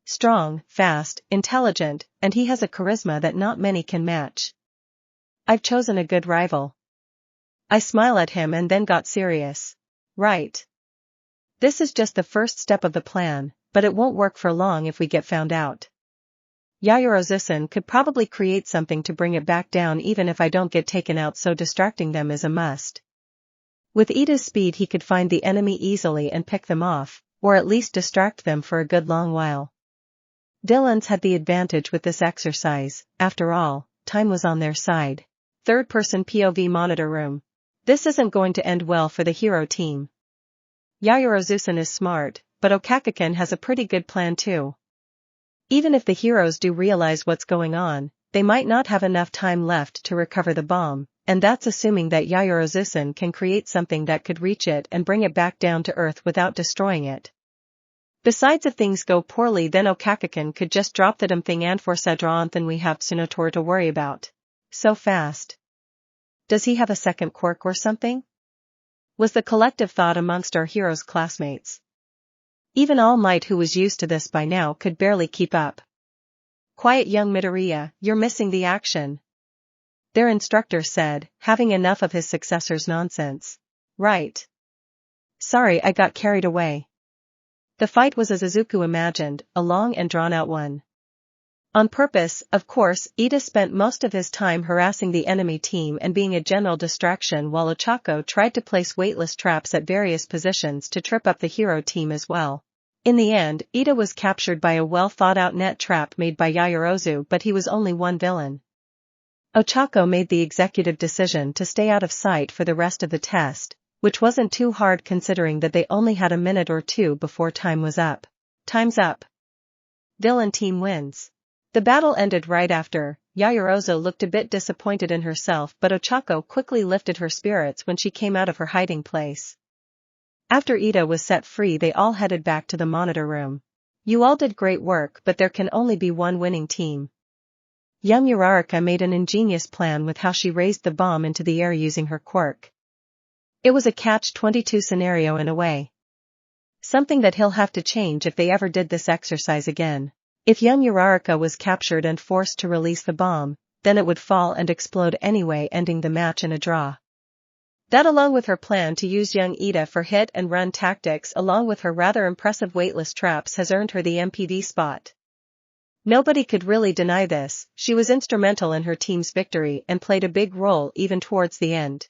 Strong, fast, intelligent, and he has a charisma that not many can match. I've chosen a good rival. I smile at him and then got serious. Right. This is just the first step of the plan, but it won't work for long if we get found out. Yayorozusen could probably create something to bring it back down even if I don't get taken out, so distracting them is a must. With Ida's speed he could find the enemy easily and pick them off, or at least distract them for a good long while. Dylan's had the advantage with this exercise, after all, time was on their side. Third-person POV monitor room. This isn't going to end well for the hero team. Yayorozusen is smart, but Okakukin has a pretty good plan too. Even if the heroes do realize what's going on, they might not have enough time left to recover the bomb, and that's assuming that Yayorozusen can create something that could reach it and bring it back down to Earth without destroying it. Besides, if things go poorly, then Okakukin could just drop the damn thing and then we have Tsunotori to worry about. So fast. Does he have a second quirk or something? Was the collective thought amongst our heroes' classmates. Even All Might, who was used to this by now, could barely keep up. Quiet, young Midoriya, you're missing the action. Their instructor said, having enough of his successor's nonsense. Right. Sorry, I got carried away. The fight was as Izuku imagined, a long and drawn-out one. On purpose, of course. Ida spent most of his time harassing the enemy team and being a general distraction, while Ochako tried to place weightless traps at various positions to trip up the hero team as well. In the end, Ida was captured by a well-thought-out net trap made by Yayorozu, but he was only one villain. Ochako made the executive decision to stay out of sight for the rest of the test, which wasn't too hard considering that they only had a minute or two before time was up. Time's up. Villain team wins. The battle ended right after. Yayorozu looked a bit disappointed in herself, but Ochako quickly lifted her spirits when she came out of her hiding place. After Ida was set free, they all headed back to the monitor room. You all did great work, but there can only be one winning team. Young Uraraka made an ingenious plan with how she raised the bomb into the air using her quirk. It was a catch-22 scenario in a way. Something that he'll have to change if they ever did this exercise again. If young Uraraka was captured and forced to release the bomb, then it would fall and explode anyway, ending the match in a draw. That, along with her plan to use young Ida for hit-and-run tactics along with her rather impressive weightless traps, has earned her the MPD spot. Nobody could really deny this. She was instrumental in her team's victory and played a big role even towards the end.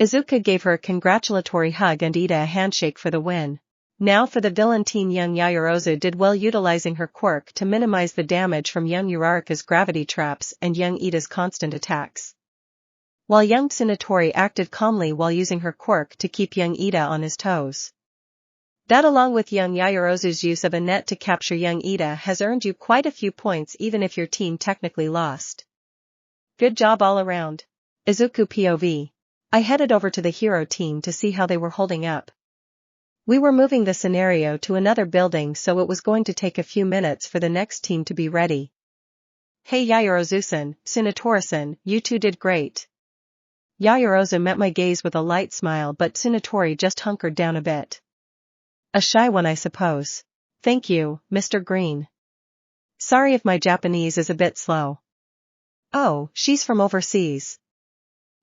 Izuku gave her a congratulatory hug and Ida a handshake for the win. Now for the villain team. Young Yayorozu did well utilizing her quirk to minimize the damage from young Uraraka's gravity traps and young Ida's constant attacks. While young Tsunotori acted calmly while using her quirk to keep young Ida on his toes. That, along with young Yayorozu's use of a net to capture young Ida, has earned you quite a few points even if your team technically lost. Good job all around. Izuku POV. I headed over to the hero team to see how they were holding up. We were moving the scenario to another building, so it was going to take a few minutes for the next team to be ready. Hey Yayorozu-san, Tsunotori-san, you two did great. Yayorozu met my gaze with a light smile, but Tsunotori just hunkered down a bit. A shy one, I suppose. Thank you, Mr. Green. Sorry if my Japanese is a bit slow. Oh, she's from overseas.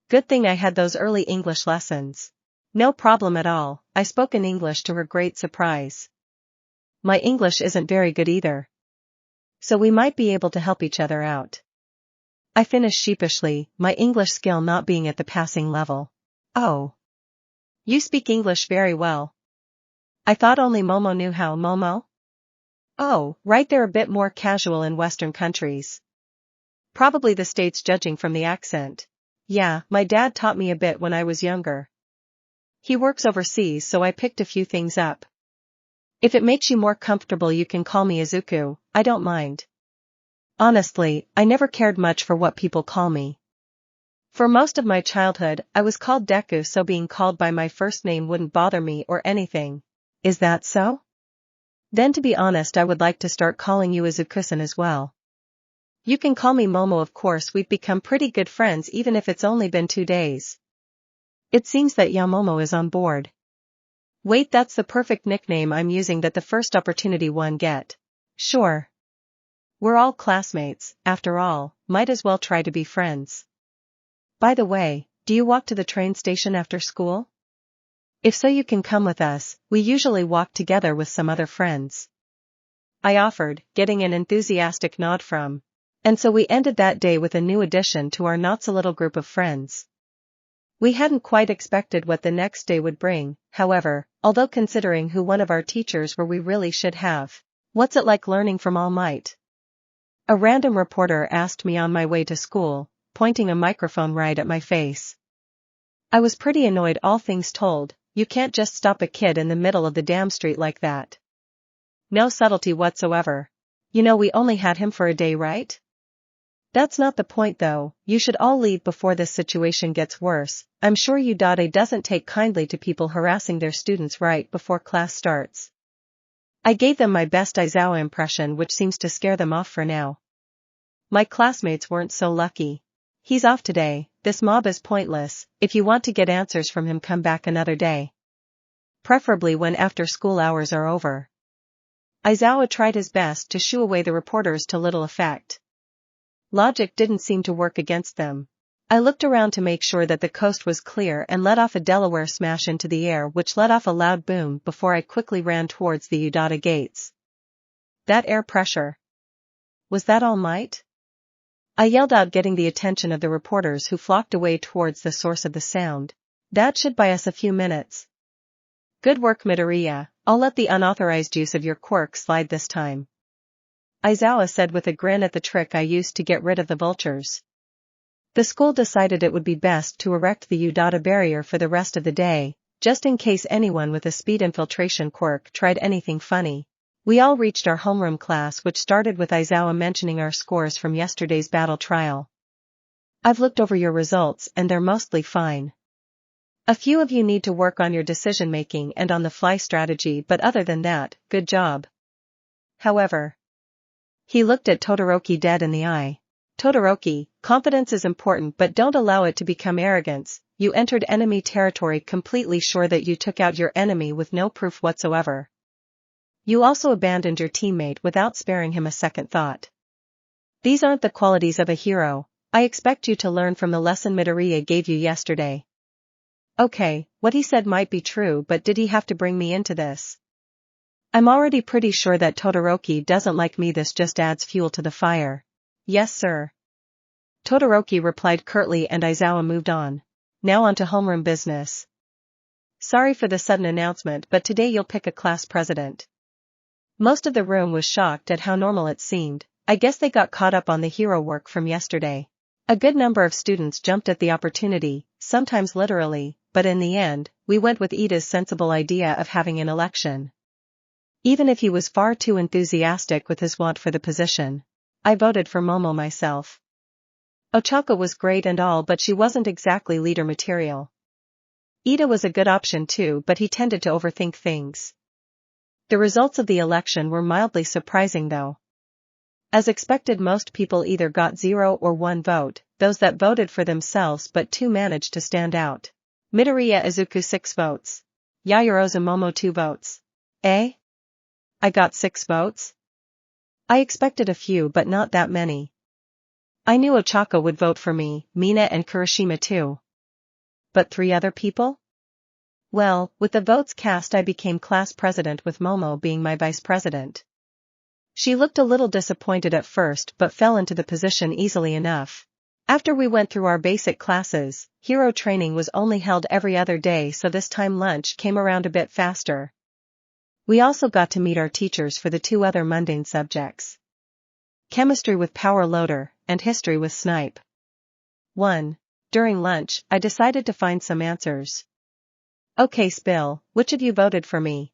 Good thing I had those early English lessons. No problem at all, I spoke in English to her great surprise. My English isn't very good either. So we might be able to help each other out. I finished sheepishly, my English skill not being at the passing level. Oh. You speak English very well. I thought only Momo knew how. Momo? Oh, right, they're a bit more casual in Western countries. Probably the States judging from the accent. Yeah, my dad taught me a bit when I was younger. He works overseas, so I picked a few things up. If it makes you more comfortable, you can call me Izuku, I don't mind. Honestly, I never cared much for what people call me. For most of my childhood, I was called Deku, so being called by my first name wouldn't bother me or anything. Is that so? Then, to be honest, I would like to start calling you Izuku-san as well. You can call me Momo, of course. We've become pretty good friends even if it's only been 2 days. It seems that Yamomo is on board. Wait, that's the perfect nickname I'm using, that the first opportunity one get. Sure. We're all classmates, after all, might as well try to be friends. By the way, do you walk to the train station after school? If so, you can come with us, we usually walk together with some other friends. I offered, getting an enthusiastic nod from. And so we ended that day with a new addition to our not-so-little group of friends. We hadn't quite expected what the next day would bring, however, although considering who one of our teachers were we really should have. What's it like learning from All Might? A random reporter asked me on my way to school, pointing a microphone right at my face. I was pretty annoyed, all things told. You can't just stop a kid in the middle of the damn street like that. No subtlety whatsoever. You know we only had him for a day, right? That's not the point though, you should all leave before this situation gets worse. I'm sure Udade doesn't take kindly to people harassing their students right before class starts. I gave them my best Izawa impression, which seems to scare them off for now. My classmates weren't so lucky. He's off today, this mob is pointless, if you want to get answers from him come back another day. Preferably when after school hours are over. Izawa tried his best to shoo away the reporters to little effect. Logic didn't seem to work against them. I looked around to make sure that the coast was clear and let off a Delaware smash into the air, which let off a loud boom before I quickly ran towards the Udada gates. That air pressure. Was that All Might? I yelled out, getting the attention of the reporters who flocked away towards the source of the sound. That should buy us a few minutes. Good work, Midoriya. I'll let the unauthorized use of your quirk slide this time. Izawa said with a grin at the trick I used to get rid of the vultures. The school decided it would be best to erect the Udada barrier for the rest of the day, just in case anyone with a speed infiltration quirk tried anything funny. We all reached our homeroom class, which started with Izawa mentioning our scores from yesterday's battle trial. I've looked over your results and they're mostly fine. A few of you need to work on your decision-making and on-the-fly strategy, but other than that, good job. However, he looked at Todoroki dead in the eye. Todoroki, confidence is important, but don't allow it to become arrogance. You entered enemy territory completely sure that you took out your enemy with no proof whatsoever. You also abandoned your teammate without sparing him a second thought. These aren't the qualities of a hero. I expect you to learn from the lesson Midoriya gave you yesterday. Okay, what he said might be true, but did he have to bring me into this? I'm already pretty sure that Todoroki doesn't like me. This just adds fuel to the fire. Yes, sir. Todoroki replied curtly and Izawa moved on. Now on to homeroom business. Sorry for the sudden announcement, but today you'll pick a class president. Most of the room was shocked at how normal it seemed. I guess they got caught up on the hero work from yesterday. A good number of students jumped at the opportunity, sometimes literally, but in the end, we went with Ida's sensible idea of having an election. Even if he was far too enthusiastic with his want for the position. I voted for Momo myself. Ochako was great and all, but she wasn't exactly leader material. Ida was a good option too, but he tended to overthink things. The results of the election were mildly surprising though. As expected, most people either got 0 or 1 vote, those that voted for themselves but 2 managed to stand out. Midoriya Izuku 6 votes. Yaoyorozu Momo 2 votes. Eh? I got 6 votes? I expected a few but not that many. I knew Ochako would vote for me, Mina and Kurashima too. But 3 other people? Well, with the votes cast I became class president with Momo being my vice president. She looked a little disappointed at first but fell into the position easily enough. After we went through our basic classes, hero training was only held every other day, so this time lunch came around a bit faster. We also got to meet our teachers for the 2 other mundane subjects. Chemistry with Power Loader, and History with Snipe. 1. During lunch, I decided to find some answers. Okay, Spill, which of you voted for me?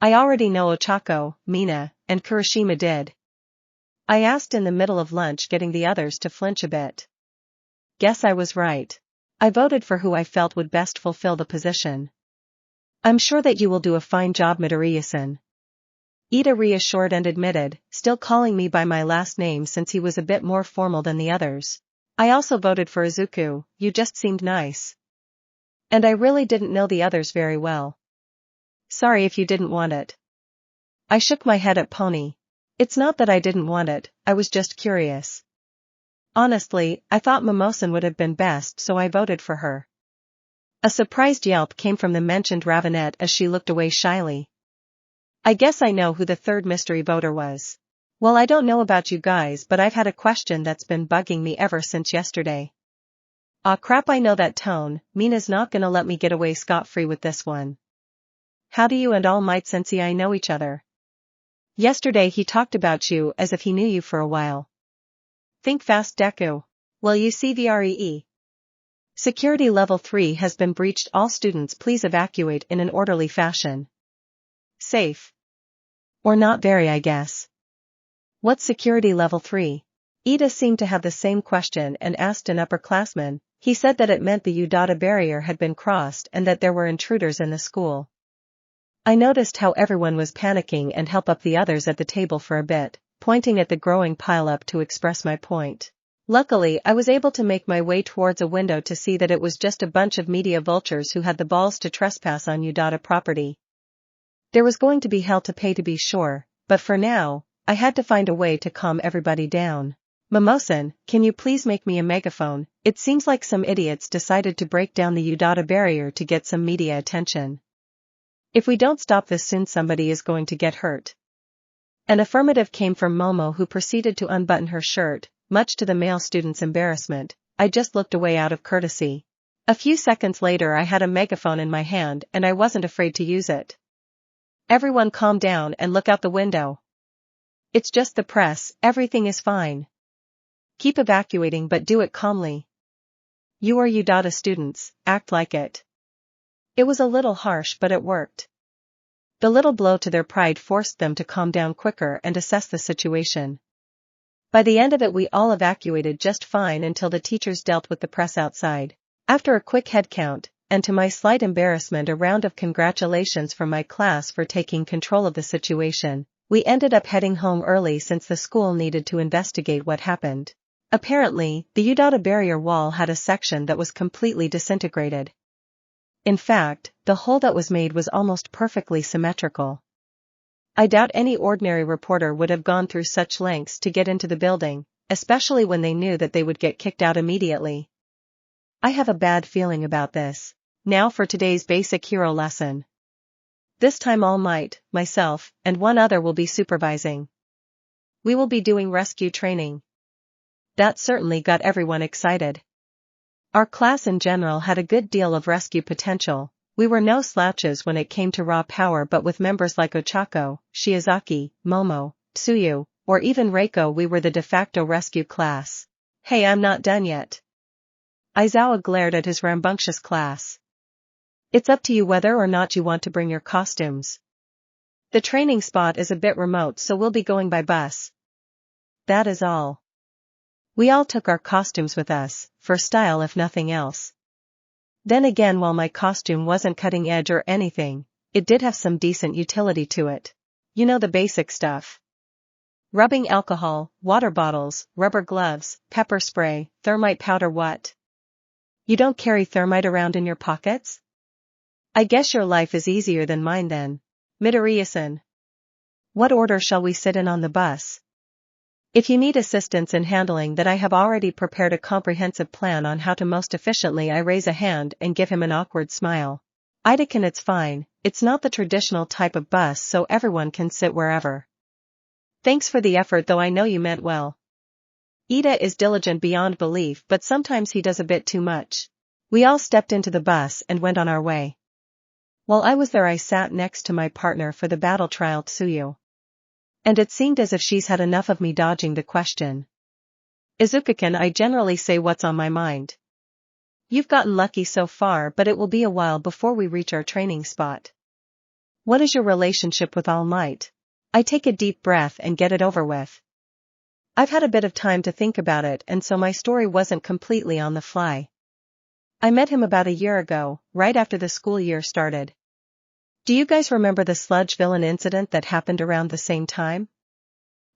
I already know Ochako, Mina, and Kurashima did. I asked in the middle of lunch, getting the others to flinch a bit. Guess I was right. I voted for who I felt would best fulfill the position. I'm sure that you will do a fine job, Midoriya-san. Ida reassured and admitted, still calling me by my last name since he was a bit more formal than the others. I also voted for Izuku, you just seemed nice. And I really didn't know the others very well. Sorry if you didn't want it. I shook my head at Pony. It's not that I didn't want it, I was just curious. Honestly, I thought Mimosan would have been best, so I voted for her. A surprised yelp came from the mentioned Ravenette as she looked away shyly. I guess I know who the third mystery voter was. Well, I don't know about you guys, but I've had a question that's been bugging me ever since yesterday. Aw crap, I know that tone. Mina's not gonna let me get away scot-free with this one. How do you and All Might Sensei know each other? Yesterday he talked about you as if he knew you for a while. Think fast, Deku. Well, you see VREE. Security level 3 has been breached. All students please evacuate in an orderly fashion. Safe. Or not very, I guess. What's security level 3? Ida seemed to have the same question and asked an upperclassman. He said that it meant the Udata barrier had been crossed and that there were intruders in the school. I noticed how everyone was panicking and helped up the others at the table for a bit, pointing at the growing pileup to express my point. Luckily, I was able to make my way towards a window to see that it was just a bunch of media vultures who had the balls to trespass on Udata property. There was going to be hell to pay, to be sure, but for now, I had to find a way to calm everybody down. Mimosan, can you please make me a megaphone? It seems like some idiots decided to break down the Udata barrier to get some media attention. If we don't stop this soon, somebody is going to get hurt. An affirmative came from Momo, who proceeded to unbutton her shirt, much to the male student's embarrassment. I just looked away out of courtesy. A few seconds later I had a megaphone in my hand and I wasn't afraid to use it. Everyone calm down and look out the window. It's just the press, everything is fine. Keep evacuating, but do it calmly. You are Udata students, act like it. It was a little harsh, but it worked. The little blow to their pride forced them to calm down quicker and assess the situation. By the end of it we all evacuated just fine until the teachers dealt with the press outside. After a quick head count, and to my slight embarrassment a round of congratulations from my class for taking control of the situation, we ended up heading home early since the school needed to investigate what happened. Apparently, the Udata barrier wall had a section that was completely disintegrated. In fact, the hole that was made was almost perfectly symmetrical. I doubt any ordinary reporter would have gone through such lengths to get into the building, especially when they knew that they would get kicked out immediately. I have a bad feeling about this. Now for today's basic hero lesson. This time All Might, myself, and one other will be supervising. We will be doing rescue training. That certainly got everyone excited. Our class in general had a good deal of rescue potential. We were no slouches when it came to raw power, but with members like Ochako, Shiozaki, Momo, Tsuyu, or even Reiko, we were the de facto rescue class. Hey, I'm not done yet. Aizawa glared at his rambunctious class. It's up to you whether or not you want to bring your costumes. The training spot is a bit remote, so we'll be going by bus. That is all. We all took our costumes with us, for style if nothing else. Then again, while my costume wasn't cutting edge or anything, it did have some decent utility to it. You know, the basic stuff. Rubbing alcohol, water bottles, rubber gloves, pepper spray, thermite powder. What? You don't carry thermite around in your pockets? I guess your life is easier than mine then. Midoriya-san. What order shall we sit in on the bus? If you need assistance in handling that, I have already prepared a comprehensive plan on how to most efficiently. I raise a hand and give him an awkward smile. Ida-can, it's fine, it's not the traditional type of bus, so everyone can sit wherever. Thanks for the effort, though I know you meant well. Ida is diligent beyond belief, but sometimes he does a bit too much. We all stepped into the bus and went on our way. While I was there I sat next to my partner for the battle trial, Tsuyu. And it seemed as if she's had enough of me dodging the question. Izuku-can, I generally say what's on my mind. You've gotten lucky so far, but it will be a while before we reach our training spot. What is your relationship with All Might? I take a deep breath and get it over with. I've had a bit of time to think about it, and so my story wasn't completely on the fly. I met him about a year ago, right after the school year started. Do you guys remember the sludge villain incident that happened around the same time?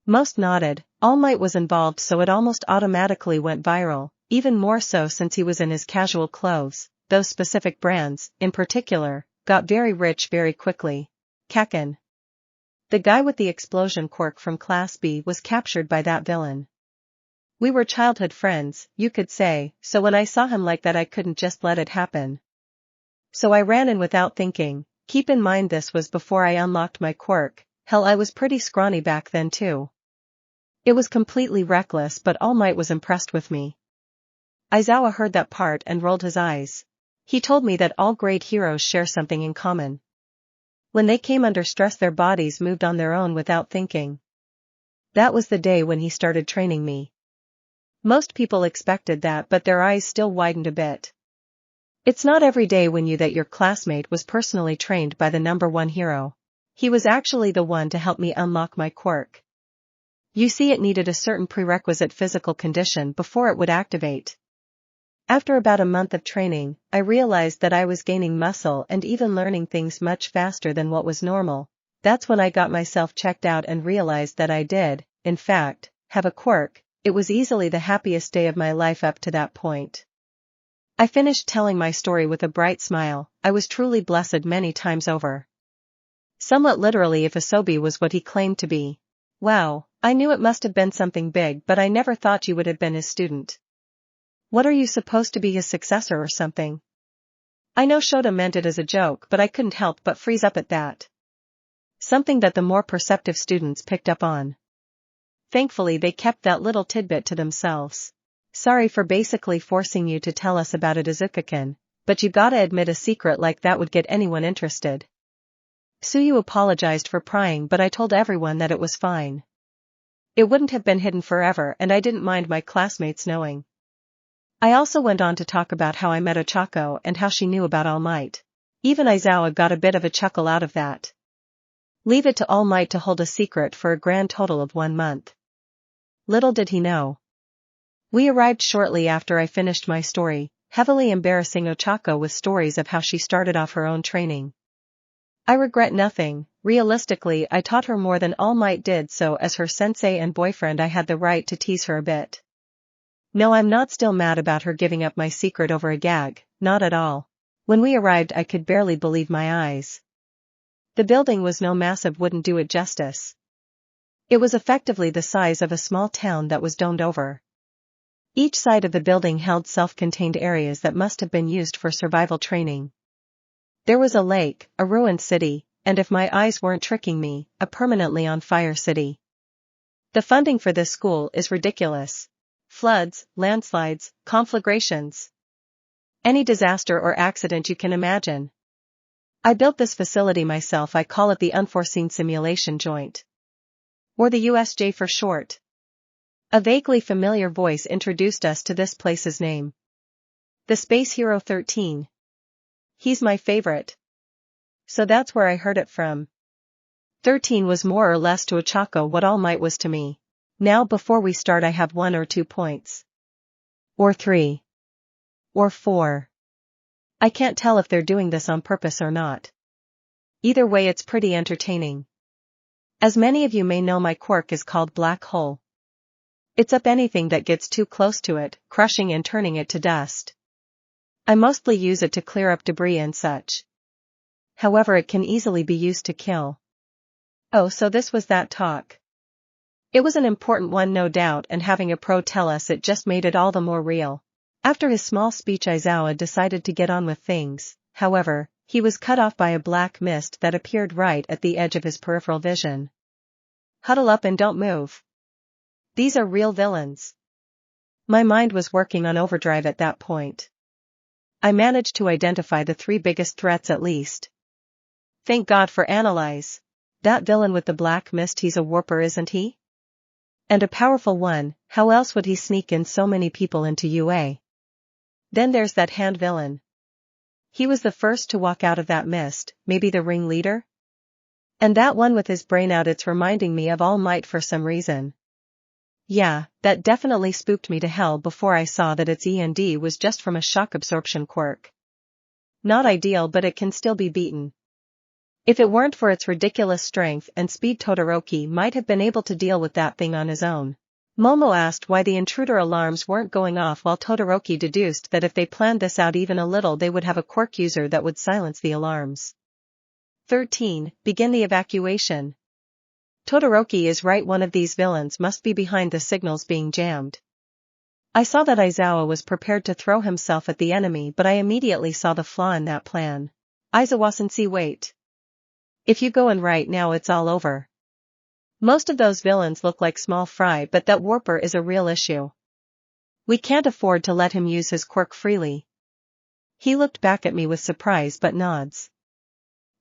Most nodded. All Might was involved, so it almost automatically went viral, even more so since he was in his casual clothes. Those specific brands, in particular, got very rich very quickly. Kaken. The guy with the explosion quirk from Class B was captured by that villain. We were childhood friends, you could say, so when I saw him like that I couldn't just let it happen. So I ran in without thinking. Keep in mind this was before I unlocked my quirk. Hell, I was pretty scrawny back then too. It was completely reckless, but All Might was impressed with me. Aizawa heard that part and rolled his eyes. He told me that all great heroes share something in common. When they came under stress, their bodies moved on their own without thinking. That was the day when he started training me. Most people expected that, but their eyes still widened a bit. It's not every day when you that your classmate was personally trained by the #1 hero. He was actually the one to help me unlock my quirk. You see, it needed a certain prerequisite physical condition before it would activate. After about a month of training, I realized that I was gaining muscle and even learning things much faster than what was normal. That's when I got myself checked out and realized that I did, in fact, have a quirk. It was easily the happiest day of my life up to that point. I finished telling my story with a bright smile. I was truly blessed many times over. Somewhat literally, if Asobi was what he claimed to be. Wow, I knew it must have been something big, but I never thought you would have been his student. What are you supposed to be, his successor or something? I know Shota meant it as a joke, but I couldn't help but freeze up at that. Something that the more perceptive students picked up on. Thankfully they kept that little tidbit to themselves. Sorry for basically forcing you to tell us about it, Izuku-kun, but you gotta admit a secret like that would get anyone interested. Suyu apologized for prying, but I told everyone that it was fine. It wouldn't have been hidden forever, and I didn't mind my classmates knowing. I also went on to talk about how I met Ochako and how she knew about All Might. Even Aizawa got a bit of a chuckle out of that. Leave it to All Might to hold a secret for a grand total of 1 month. Little did he know. We arrived shortly after I finished my story, heavily embarrassing Ochako with stories of how she started off her own training. I regret nothing. Realistically, I taught her more than All Might did, so as her sensei and boyfriend I had the right to tease her a bit. No, I'm not still mad about her giving up my secret over a gag, not at all. When we arrived I could barely believe my eyes. The building was no massive, wouldn't do it justice. It was effectively the size of a small town that was domed over. Each side of the building held self-contained areas that must have been used for survival training. There was a lake, a ruined city, and if my eyes weren't tricking me, a permanently on fire city. The funding for this school is ridiculous. Floods, landslides, conflagrations. Any disaster or accident you can imagine. I built this facility myself. I call it the Unforeseen Simulation Joint. Or the USJ for short. A vaguely familiar voice introduced us to this place's name. The Space Hero 13. He's my favorite. So that's where I heard it from. 13 was more or less to Ochako what All Might was to me. Now before we start I have 1 or 2 points. Or 3. Or 4. I can't tell if they're doing this on purpose or not. Either way it's pretty entertaining. As many of you may know, my quirk is called Black Hole. It's up anything that gets too close to it, crushing and turning it to dust. I mostly use it to clear up debris and such. However, it can easily be used to kill. Oh, so this was that talk. It was an important one, no doubt, and having a pro tell us it just made it all the more real. After his small speech Aizawa decided to get on with things. However, he was cut off by a black mist that appeared right at the edge of his peripheral vision. Huddle up and don't move. These are real villains. My mind was working on overdrive at that point. I managed to identify the 3 biggest threats at least. Thank God for Analyze. That villain with the black mist, he's a warper, isn't he? And a powerful one. How else would he sneak in so many people into UA? Then there's that hand villain. He was the first to walk out of that mist, maybe the ringleader? And that one with his brain out, it's reminding me of All Might for some reason. Yeah, that definitely spooked me to hell before I saw that its END was just from a shock absorption quirk. Not ideal, but it can still be beaten. If it weren't for its ridiculous strength and speed, Todoroki might have been able to deal with that thing on his own. Momo asked why the intruder alarms weren't going off, while Todoroki deduced that if they planned this out even a little they would have a quirk user that would silence the alarms. 13. Begin the evacuation. Todoroki is right, one of these villains must be behind the signals being jammed. I saw that Aizawa was prepared to throw himself at the enemy, but I immediately saw the flaw in that plan. Aizawa-sensei, wait. If you go in right now, it's all over. Most of those villains look like small fry, but that warper is a real issue. We can't afford to let him use his quirk freely. He looked back at me with surprise but nods.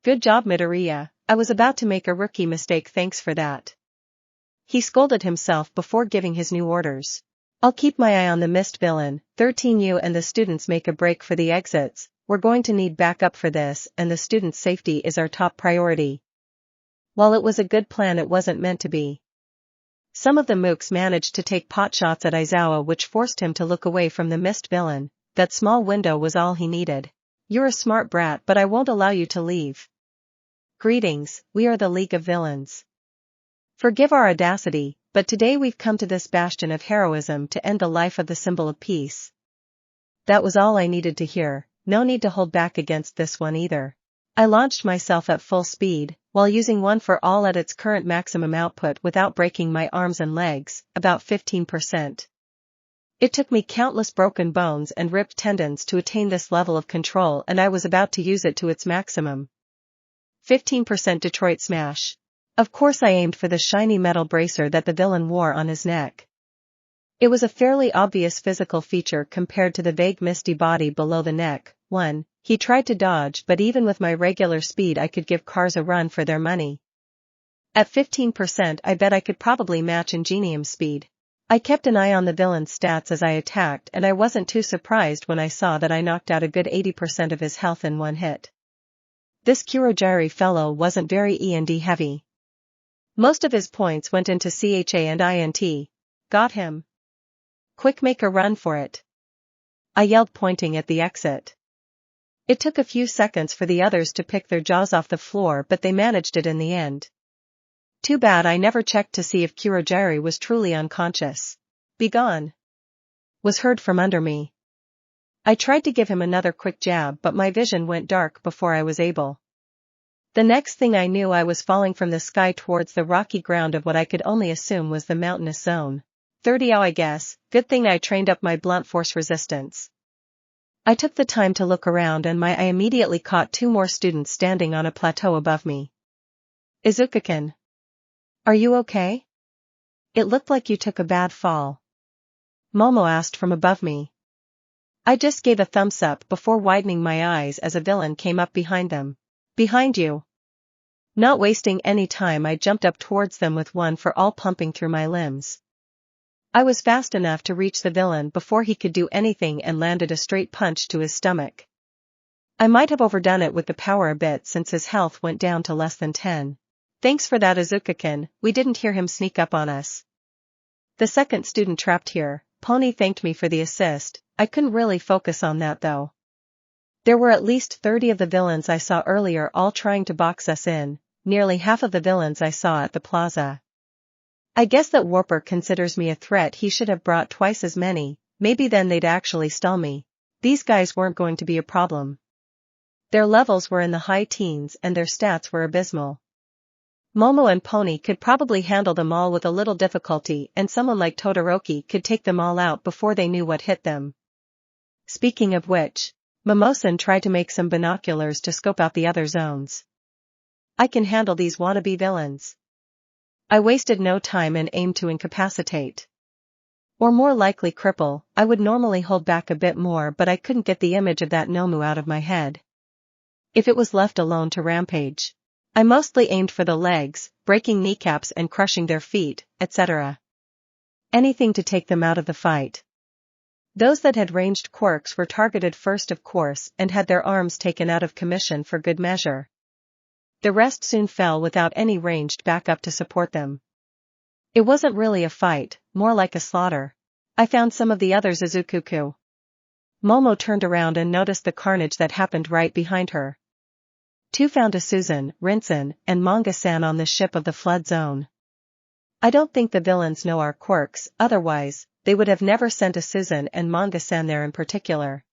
Good job, Midoriya. I was about to make a rookie mistake, thanks for that. He scolded himself before giving his new orders. I'll keep my eye on the mist villain. 13 You and the students make a break for the exits. We're going to need backup for this, and the students' safety is our top priority. While it was a good plan, it wasn't meant to be. Some of the mooks managed to take pot shots at Aizawa, which forced him to look away from the mist villain. That small window was all he needed. You're a smart brat, but I won't allow you to leave. Greetings, we are the League of Villains. Forgive our audacity, but today we've come to this bastion of heroism to end the life of the symbol of peace. That was all I needed to hear, no need to hold back against this one either. I launched myself at full speed, while using one for all at its current maximum output without breaking my arms and legs, about 15%. It took me countless broken bones and ripped tendons to attain this level of control, and I was about to use it to its maximum. 15% Detroit Smash. Of course I aimed for the shiny metal bracer that the villain wore on his neck. It was a fairly obvious physical feature compared to the vague misty body below the neck. 1. He tried to dodge, but even with my regular speed I could give cars a run for their money. At 15% I bet I could probably match Ingenium's speed. I kept an eye on the villain's stats as I attacked, and I wasn't too surprised when I saw that I knocked out a good 80% of his health in one hit. This Kurogiri fellow wasn't very E&D heavy. Most of his points went into CHA and INT. Got him. Quick, make a run for it. I yelled, pointing at the exit. It took a few seconds for the others to pick their jaws off the floor, but they managed it in the end. Too bad I never checked to see if Kurogiri was truly unconscious. Begone! Was heard from under me. I tried to give him another quick jab, but my vision went dark before I was able. The next thing I knew, I was falling from the sky towards the rocky ground of what I could only assume was the mountainous zone. 30 I guess, good thing I trained up my blunt force resistance. I took the time to look around, and I immediately caught two more students standing on a plateau above me. Izuku-kun. Are you okay? It looked like you took a bad fall. Momo asked from above me. I just gave a thumbs up before widening my eyes as a villain came up behind them. Behind you. Not wasting any time, I jumped up towards them with one for all pumping through my limbs. I was fast enough to reach the villain before he could do anything and landed a straight punch to his stomach. I might have overdone it with the power a bit since his health went down to less than 10. Thanks for that, Izuku-kun, we didn't hear him sneak up on us. The second student trapped here, Pony, thanked me for the assist. I couldn't really focus on that though. There were at least 30 of the villains I saw earlier all trying to box us in, nearly half of the villains I saw at the plaza. I guess that Warper considers me a threat. He should have brought twice as many, maybe then they'd actually stall me. These guys weren't going to be a problem. Their levels were in the high teens and their stats were abysmal. Momo and Pony could probably handle them all with a little difficulty, and someone like Todoroki could take them all out before they knew what hit them. Speaking of which, Mimosan tried to make some binoculars to scope out the other zones. I can handle these wannabe villains. I wasted no time and aimed to incapacitate. Or more likely cripple. I would normally hold back a bit more, but I couldn't get the image of that Nomu out of my head. If it was left alone to rampage. I mostly aimed for the legs, breaking kneecaps and crushing their feet, etc. Anything to take them out of the fight. Those that had ranged quirks were targeted first, of course, and had their arms taken out of commission for good measure. The rest soon fell without any ranged backup to support them. It wasn't really a fight, more like a slaughter. I found some of the others. Izuku. Momo turned around and noticed the carnage that happened right behind her. Two found a Susan, Rinsen, and Manga-san on the ship of the flood zone. I don't think the villains know our quirks, otherwise, they would have never sent a Susan and Manga-san there in particular.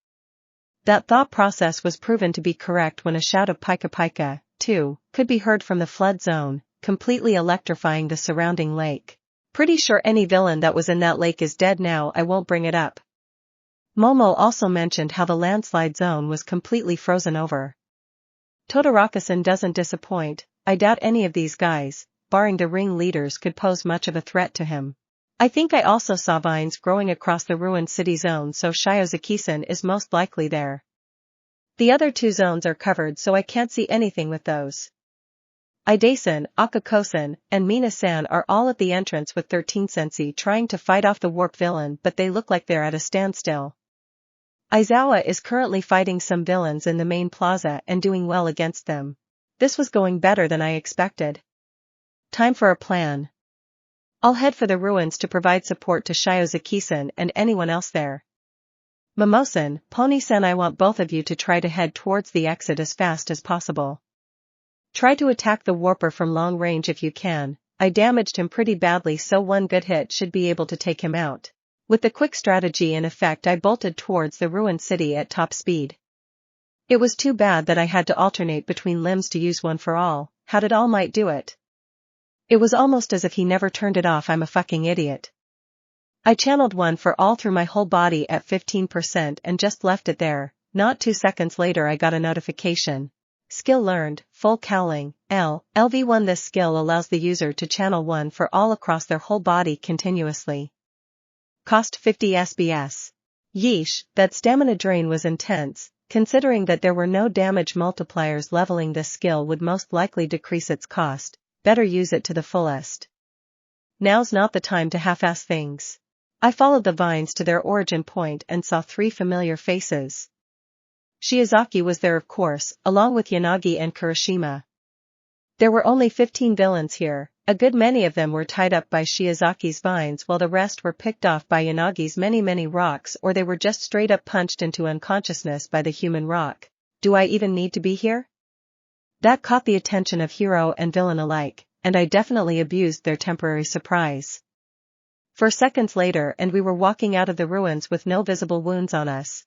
That thought process was proven to be correct when a shout of Pika Pika, too, could be heard from the flood zone, completely electrifying the surrounding lake. Pretty sure any villain that was in that lake is dead now. I won't bring it up. Momo also mentioned how the landslide zone was completely frozen over. Todoroki-san doesn't disappoint. I doubt any of these guys, barring the ring leaders, could pose much of a threat to him. I think I also saw vines growing across the ruined city zone, so Shiozaki-san is most likely there. The other two zones are covered, so I can't see anything with those. Ide-san, Akako-san, and Mina-san are all at the entrance with 13 Sensei trying to fight off the warp villain, but they look like they're at a standstill. Aizawa is currently fighting some villains in the main plaza and doing well against them. This was going better than I expected. Time for a plan. I'll head for the ruins to provide support to Shiozaki-san and anyone else there. Momo-san, Pony-san, I want both of you to try to head towards the exit as fast as possible. Try to attack the warper from long range if you can. I damaged him pretty badly, so one good hit should be able to take him out. With the quick strategy in effect, I bolted towards the ruined city at top speed. It was too bad that I had to alternate between limbs to use one for all. How did All Might do it? It was almost as if he never turned it off. I'm a fucking idiot. I channeled one for all through my whole body at 15% and just left it there. Not 2 seconds later I got a notification. Skill learned, full cowling, LV1. This skill allows the user to channel one for all across their whole body continuously. Cost 50 SBS. Yeesh, that stamina drain was intense, considering that there were no damage multipliers. Leveling this skill would most likely decrease its cost. Better use it to the fullest. Now's not the time to half-ass things. I followed the vines to their origin point and saw 3 familiar faces. Shiozaki was there, of course, along with Yanagi and Kurashima. There were only 15 villains here. A good many of them were tied up by Shiozaki's vines, while the rest were picked off by Yanagi's many rocks, or they were just straight up punched into unconsciousness by the human rock. Do I even need to be here? That caught the attention of hero and villain alike, and I definitely abused their temporary surprise. 4 seconds later and we were walking out of the ruins with no visible wounds on us.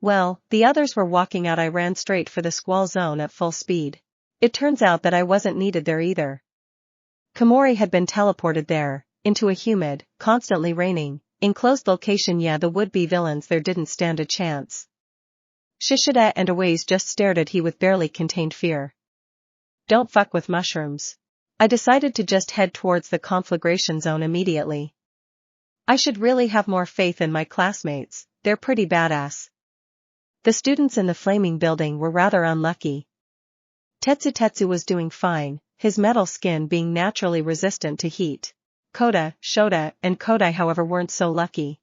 Well, the others were walking out. I ran straight for the squall zone at full speed. It turns out that I wasn't needed there either. Komori had been teleported there, into a humid, constantly raining, enclosed location. Yeah, the would-be villains there didn't stand a chance. Shishida and Awase just stared at he with barely contained fear. Don't fuck with mushrooms. I decided to just head towards the conflagration zone immediately. I should really have more faith in my classmates, they're pretty badass. The students in the flaming building were rather unlucky. Tetsu was doing fine, his metal skin being naturally resistant to heat. Koda, Shota, and Kodai however weren't so lucky.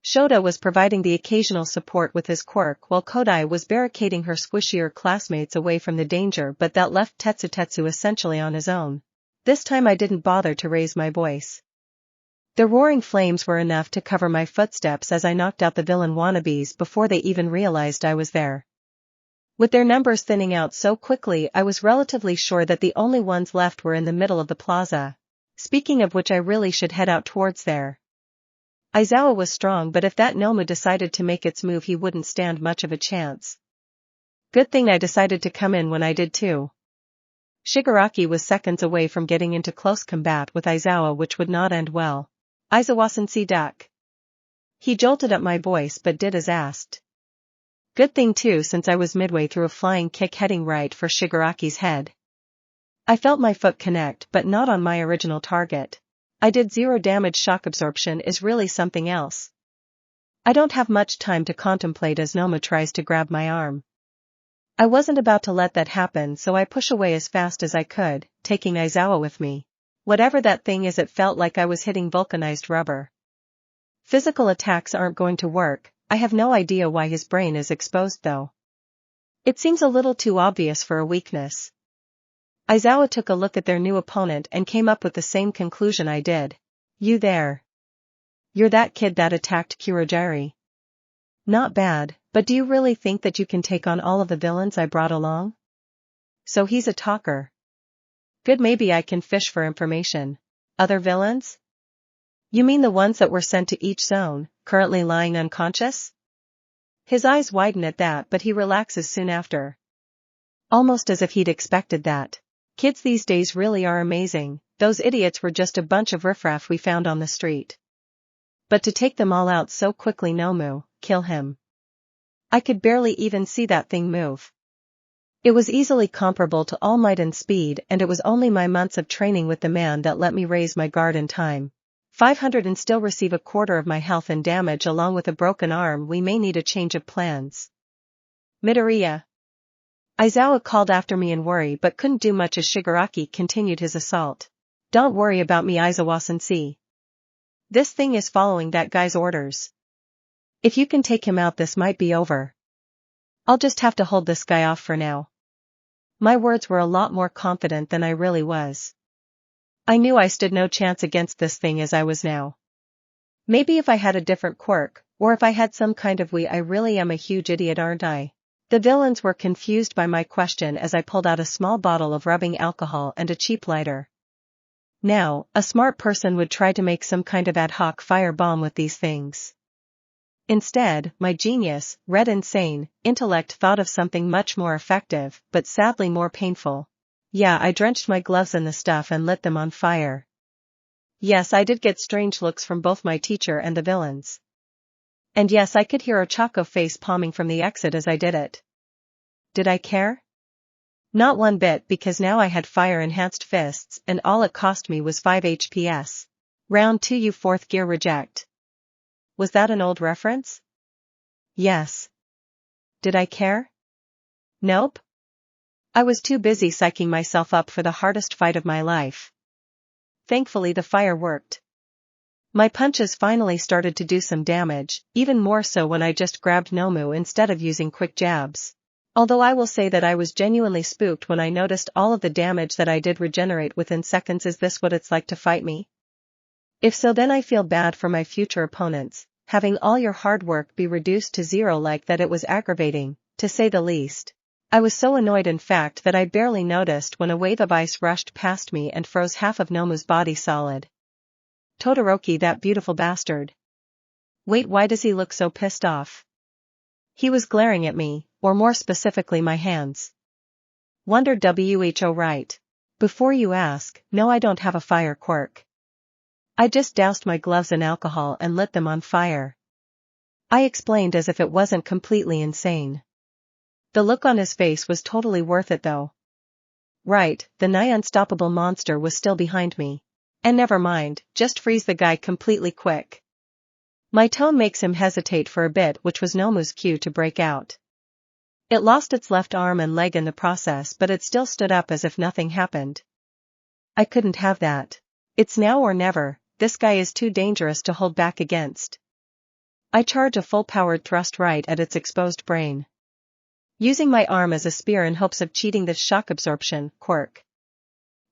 Shota was providing the occasional support with his quirk while Kodai was barricading her squishier classmates away from the danger, but that left Tetsu essentially on his own. This time I didn't bother to raise my voice. The roaring flames were enough to cover my footsteps as I knocked out the villain wannabes before they even realized I was there. With their numbers thinning out so quickly, I was relatively sure that the only ones left were in the middle of the plaza. Speaking of which, I really should head out towards there. Aizawa was strong, but if that Nomu decided to make its move he wouldn't stand much of a chance. Good thing I decided to come in when I did too. Shigaraki was seconds away from getting into close combat with Aizawa, which would not end well. Aizawa-sensei duck. He jolted up my voice but did as asked. Good thing too, since I was midway through a flying kick heading right for Shigaraki's head. I felt my foot connect, but not on my original target. I did 0 damage. Shock absorption is really something else. I don't have much time to contemplate as Nomu tries to grab my arm. I wasn't about to let that happen, so I push away as fast as I could, taking Aizawa with me. Whatever that thing is, it felt like I was hitting vulcanized rubber. Physical attacks aren't going to work. I have no idea why his brain is exposed though. It seems a little too obvious for a weakness. Aizawa took a look at their new opponent and came up with the same conclusion I did. You there. You're that kid that attacked Kurogiri. Not bad, but do you really think that you can take on all of the villains I brought along? So he's a talker. Good, maybe I can fish for information. Other villains? You mean the ones that were sent to each zone, currently lying unconscious? His eyes widen at that, but he relaxes soon after. Almost as if he'd expected that. Kids these days really are amazing. Those idiots were just a bunch of riffraff we found on the street. But to take them all out so quickly, Nomu, kill him. I could barely even see that thing move. It was easily comparable to All Might and speed, and it was only my months of training with the man that let me raise my guard in time. 500 and still receive a quarter of my health and damage along with a broken arm. We may need a change of plans. Midoriya. Aizawa called after me in worry but couldn't do much as Shigaraki continued his assault. Don't worry about me, Aizawa-sensei. This thing is following that guy's orders. If you can take him out, this might be over. I'll just have to hold this guy off for now. My words were a lot more confident than I really was. I knew I stood no chance against this thing as I was now. Maybe if I had a different quirk, or if I had some kind of I really am a huge idiot, aren't I? The villains were confused by my question as I pulled out a small bottle of rubbing alcohol and a cheap lighter. Now, a smart person would try to make some kind of ad hoc fire bomb with these things. Instead, my genius, red insane, intellect thought of something much more effective, but sadly more painful. Yeah, I drenched my gloves in the stuff and lit them on fire. Yes, I did get strange looks from both my teacher and the villains. And yes, I could hear Ochako face palming from the exit as I did it. Did I care? Not one bit, because now I had fire-enhanced fists and all it cost me was 5 HPS. Round 2, you fourth gear reject. Was that an old reference? Yes. Did I care? Nope. I was too busy psyching myself up for the hardest fight of my life. Thankfully the fire worked. My punches finally started to do some damage, even more so when I just grabbed Nomu instead of using quick jabs. Although I will say that I was genuinely spooked when I noticed all of the damage that I did regenerate within seconds. Is this what it's like to fight me? If so, then I feel bad for my future opponents, having all your hard work be reduced to zero like that. It was aggravating, to say the least. I was so annoyed in fact that I barely noticed when a wave of ice rushed past me and froze half of Nomu's body solid. Todoroki, that beautiful bastard. Wait, why does he look so pissed off? He was glaring at me, or more specifically my hands. Wondered who right. Before you ask, no, I don't have a fire quirk. I just doused my gloves in alcohol and lit them on fire. I explained as if it wasn't completely insane. The look on his face was totally worth it though. Right, the nigh unstoppable monster was still behind me. And never mind, just freeze the guy completely quick. My tone makes him hesitate for a bit, which was Nomu's cue to break out. It lost its left arm and leg in the process, but it still stood up as if nothing happened. I couldn't have that. It's now or never. This guy is too dangerous to hold back against. I charge a full-powered thrust right at its exposed brain, using my arm as a spear in hopes of cheating this shock absorption quirk.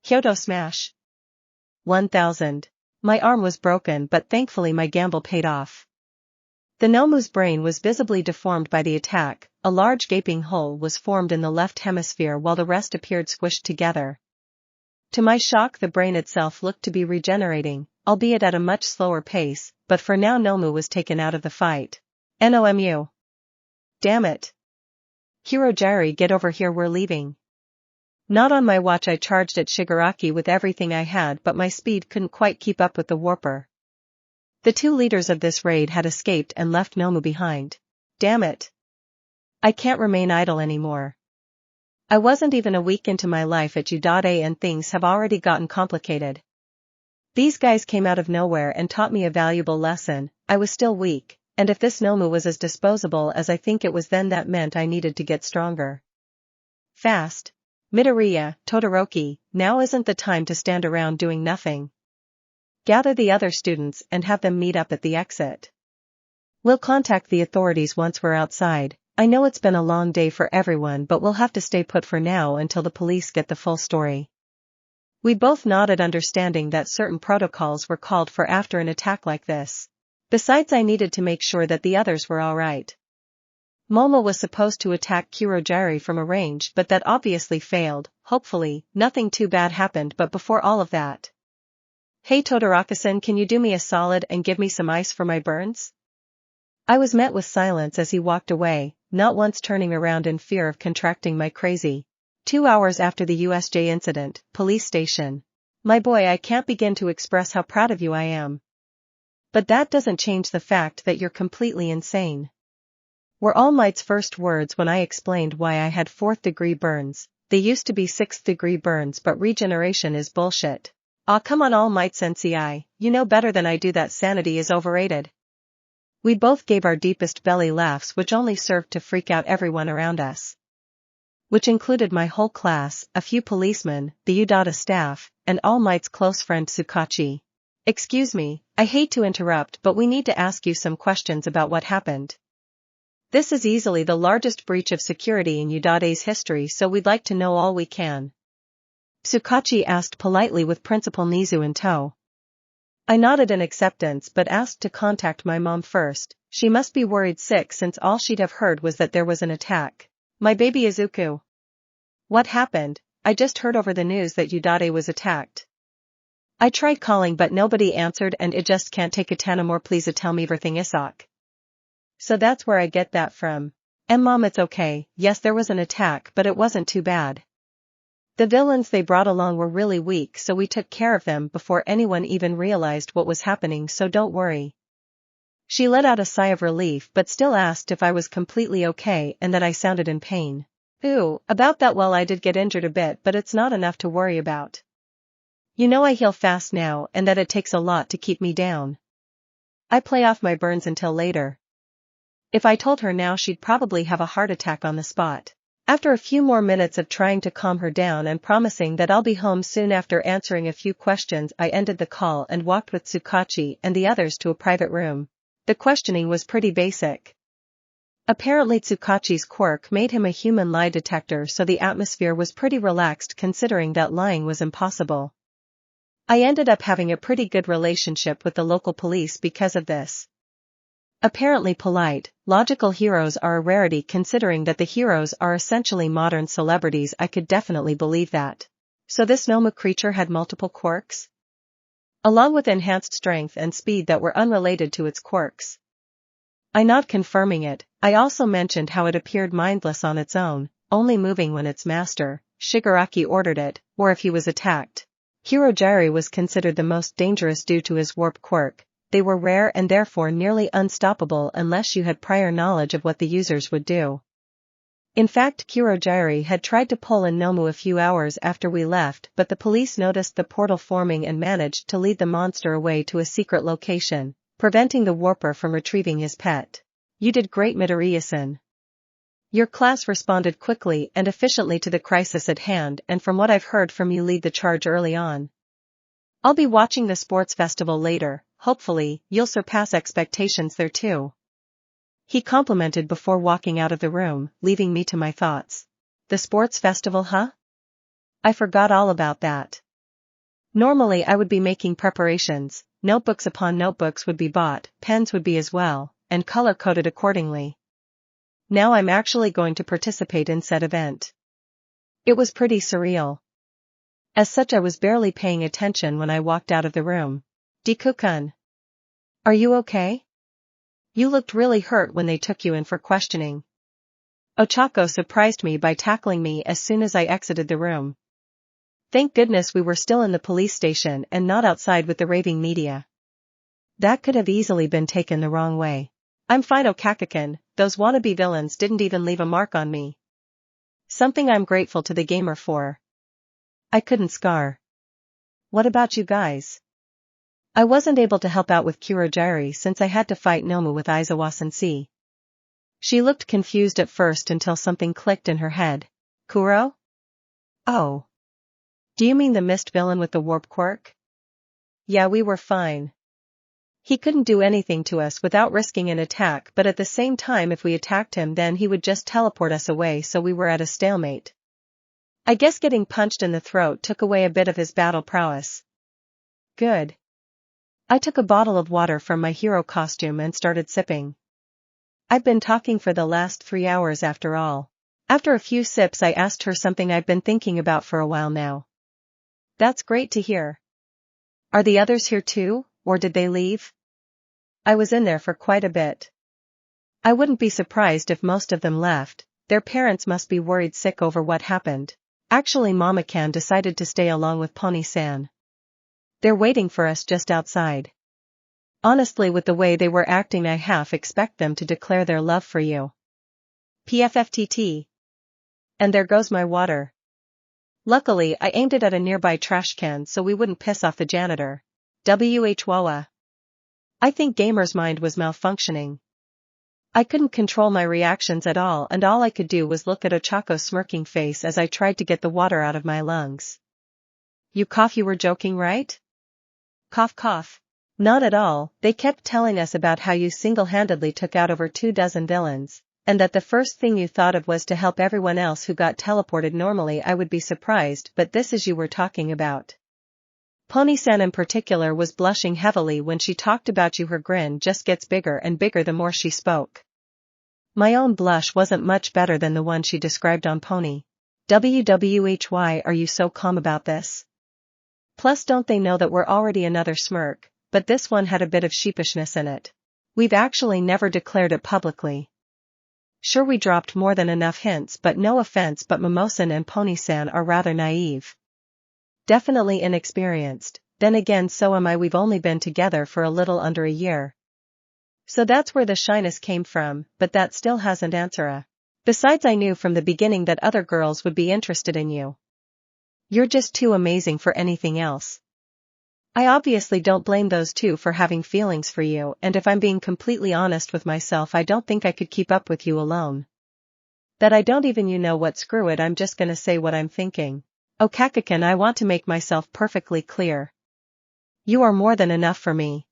Kyoto smash. 1000. My arm was broken, but thankfully my gamble paid off. The Nomu's brain was visibly deformed by the attack. A large gaping hole was formed in the left hemisphere while the rest appeared squished together. To my shock, the brain itself looked to be regenerating, albeit at a much slower pace, but for now Nomu was taken out of the fight. NOMU. Damn it. Hirojiri, get over here, we're leaving. Not on my watch. I charged at Shigaraki with everything I had, but my speed couldn't quite keep up with the warper. The two leaders of this raid had escaped and left Nomu behind. Damn it. I can't remain idle anymore. I wasn't even a week into my life at Udade and things have already gotten complicated. These guys came out of nowhere and taught me a valuable lesson. I was still weak, and if this Nomu was as disposable as I think it was, then that meant I needed to get stronger. Fast. Midoriya, Todoroki, now isn't the time to stand around doing nothing. Gather the other students and have them meet up at the exit. We'll contact the authorities once we're outside. I know it's been a long day for everyone, but we'll have to stay put for now until the police get the full story. We both nodded, understanding that certain protocols were called for after an attack like this. Besides, I needed to make sure that the others were all right. Momo was supposed to attack Kirojiri from a range, but that obviously failed. Hopefully, nothing too bad happened, but before all of that. Hey Todoroki-san, can you do me a solid and give me some ice for my burns? I was met with silence as he walked away, not once turning around in fear of contracting my crazy 2 hours after the USJ incident, police station. My boy, I can't begin to express how proud of you I am. But that doesn't change the fact that you're completely insane. Were all Might's first words when I explained why I had 4th-degree burns. They used to be 6th-degree burns, but regeneration is bullshit. Aw, come on, All Might Sensei, you know better than I do that sanity is overrated. We both gave our deepest belly laughs, which only served to freak out everyone around us. Which included my whole class, a few policemen, the Udata staff, and All Might's close friend Tsukachi. Excuse me, I hate to interrupt, but we need to ask you some questions about what happened. This is easily the largest breach of security in Udate's history, so we'd like to know all we can. Tsukachi asked politely with Principal Nizu in tow. I nodded in acceptance but asked to contact my mom first. She must be worried sick since all she'd have heard was that there was an attack. My baby Izuku. What happened? I just heard over the news that Udate was attacked. I tried calling but nobody answered, and I just can't take it anymore. Please tell me everything, Isak. So that's where I get that from. And mom, it's okay. Yes, there was an attack, but it wasn't too bad. The villains they brought along were really weak, so we took care of them before anyone even realized what was happening, so don't worry. She let out a sigh of relief but still asked if I was completely okay and that I sounded in pain. Ooh, about that, well, I did get injured a bit, but it's not enough to worry about. You know I heal fast now, and that it takes a lot to keep me down. I play off my burns until later. If I told her now, she'd probably have a heart attack on the spot. After a few more minutes of trying to calm her down and promising that I'll be home soon after answering a few questions, I ended the call and walked with Tsukachi and the others to a private room. The questioning was pretty basic. Apparently Tsukachi's quirk made him a human lie detector, so the atmosphere was pretty relaxed considering that lying was impossible. I ended up having a pretty good relationship with the local police because of this. Apparently polite, logical heroes are a rarity considering that the heroes are essentially modern celebrities. I could definitely believe that. So this Nomu creature had multiple quirks? Along with enhanced strength and speed that were unrelated to its quirks. I nod confirming it. I also mentioned how it appeared mindless on its own, only moving when its master, Shigaraki, ordered it, or if he was attacked. Hirojiri was considered the most dangerous due to his warp quirk. They were rare and therefore nearly unstoppable unless you had prior knowledge of what the users would do. In fact, Hirojiri had tried to pull in Nomu a few hours after we left, but the police noticed the portal forming and managed to lead the monster away to a secret location, preventing the warper from retrieving his pet. You did great, Midoriya-san. Your class responded quickly and efficiently to the crisis at hand, and from what I've heard from you, lead the charge early on. I'll be watching the sports festival later. Hopefully, you'll surpass expectations there too. He complimented before walking out of the room, leaving me to my thoughts. The sports festival, huh? I forgot all about that. Normally I would be making preparations, notebooks upon notebooks would be bought, pens would be as well, and color-coded accordingly. Now I'm actually going to participate in said event. It was pretty surreal. As such, I was barely paying attention when I walked out of the room. Deku-kun. Are you okay? You looked really hurt when they took you in for questioning. Ochako surprised me by tackling me as soon as I exited the room. Thank goodness we were still in the police station and not outside with the raving media. That could have easily been taken the wrong way. I'm fine, Okaka-kun, those wannabe villains didn't even leave a mark on me. Something I'm grateful to the gamer for. I couldn't scar. What about you guys? I wasn't able to help out with Kurogiri since I had to fight Nomu with Aizawa-sensei. She looked confused at first until something clicked in her head. Kuro? Oh. Do you mean the mist villain with the warp quirk? Yeah, we were fine. He couldn't do anything to us without risking an attack, but at the same time if we attacked him then he would just teleport us away, so we were at a stalemate. I guess getting punched in the throat took away a bit of his battle prowess. Good. I took a bottle of water from my hero costume and started sipping. I've been talking for the last 3 hours after all. After a few sips I asked her something I've been thinking about for a while now. That's great to hear. Are the others here too, or did they leave? I was in there for quite a bit. I wouldn't be surprised if most of them left. Their parents must be worried sick over what happened. Actually, Mama-can decided to stay along with Pony-san. They're waiting for us just outside. Honestly, with the way they were acting, I half expect them to declare their love for you. PFFTT. And there goes my water. Luckily, I aimed it at a nearby trash can so we wouldn't piss off the janitor. WHWA. I think Gamer's mind was malfunctioning. I couldn't control my reactions at all, and all I could do was look at Ochako's smirking face as I tried to get the water out of my lungs. You cough, you were joking, right? Cough cough. Not at all. They kept telling us about how you single-handedly took out over 24 villains, and that the first thing you thought of was to help everyone else who got teleported. Normally I would be surprised, but this is you were talking about. Pony-san in particular was blushing heavily when she talked about you. Her grin just gets bigger and bigger the more she spoke. My own blush wasn't much better than the one she described on Pony. Why are you so calm about this? Plus, don't they know that we're already? Another smirk, but this one had a bit of sheepishness in it. We've actually never declared it publicly. Sure, we dropped more than enough hints, but no offense, but Momosan and Pony-san are rather naive. Definitely inexperienced. Then again, so am I. We've only been together for a little under a year. So that's where the shyness came from, but that still hasn't answered. Besides, I knew from the beginning that other girls would be interested in you. You're just too amazing for anything else. I obviously don't blame those two for having feelings for you, and if I'm being completely honest with myself, I don't think I could keep up with you alone. That I don't even, you know what, screw it, I'm just gonna say what I'm thinking. Okaka-can, I want to make myself perfectly clear. You are more than enough for me.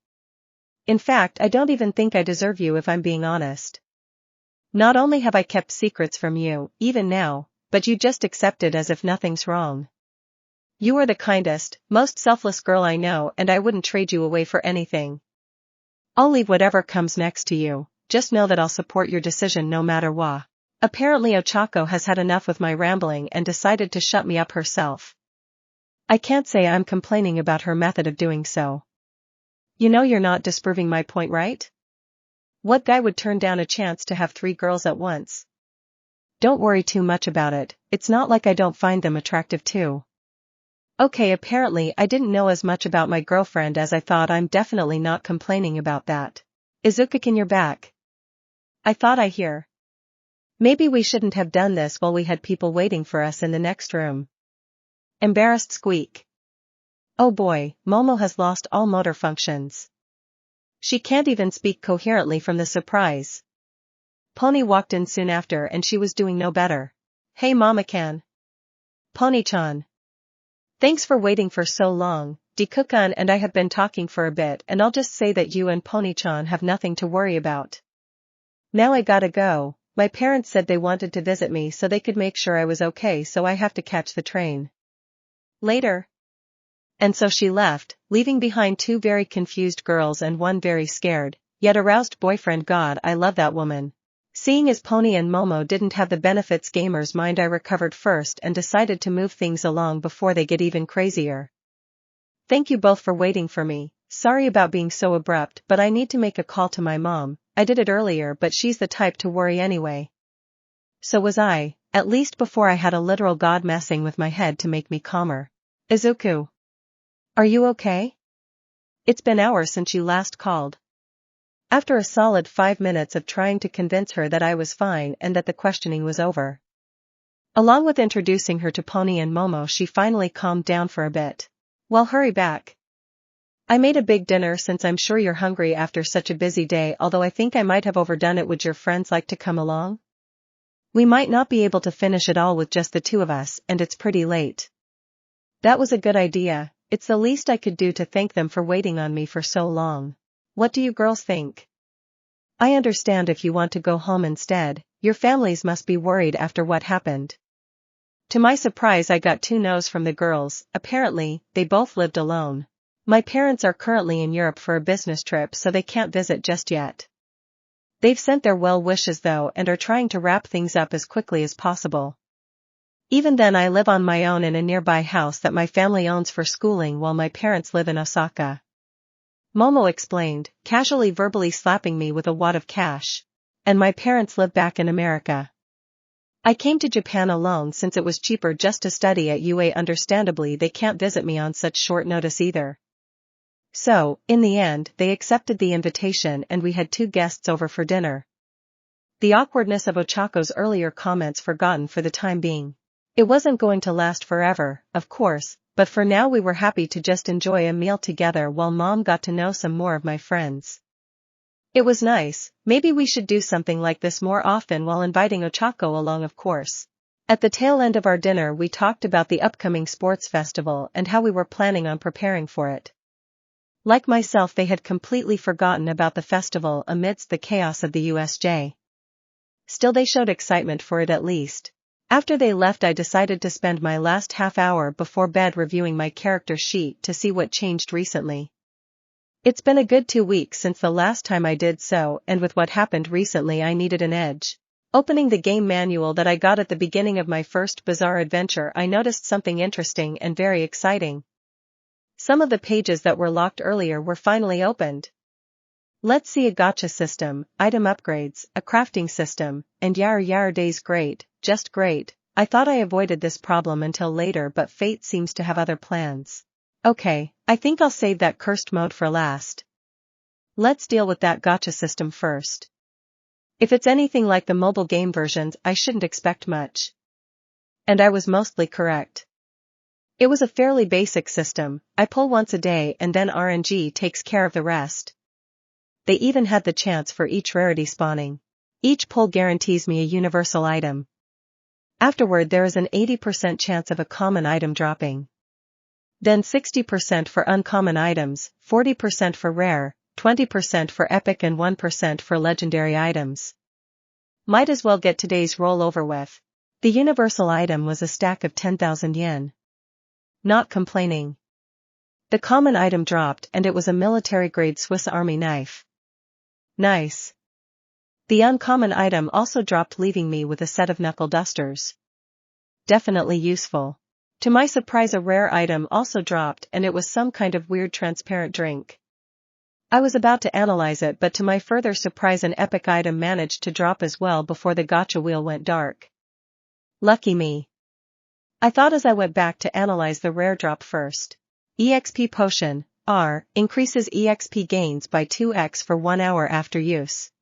In fact, I don't even think I deserve you if I'm being honest. Not only have I kept secrets from you, even now, but you just accept it as if nothing's wrong. You are the kindest, most selfless girl I know, and I wouldn't trade you away for anything. I'll leave whatever comes next to you, just know that I'll support your decision no matter what. Apparently Ochako has had enough with my rambling and decided to shut me up herself. I can't say I'm complaining about her method of doing so. You know, you're not disproving my point, right? What guy would turn down a chance to have 3 girls at once? Don't worry too much about it, it's not like I don't find them attractive too. Okay, apparently I didn't know as much about my girlfriend as I thought. I'm definitely not complaining about that. Izuku-can, you're back. I thought I hear. Maybe we shouldn't have done this while we had people waiting for us in the next room. Embarrassed squeak. Oh boy, Momo has lost all motor functions. She can't even speak coherently from the surprise. Pony walked in soon after and she was doing no better. Hey Mama-can. Pony-chan. Thanks for waiting for so long. Deku-kun and I have been talking for a bit, and I'll just say that you and Pony-chan have nothing to worry about. Now I gotta go. My parents said they wanted to visit me so they could make sure I was okay, so I have to catch the train. Later. And so she left, leaving behind 2 very confused girls and 1 very scared, yet aroused boyfriend. God, I love that woman. Seeing as Pony and Momo didn't have the benefits Gamer's mind, I recovered first and decided to move things along before they get even crazier. Thank you both for waiting for me. Sorry about being so abrupt, but I need to make a call to my mom. I did it earlier, but she's the type to worry anyway. So was I, at least before I had a literal god messing with my head to make me calmer. Izuku. Are you okay? It's been hours since you last called. After a solid 5 minutes of trying to convince her that I was fine and that the questioning was over. Along with introducing her to Pony and Momo, she finally calmed down for a bit. Well, hurry back. I made a big dinner since I'm sure you're hungry after such a busy day, although I think I might have overdone it. Would your friends like to come along? We might not be able to finish it all with just the 2 of us, and it's pretty late. That was a good idea. It's the least I could do to thank them for waiting on me for so long. What do you girls think? I understand if you want to go home instead. Your families must be worried after what happened. To my surprise, I got 2 no's from the girls. Apparently, they both lived alone. My parents are currently in Europe for a business trip, so they can't visit just yet. They've sent their well wishes though and are trying to wrap things up as quickly as possible. Even then, I live on my own in a nearby house that my family owns for schooling while my parents live in Osaka. Momo explained, casually verbally slapping me with a wad of cash. And my parents live back in America. I came to Japan alone since it was cheaper just to study at UA. Understandably, they can't visit me on such short notice either. So, in the end, they accepted the invitation and we had 2 guests over for dinner. The awkwardness of Ochako's earlier comments forgotten for the time being. It wasn't going to last forever, of course, but for now we were happy to just enjoy a meal together while Mom got to know some more of my friends. It was nice. Maybe we should do something like this more often while inviting Ochako along, of course. At the tail end of our dinner we talked about the upcoming sports festival and how we were planning on preparing for it. Like myself, they had completely forgotten about the festival amidst the chaos of the USJ. Still, they showed excitement for it at least. After they left, I decided to spend my last half hour before bed reviewing my character sheet to see what changed recently. It's been a good 2 weeks since the last time I did so, and with what happened recently I needed an edge. Opening the game manual that I got at the beginning of my first bizarre adventure, I noticed something interesting and very exciting. Some of the pages that were locked earlier were finally opened. Let's see: a gacha system, item upgrades, a crafting system, and yar days. Great, just great. I thought I avoided this problem until later, but fate seems to have other plans. Okay, I think I'll save that cursed mode for last. Let's deal with that gacha system first. If it's anything like the mobile game versions, I shouldn't expect much. And I was mostly correct. It was a fairly basic system. I pull once a day and then RNG takes care of the rest. They even had the chance for each rarity spawning. Each pull guarantees me a universal item. Afterward there is an 80% chance of a common item dropping. Then 60% for uncommon items, 40% for rare, 20% for epic and 1% for legendary items. Might as well get today's roll over with. The universal item was a stack of 10,000 yen. Not complaining. The common item dropped and it was a military-grade Swiss Army knife. Nice. The uncommon item also dropped, leaving me with a set of knuckle dusters. Definitely useful. To my surprise, a rare item also dropped and it was some kind of weird transparent drink. I was about to analyze it, but to my further surprise an epic item managed to drop as well before the gacha wheel went dark. Lucky me. I thought as I went back to analyze the rare drop first. EXP potion, R, increases EXP gains by 2x for 1 hour after use.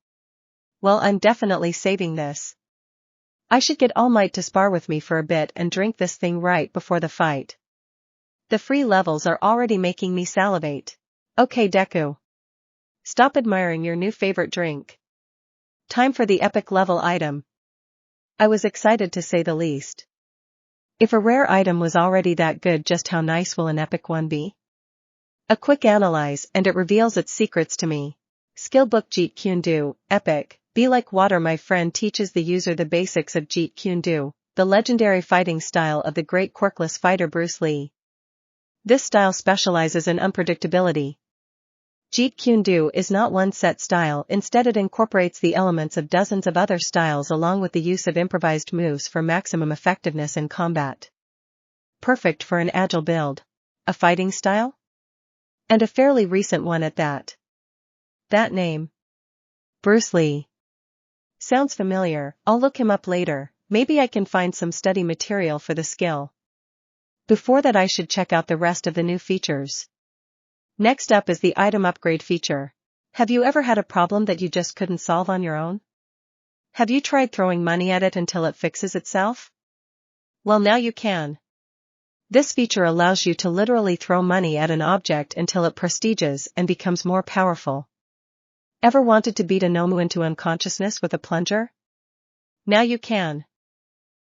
Well, I'm definitely saving this. I should get All Might to spar with me for a bit and drink this thing right before the fight. The free levels are already making me salivate. Okay, Deku. Stop admiring your new favorite drink. Time for the epic level item. I was excited to say the least. If a rare item was already that good, just how nice will an epic one be? A quick analyze and it reveals its secrets to me. Skill book: Jeet Kune Do, epic. Be like water. My friend teaches the user the basics of Jeet Kune Do, the legendary fighting style of the great quirkless fighter Bruce Lee. This style specializes in unpredictability. Jeet Kune Do is not one set style, instead it incorporates the elements of dozens of other styles along with the use of improvised moves for maximum effectiveness in combat. Perfect for an agile build. A fighting style? And a fairly recent one at that. That name. Bruce Lee. Sounds familiar. I'll look him up later. Maybe I can find some study material for the skill. Before that I should check out the rest of the new features. Next up is the item upgrade feature. Have you ever had a problem that you just couldn't solve on your own? Have you tried throwing money at it until it fixes itself? Well, now you can. This feature allows you to literally throw money at an object until it prestiges and becomes more powerful. Ever wanted to beat a Nomu into unconsciousness with a plunger? Now you can.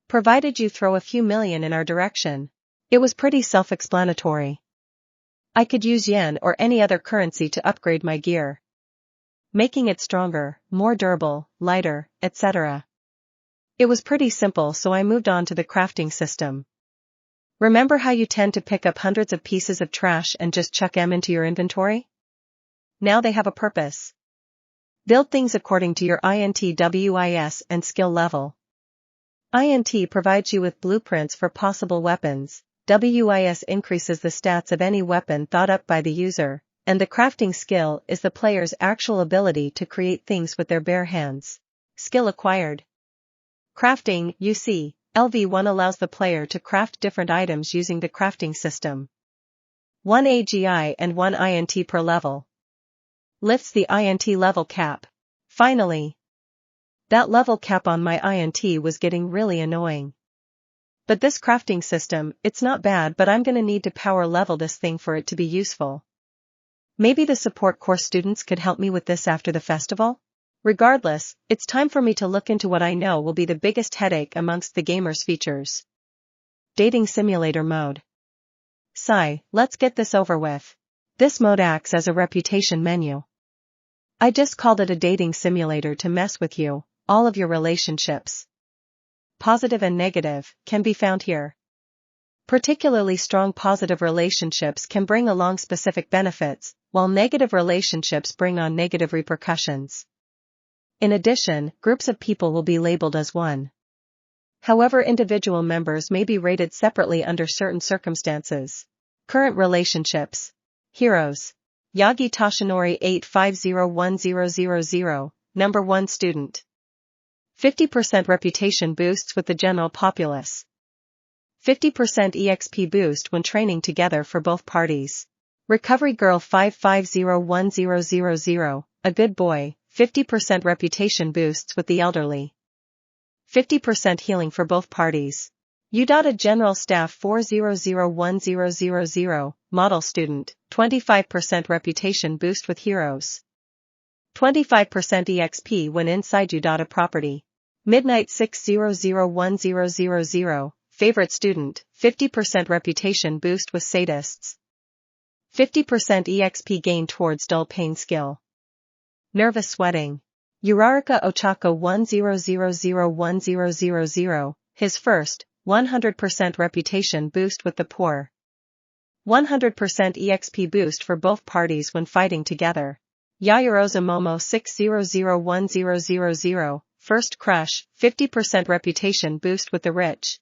Provided you throw a few million in our direction. It was pretty self-explanatory. I could use yen or any other currency to upgrade my gear, making it stronger, more durable, lighter, etc. It was pretty simple, so I moved on to the crafting system. Remember how you tend to pick up hundreds of pieces of trash and just chuck them into your inventory? Now they have a purpose. Build things according to your INT, WIS, and skill level. INT provides you with blueprints for possible weapons, WIS increases the stats of any weapon thought up by the user, and the crafting skill is the player's actual ability to create things with their bare hands. Skill acquired. Crafting, you see, LV1 allows the player to craft different items using the crafting system. 1 AGI and 1 INT per level. Lifts the INT level cap. Finally. That level cap on my INT was getting really annoying. But this crafting system, it's not bad, but I'm gonna need to power level this thing for it to be useful. Maybe the support course students could help me with this after the festival? Regardless, it's time for me to look into what I know will be the biggest headache amongst the gamer's features. Dating simulator mode. Sigh, let's get this over with. This mode acts as a reputation menu. I just called it a dating simulator to mess with you, all of your relationships. Positive and negative, can be found here. Particularly strong positive relationships can bring along specific benefits, while negative relationships bring on negative repercussions. In addition, groups of people will be labeled as one. However, individual members may be rated separately under certain circumstances. Current relationships. Heroes. Yagi Toshinori 8501000, number 1 student. 50% reputation boosts with the general populace. 50% EXP boost when training together for both parties. Recovery Girl 5501000, a good boy, 50% reputation boosts with the elderly. 50% healing for both parties. Udata General Staff 4001000, model student, 25% reputation boost with heroes. 25% EXP when inside Udata property. Midnight 6001000, favorite student, 50% reputation boost with sadists. 50% EXP gain towards dull pain skill. Nervous sweating. Uraraka Ochako 10001000, his first, 100% reputation boost with the poor. 100% EXP boost for both parties when fighting together. Yayaroza Momo 6001000, first crush, 50% reputation boost with the rich.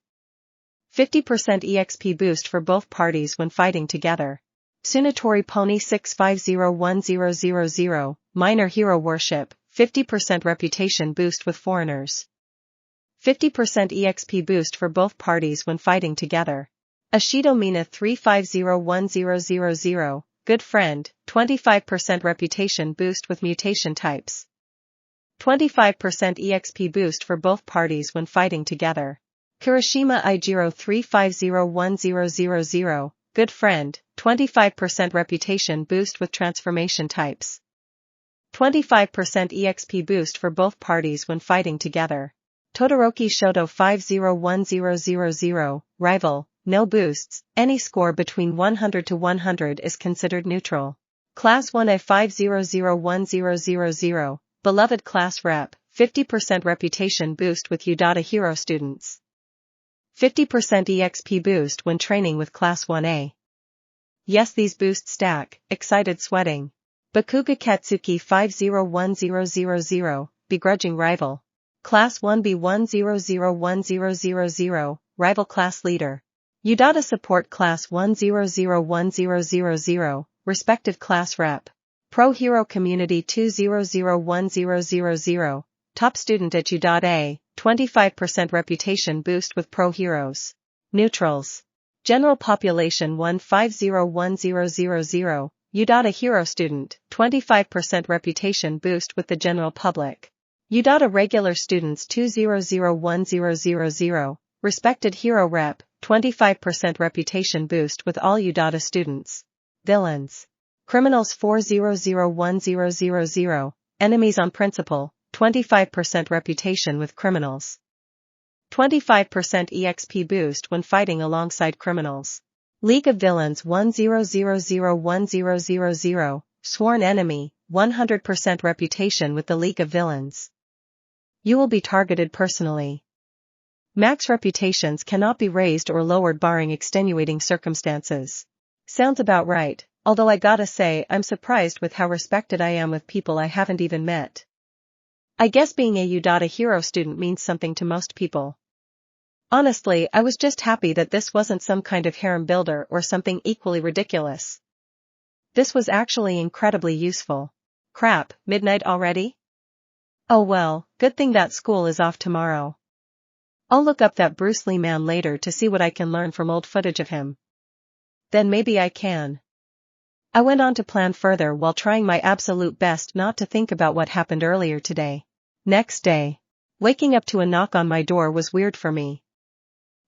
50% EXP boost for both parties when fighting together. Tsunatori Pony 6501000, minor hero worship, 50% reputation boost with foreigners. 50% EXP boost for both parties when fighting together. Ashido Mina 350100, good friend, 25% reputation boost with mutation types. 25% EXP boost for both parties when fighting together. Kirishima Ijiro 350100, good friend, 25% reputation boost with transformation types. 25% EXP boost for both parties when fighting together. Todoroki Shoto 501000, rival, no boosts, any score between 100 to 100 is considered neutral. Class 1A 500100, beloved class rep, 50% reputation boost with Udata hero students. 50% EXP boost when training with Class 1A. Yes, these boosts stack, excited sweating. Bakuga Katsuki 501000, begrudging rival. Class 1B 100100, rival class leader. Udata support Class 100100, respective class rep. Pro Hero Community 200100, top student at Udata, 25% reputation boost with pro heroes. Neutrals. General population 150100, Udata hero student, 25% reputation boost with the general public. Udata regular students 200100, respected hero rep, 25% reputation boost with all Udata students. Villains. Criminals 400100, enemies on principle, 25% reputation with criminals. 25% EXP boost when fighting alongside criminals. League of Villains 10001000, sworn enemy, 100% reputation with the League of Villains. You will be targeted personally. Max reputations cannot be raised or lowered barring extenuating circumstances. Sounds about right, although I gotta say I'm surprised with how respected I am with people I haven't even met. I guess being a Udata hero student means something to most people. Honestly, I was just happy that this wasn't some kind of harem builder or something equally ridiculous. This was actually incredibly useful. Crap, midnight already? Oh well, good thing that school is off tomorrow. I'll look up that Bruce Lee man later to see what I can learn from old footage of him. Then maybe I can. I went on to plan further while trying my absolute best not to think about what happened earlier today. Next day. Waking up to a knock on my door was weird for me.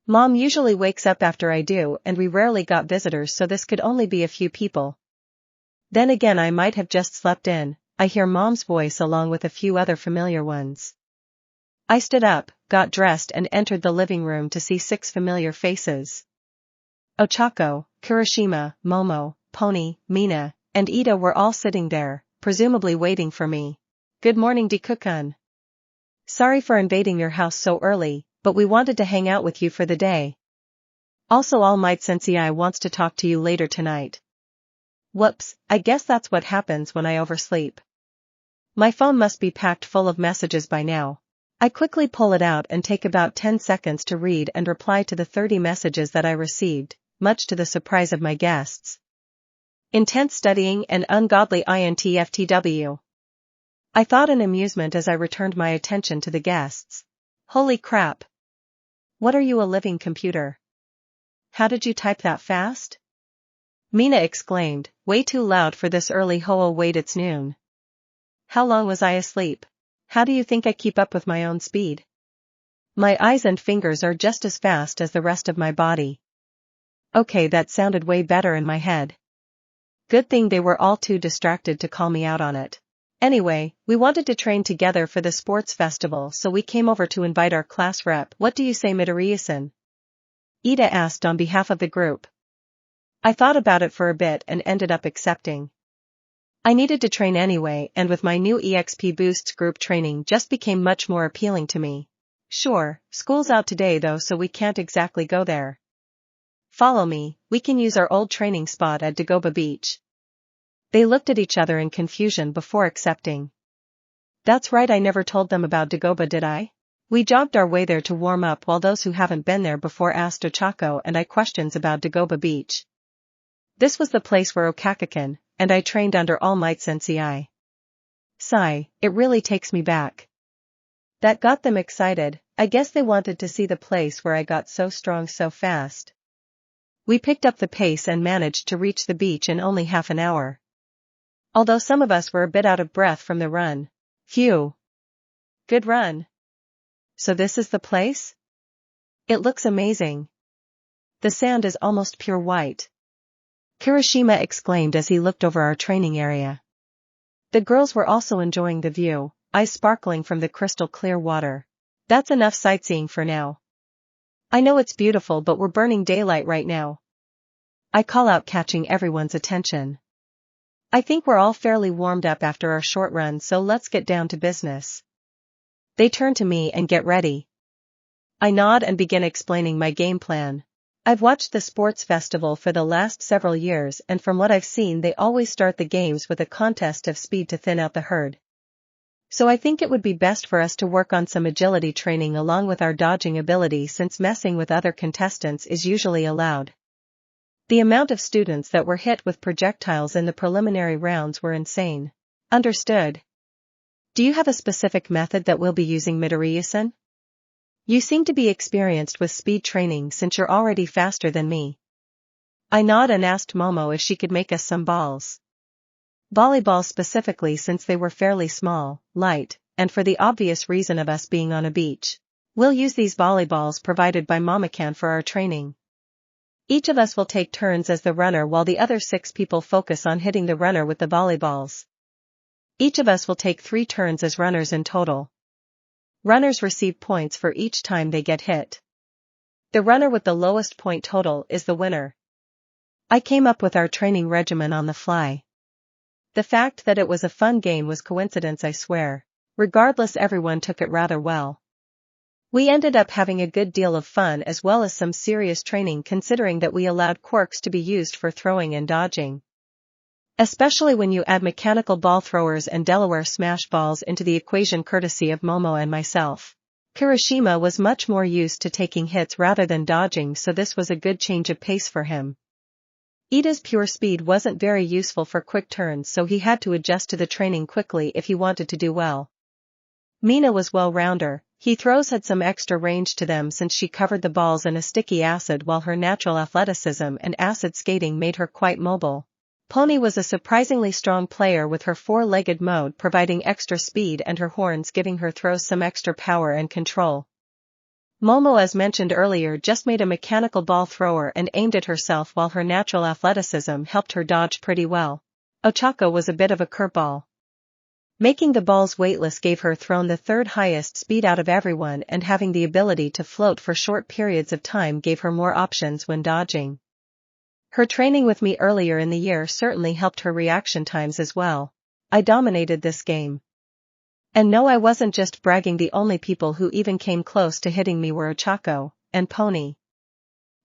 Mom usually wakes up after I do and we rarely got visitors, so this could only be a few people. Then again, I might have just slept in. I hear Mom's voice along with a few other familiar ones. I stood up, got dressed and entered the living room to see 6 familiar faces. Ochako, Kirishima, Momo, Pony, Mina, and Ida were all sitting there, presumably waiting for me. Good morning, Deku-kun. Sorry for invading your house so early, but we wanted to hang out with you for the day. Also, All Might Sensei wants to talk to you later tonight. Whoops, I guess that's what happens when I oversleep. My phone must be packed full of messages by now. I quickly pull it out and take about 10 seconds to read and reply to the 30 messages that I received, much to the surprise of my guests. Intense studying and ungodly INTFTW. I thought in amusement as I returned my attention to the guests. Holy crap! What are you, a living computer? How did you type that fast? Mina exclaimed, way too loud for this early ho-oh. Wait, it's noon. How long was I asleep? How do you think I keep up with my own speed? My eyes and fingers are just as fast as the rest of my body. Okay, that sounded way better in my head. Good thing they were all too distracted to call me out on it. Anyway, we wanted to train together for the sports festival, so we came over to invite our class rep. What do you say, Midoriya-san? Ida asked on behalf of the group. I thought about it for a bit and ended up accepting. I needed to train anyway, and with my new EXP boosts, group training just became much more appealing to me. Sure, school's out today though, so we can't exactly go there. Follow me, we can use our old training spot at Dagoba Beach. They looked at each other in confusion before accepting. That's right, I never told them about Dagoba, did I? We jogged our way there to warm up while those who haven't been there before asked Ochako and I questions about Dagoba Beach. This was the place where Okaka-kun and I trained under All Might Sensei. Sigh, it really takes me back. That got them excited. I guess they wanted to see the place where I got so strong so fast. We picked up the pace and managed to reach the beach in only half an hour. Although some of us were a bit out of breath from the run. Phew. Good run. So this is the place? It looks amazing. The sand is almost pure white. Kirishima exclaimed as he looked over our training area. The girls were also enjoying the view, eyes sparkling from the crystal clear water. That's enough sightseeing for now. I know it's beautiful, but we're burning daylight right now. I call out, catching everyone's attention. I think we're all fairly warmed up after our short run, so let's get down to business. They turn to me and get ready. I nod and begin explaining my game plan. I've watched the sports festival for the last several years, and from what I've seen, they always start the games with a contest of speed to thin out the herd. So I think it would be best for us to work on some agility training along with our dodging ability, since messing with other contestants is usually allowed. The amount of students that were hit with projectiles in the preliminary rounds were insane. Understood. Do you have a specific method that we'll be using, Midoriya-san? You seem to be experienced with speed training since you're already faster than me. I nod and asked Momo if she could make us some balls. Volleyballs specifically, since they were fairly small, light, and for the obvious reason of us being on a beach. We'll use these volleyballs provided by Mama-can for our training. Each of us will take turns as the runner while the other 6 people focus on hitting the runner with the volleyballs. Each of us will take 3 turns as runners in total. Runners receive points for each time they get hit. The runner with the lowest point total is the winner. I came up with our training regimen on the fly. The fact that it was a fun game was coincidence, I swear. Regardless, everyone took it rather well. We ended up having a good deal of fun as well as some serious training, considering that we allowed quirks to be used for throwing and dodging. Especially when you add mechanical ball throwers and Delaware smash balls into the equation, courtesy of Momo and myself. Kirishima was much more used to taking hits rather than dodging, so this was a good change of pace for him. Ida's pure speed wasn't very useful for quick turns, so he had to adjust to the training quickly if he wanted to do well. Mina was well-rounder, He throws had some extra range to them since she covered the balls in a sticky acid while her natural athleticism and acid skating made her quite mobile. Pony was a surprisingly strong player with her four-legged mode providing extra speed and her horns giving her throws some extra power and control. Momo, as mentioned earlier, just made a mechanical ball thrower and aimed at herself while her natural athleticism helped her dodge pretty well. Ochako was a bit of a curveball. Making the balls weightless gave her thrown the third highest speed out of everyone, and having the ability to float for short periods of time gave her more options when dodging. Her training with me earlier in the year certainly helped her reaction times as well. I dominated this game. And no, I wasn't just bragging, the only people who even came close to hitting me were Ochako and Pony.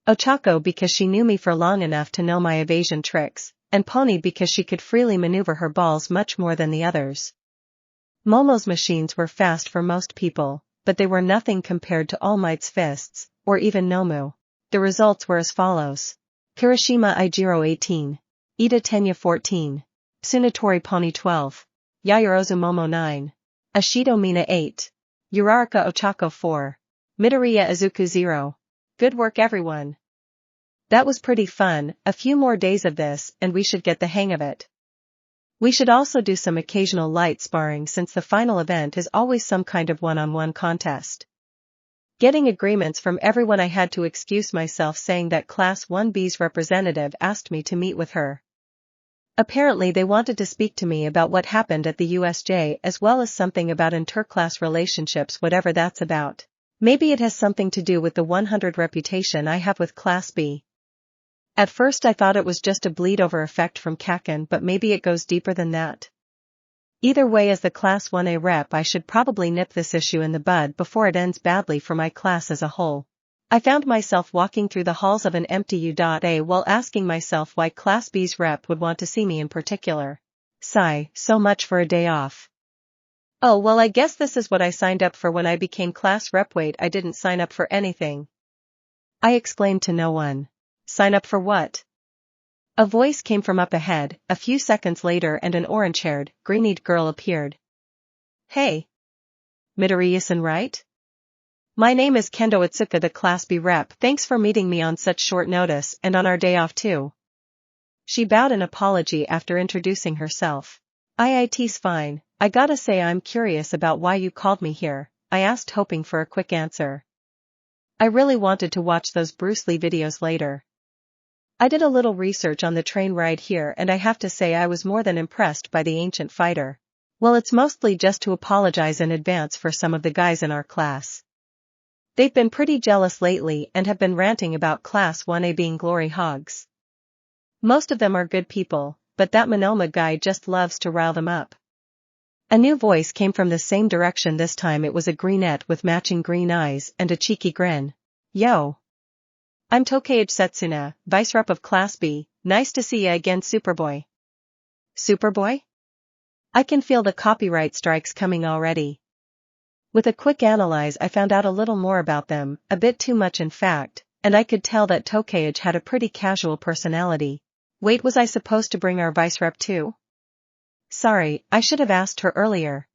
Ochako because she knew me for long enough to know my evasion tricks, and Pony because she could freely maneuver her balls much more than the others. Momo's machines were fast for most people, but they were nothing compared to All Might's fists, or even Nomu. The results were as follows. Kirishima Ijiro 18. Ida Tenya 14. Tsunatori Pony 12. Yaoyorozu Momo 9. Ashido Mina 8. Uraraka Ochako 4. Midoriya Izuku 0. Good work everyone. That was pretty fun. A few more days of this, and we should get the hang of it. We should also do some occasional light sparring since the final event is always some kind of one-on-one contest. Getting agreements from everyone, I had to excuse myself saying that Class 1B's representative asked me to meet with her. Apparently they wanted to speak to me about what happened at the USJ as well as something about interclass relationships, whatever that's about. Maybe it has something to do with the 100 reputation I have with Class B. At first I thought it was just a bleed-over effect from Kaken, but maybe it goes deeper than that. Either way, as the Class 1A rep I should probably nip this issue in the bud before it ends badly for my class as a whole. I found myself walking through the halls of an empty U.A while asking myself why Class B's rep would want to see me in particular. Sigh, so much for a day off. Oh well, I guess this is what I signed up for when I became class rep. Wait, I didn't sign up for anything. I exclaimed to no one. Sign up for what? A voice came from up ahead. A few seconds later and an orange-haired, green-eyed girl appeared. Hey. Midoriya-san, right? My name is Kendo Itsuka, the Class B rep. Thanks for meeting me on such short notice and on our day off too. She bowed in apology after introducing herself. It's fine. I gotta say I'm curious about why you called me here, I asked, hoping for a quick answer. I really wanted to watch those Bruce Lee videos later. I did a little research on the train ride here and I have to say I was more than impressed by the ancient fighter. Well, it's mostly just to apologize in advance for some of the guys in our class. They've been pretty jealous lately and have been ranting about Class 1A being glory hogs. Most of them are good people, but that Monoma guy just loves to rile them up. A new voice came from the same direction. This time it was a greenette with matching green eyes and a cheeky grin. Yo. I'm Tokage Setsuna, vice rep of Class B. Nice to see ya again, Superboy. Superboy? I can feel the copyright strikes coming already. With a quick analyze I found out a little more about them, a bit too much in fact, and I could tell that Tokage had a pretty casual personality. Wait, was I supposed to bring our vice rep too? Sorry, I should have asked her earlier.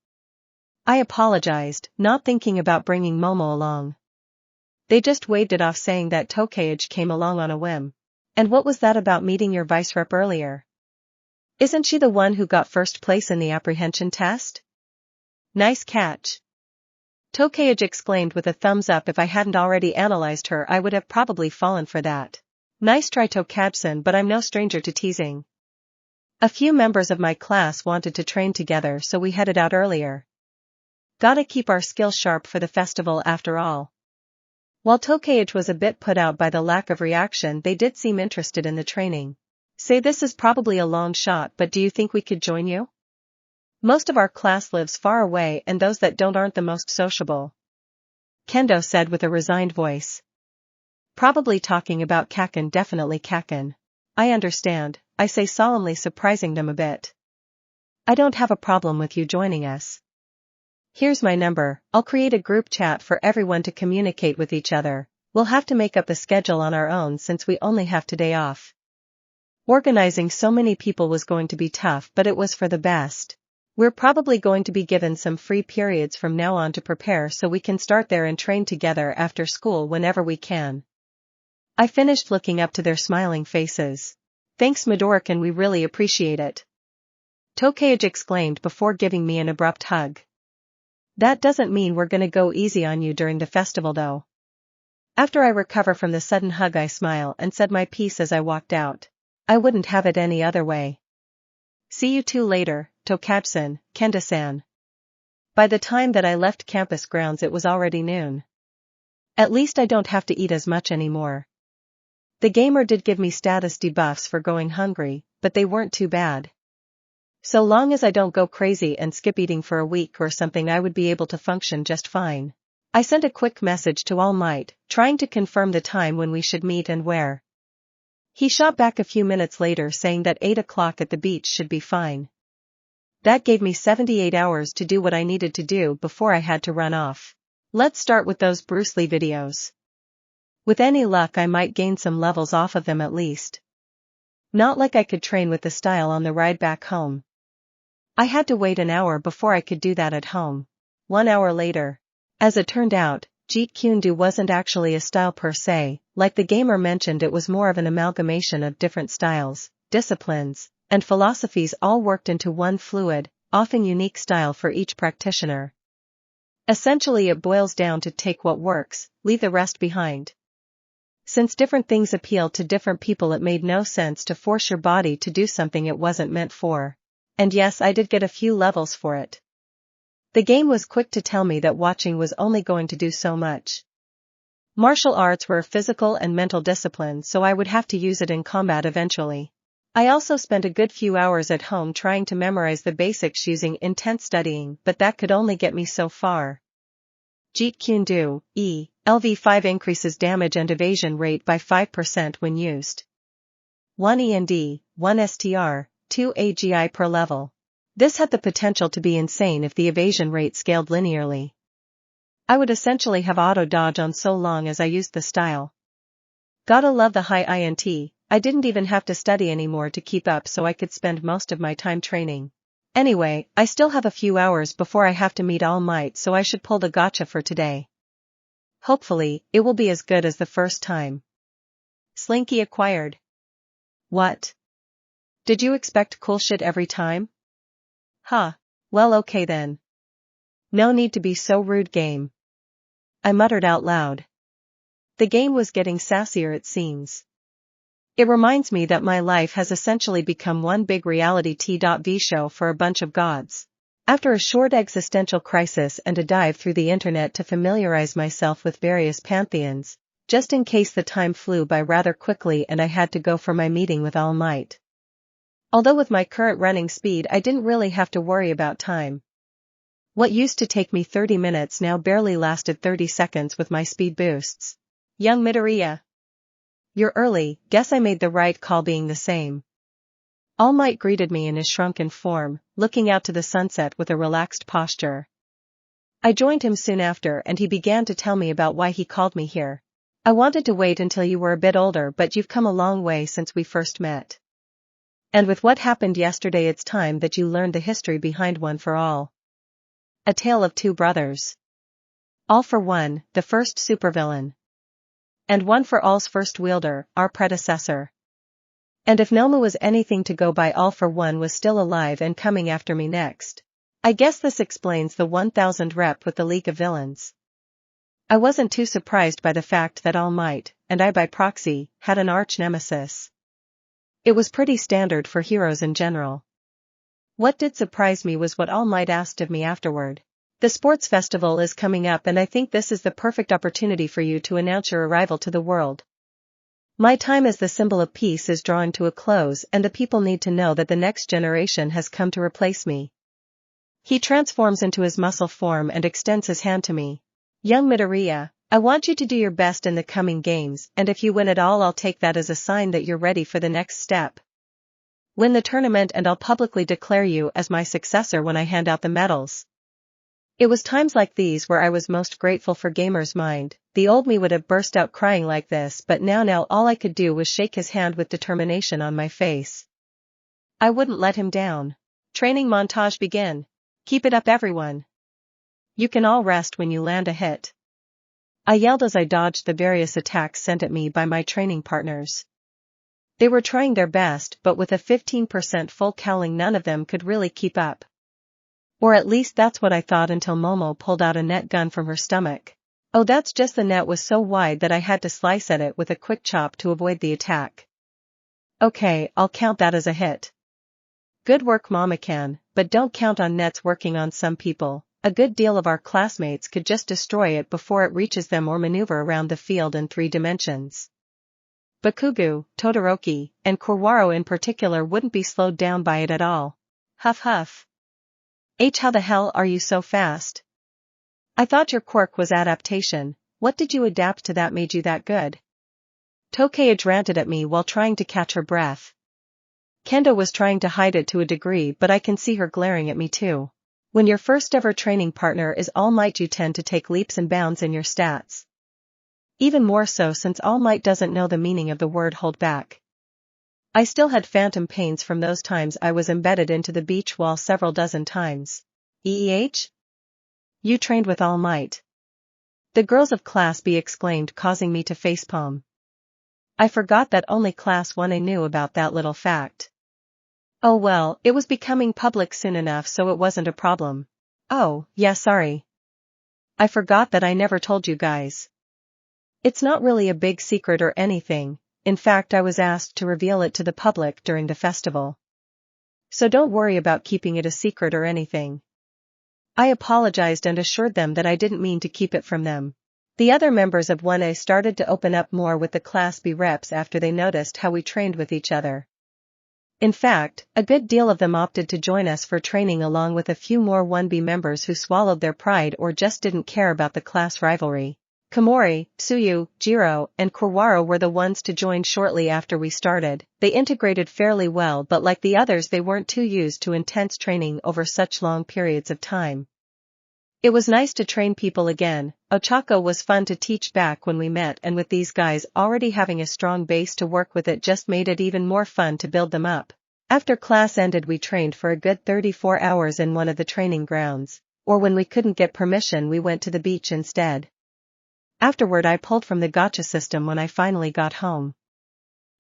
I apologized, not thinking about bringing Momo along. They just waved it off saying that Tokage came along on a whim. And what was that about meeting your vice rep earlier? Isn't she the one who got first place in the apprehension test? Nice catch. Tokage exclaimed with a thumbs up. If I hadn't already analyzed her I would have probably fallen for that. Nice try, Tokage-san, but I'm no stranger to teasing. A few members of my class wanted to train together, so we headed out earlier. Gotta keep our skills sharp for the festival after all. While Tokage was a bit put out by the lack of reaction, they did seem interested in the training. Say, this is probably a long shot, but do you think we could join you? Most of our class lives far away and those that don't aren't the most sociable. Kendo said with a resigned voice. Probably talking about Kaken. Definitely Kaken. I understand, I say solemnly, surprising them a bit. I don't have a problem with you joining us. Here's my number. I'll create a group chat for everyone to communicate with each other. We'll have to make up the schedule on our own since we only have today off. Organizing so many people was going to be tough, but it was for the best. We're probably going to be given some free periods from now on to prepare so we can start there and train together after school whenever we can. I finished looking up to their smiling faces. Thanks Midorican, we really appreciate it. Tokage exclaimed before giving me an abrupt hug. That doesn't mean we're gonna go easy on you during the festival though. After I recover from the sudden hug I smile and said my piece as I walked out. I wouldn't have it any other way. See you two later, Tokage-san, Kenda-san. By the time that I left campus grounds it was already noon. At least I don't have to eat as much anymore. The gamer did give me status debuffs for going hungry, but they weren't too bad. So long as I don't go crazy and skip eating for a week or something I would be able to function just fine. I sent a quick message to All Might, trying to confirm the time when we should meet and where. He shot back a few minutes later saying that 8 o'clock at the beach should be fine. That gave me 78 hours to do what I needed to do before I had to run off. Let's start with those Bruce Lee videos. With any luck I might gain some levels off of them at least. Not like I could train with the style on the ride back home. I had to wait an hour before I could do that at home. 1 hour later. As it turned out, Jeet Kune Do wasn't actually a style per se, like the gamer mentioned it was more of an amalgamation of different styles, disciplines, and philosophies all worked into one fluid, often unique style for each practitioner. Essentially it boils down to take what works, leave the rest behind. Since different things appeal to different people it made no sense to force your body to do something it wasn't meant for. And yes, I did get a few levels for it. The game was quick to tell me that watching was only going to do so much. Martial arts were a physical and mental discipline, so I would have to use it in combat eventually. I also spent a good few hours at home trying to memorize the basics using intense studying, but that could only get me so far. Jeet Kune Do, LV5 increases damage and evasion rate by 5% when used. 1 END, 1 STR, 2 AGI per level. This had the potential to be insane if the evasion rate scaled linearly. I would essentially have auto-dodge on so long as I used the style. Gotta love the high INT, I didn't even have to study anymore to keep up so I could spend most of my time training. Anyway, I still have a few hours before I have to meet All Might so I should pull the gotcha for today. Hopefully, it will be as good as the first time. Slinky acquired. What? Did you expect cool shit every time? Huh. Well okay then. No need to be so rude game. I muttered out loud. The game was getting sassier it seems. It reminds me that my life has essentially become one big reality TV show for a bunch of gods. After a short existential crisis and a dive through the internet to familiarize myself with various pantheons, just in case the time flew by rather quickly and I had to go for my meeting with All Might. Although with my current running speed I didn't really have to worry about time. What used to take me 30 minutes now barely lasted 30 seconds with my speed boosts. Young Midoriya. You're early, guess I made the right call being the same. All Might greeted me in his shrunken form, looking out to the sunset with a relaxed posture. I joined him soon after and he began to tell me about why he called me here. I wanted to wait until you were a bit older but you've come a long way since we first met. And with what happened yesterday it's time that you learned the history behind One for All. A Tale of Two Brothers. All for One, the first supervillain. And One for All's first wielder, our predecessor. And if Nomu was anything to go by, All for One was still alive and coming after me next. I guess this explains the 1000 rep with the League of Villains. I wasn't too surprised by the fact that All Might, and I by proxy, had an arch nemesis. It was pretty standard for heroes in general. What did surprise me was what All Might asked of me afterward. The sports festival is coming up and I think this is the perfect opportunity for you to announce your arrival to the world. My time as the symbol of peace is drawing to a close and the people need to know that the next generation has come to replace me. He transforms into his muscle form and extends his hand to me. Young Midoriya, I want you to do your best in the coming games and if you win it all I'll take that as a sign that you're ready for the next step. Win the tournament and I'll publicly declare you as my successor when I hand out the medals. It was times like these where I was most grateful for Gamer's mind. The old me would have burst out crying like this but now all I could do was shake his hand with determination on my face. I wouldn't let him down. Training montage begin. Keep it up everyone. You can all rest when you land a hit. I yelled as I dodged the various attacks sent at me by my training partners. They were trying their best, but with a 15% full cowling none of them could really keep up. Or at least that's what I thought until Momo pulled out a net gun from her stomach. Oh, that's just the net was so wide that I had to slice at it with a quick chop to avoid the attack. Okay, I'll count that as a hit. Good work Mama-can, but don't count on nets working on some people. A good deal of our classmates could just destroy it before it reaches them or maneuver around the field in 3 dimensions. Bakugo, Todoroki, and Kurwaro in particular wouldn't be slowed down by it at all. Huff huff. How the hell are you so fast? I thought your quirk was adaptation. What did you adapt to that made you that good? Tokage ranted at me while trying to catch her breath. Kendo was trying to hide it to a degree, but I can see her glaring at me too. When your first ever training partner is All Might, you tend to take leaps and bounds in your stats. Even more so since All Might doesn't know the meaning of the word hold back. I still had phantom pains from those times I was embedded into the beach wall several dozen times. You trained with All Might. The girls of Class B exclaimed, causing me to facepalm. I forgot that only Class 1A knew about that little fact. Oh well, it was becoming public soon enough so it wasn't a problem. Oh, yeah, sorry. I forgot that I never told you guys. It's not really a big secret or anything, in fact I was asked to reveal it to the public during the festival. So don't worry about keeping it a secret or anything. I apologized and assured them that I didn't mean to keep it from them. The other members of 1A started to open up more with the Class B reps after they noticed how we trained with each other. In fact, a good deal of them opted to join us for training along with a few more 1B members who swallowed their pride or just didn't care about the class rivalry. Komori, Tsuyu, Jiro, and Kurwaro were the ones to join shortly after we started. They integrated fairly well, but like the others they weren't too used to intense training over such long periods of time. It was nice to train people again. Ochako was fun to teach back when we met, and with these guys already having a strong base to work with it just made it even more fun to build them up. After class ended we trained for a good 34 hours in one of the training grounds, or when we couldn't get permission we went to the beach instead. Afterward I pulled from the gacha system when I finally got home.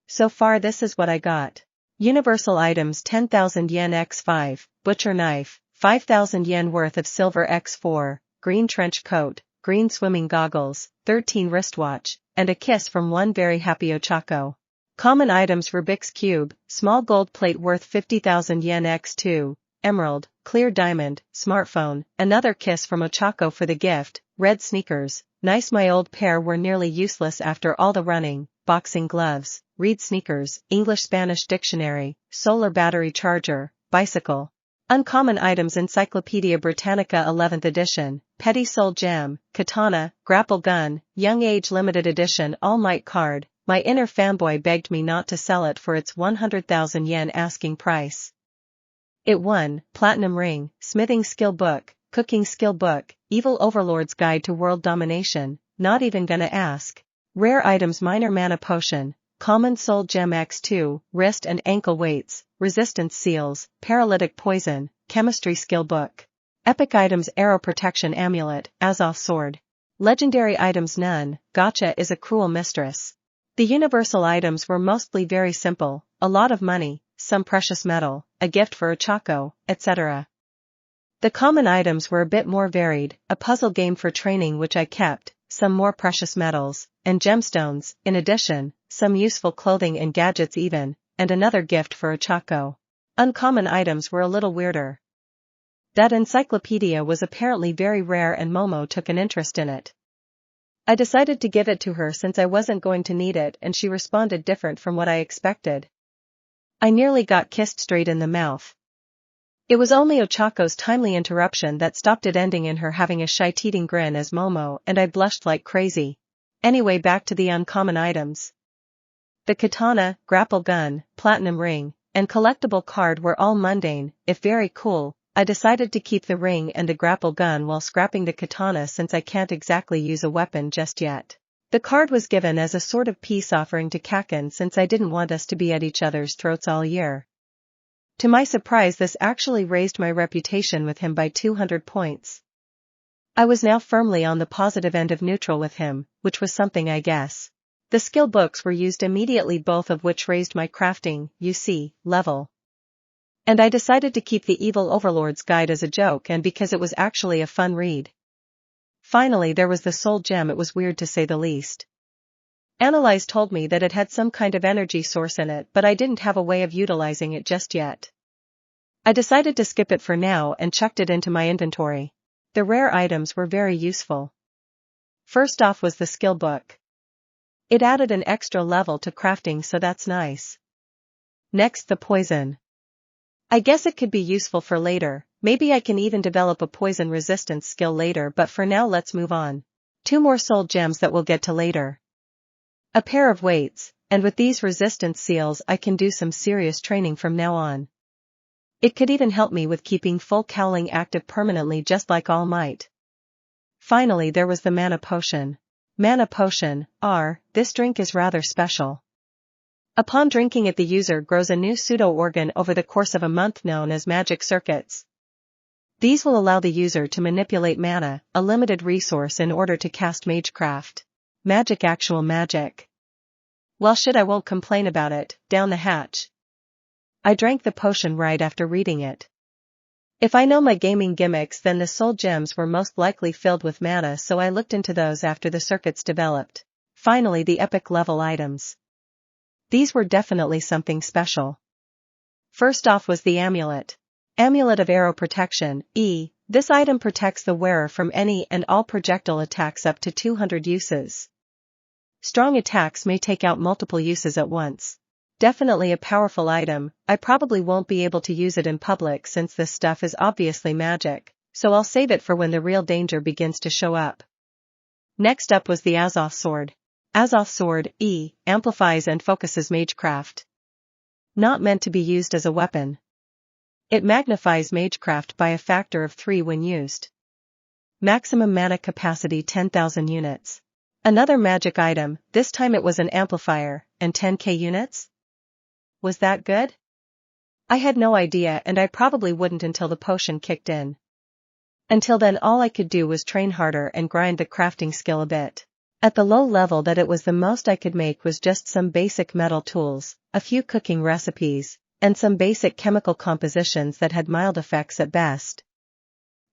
So far this is what I got. Universal items 10,000 yen x5, butcher knife, 5,000 yen worth of silver x4, green trench coat, green swimming goggles, 13 wristwatch, and a kiss from one very happy Ochako. Common items Rubik's Cube, small gold plate worth 50,000 yen x2, emerald, clear diamond, smartphone, another kiss from Ochako for the gift, red sneakers, nice my old pair were nearly useless after all the running, boxing gloves, reed sneakers, English-Spanish dictionary, solar battery charger, bicycle. Uncommon items Encyclopedia Britannica 11th edition, Petty Soul Gem, Katana, Grapple Gun, Young Age Limited Edition All Might card. My inner fanboy begged me not to sell it for its 100,000 yen asking price. It won, Platinum Ring, Smithing Skill Book, Cooking Skill Book, Evil Overlord's Guide to World Domination, not even gonna ask. Rare items Minor Mana Potion, Common Soul Gem X2, Wrist and Ankle Weights, Resistance Seals, Paralytic Poison, Chemistry Skill Book. Epic items Arrow Protection Amulet, Azoth Sword. Legendary items None, Gacha is a cruel mistress. The universal items were mostly very simple, a lot of money, some precious metal, a gift for Ochako, etc. The common items were a bit more varied, a puzzle game for training which I kept, some more precious metals, and gemstones, in addition, some useful clothing and gadgets even, and another gift for Ochako. Uncommon items were a little weirder. That encyclopedia was apparently very rare and Momo took an interest in it. I decided to give it to her since I wasn't going to need it and she responded different from what I expected. I nearly got kissed straight in the mouth. It was only Ochako's timely interruption that stopped it, ending in her having a shite-eating grin as Momo and I blushed like crazy. Anyway, back to the uncommon items. The katana, grapple gun, platinum ring, and collectible card were all mundane, if very cool. I decided to keep the ring and a grapple gun while scrapping the katana since I can't exactly use a weapon just yet. The card was given as a sort of peace offering to Kaken since I didn't want us to be at each other's throats all year. To my surprise, this actually raised my reputation with him by 200 points. I was now firmly on the positive end of neutral with him, which was something, I guess. The skill books were used immediately, both of which raised my crafting, level. And I decided to keep the Evil Overlord's Guide as a joke and because it was actually a fun read. Finally, there was the soul gem. It was weird to say the least. Analyze told me that it had some kind of energy source in it, but I didn't have a way of utilizing it just yet. I decided to skip it for now and chucked it into my inventory. The rare items were very useful. First off was the skill book. It added an extra level to crafting, so that's nice. Next, the poison. I guess it could be useful for later. Maybe I can even develop a poison resistance skill later, but for now let's move on. 2 more soul gems that we'll get to later. A pair of weights, and with these resistance seals I can do some serious training from now on. It could even help me with keeping full cowling active permanently, just like All Might. Finally, there was the mana potion. Mana potion, this drink is rather special. Upon drinking it, the user grows a new pseudo-organ over the course of a month known as magic circuits. These will allow the user to manipulate mana, a limited resource, in order to cast magecraft. Magic, actual magic. Well, shit, I won't complain about it. Down the hatch. I drank the potion right after reading it. If I know my gaming gimmicks, then the soul gems were most likely filled with mana, so I looked into those after the circuits developed. Finally, the epic level items. These were definitely something special. First off was the amulet. Amulet of Arrow Protection, This item protects the wearer from any and all projectile attacks up to 200 uses. Strong attacks may take out multiple uses at once. Definitely a powerful item. I probably won't be able to use it in public since this stuff is obviously magic, so I'll save it for when the real danger begins to show up. Next up was the Azoth Sword. Azoth Sword, amplifies and focuses magecraft. Not meant to be used as a weapon. It magnifies magecraft by a factor of 3 when used. Maximum mana capacity 10,000 units. Another magic item, this time it was an amplifier, and 10k units? Was that good? I had no idea, and I probably wouldn't until the potion kicked in. Until then, all I could do was train harder and grind the crafting skill a bit. At the low level that it was, the most I could make was just some basic metal tools, a few cooking recipes, and some basic chemical compositions that had mild effects at best.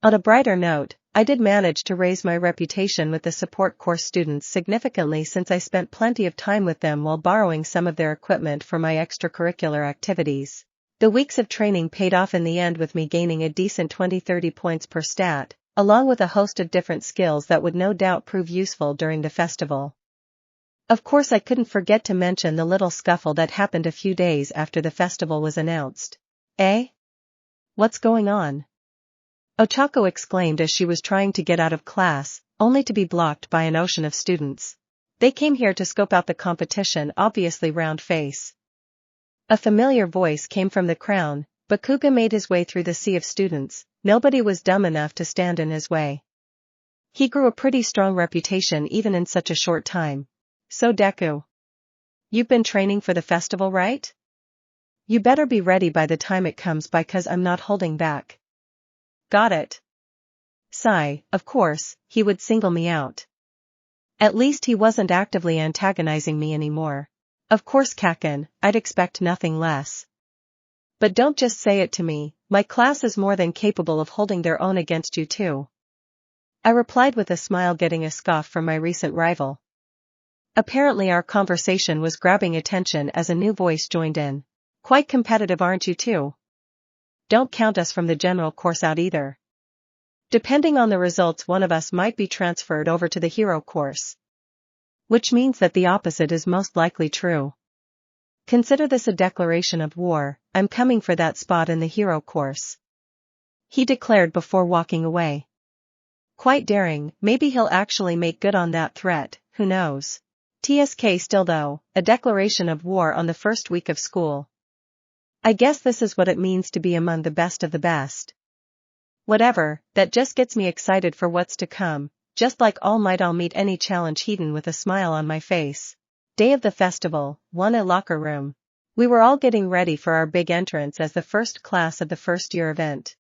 On a brighter note, I did manage to raise my reputation with the support course students significantly, since I spent plenty of time with them while borrowing some of their equipment for my extracurricular activities. The weeks of training paid off in the end, with me gaining a decent 20-30 points per stat, along with a host of different skills that would no doubt prove useful during the festival. Of course, I couldn't forget to mention the little scuffle that happened a few days after the festival was announced. Eh? What's going on? Ochako exclaimed as she was trying to get out of class, only to be blocked by an ocean of students. They came here to scope out the competition, obviously. Round face. A familiar voice came from the crown. Bakuga made his way through the sea of students. Nobody was dumb enough to stand in his way. He grew a pretty strong reputation even in such a short time. So Deku, you've been training for the festival, right? You better be ready by the time it comes by, 'cause I'm not holding back. Got it. Sigh, of course, he would single me out. At least he wasn't actively antagonizing me anymore. Of course, Kaken, I'd expect nothing less. But don't just say it to me, my class is more than capable of holding their own against you too. I replied with a smile, getting a scoff from my recent rival. Apparently our conversation was grabbing attention as a new voice joined in. Quite competitive, aren't you too? Don't count us from the general course out either. Depending on the results, one of us might be transferred over to the hero course. Which means that the opposite is most likely true. Consider this a declaration of war. I'm coming for that spot in the hero course. He declared before walking away. Quite daring. Maybe he'll actually make good on that threat, who knows. TSK still though, a declaration of war on the first week of school. I guess this is what it means to be among the best of the best. Whatever, that just gets me excited for what's to come. Just like All Might, I'll meet any challenge head-on with a smile on my face. Day of the festival, 1 A locker room. We were all getting ready for our big entrance as the first class of the first-year event.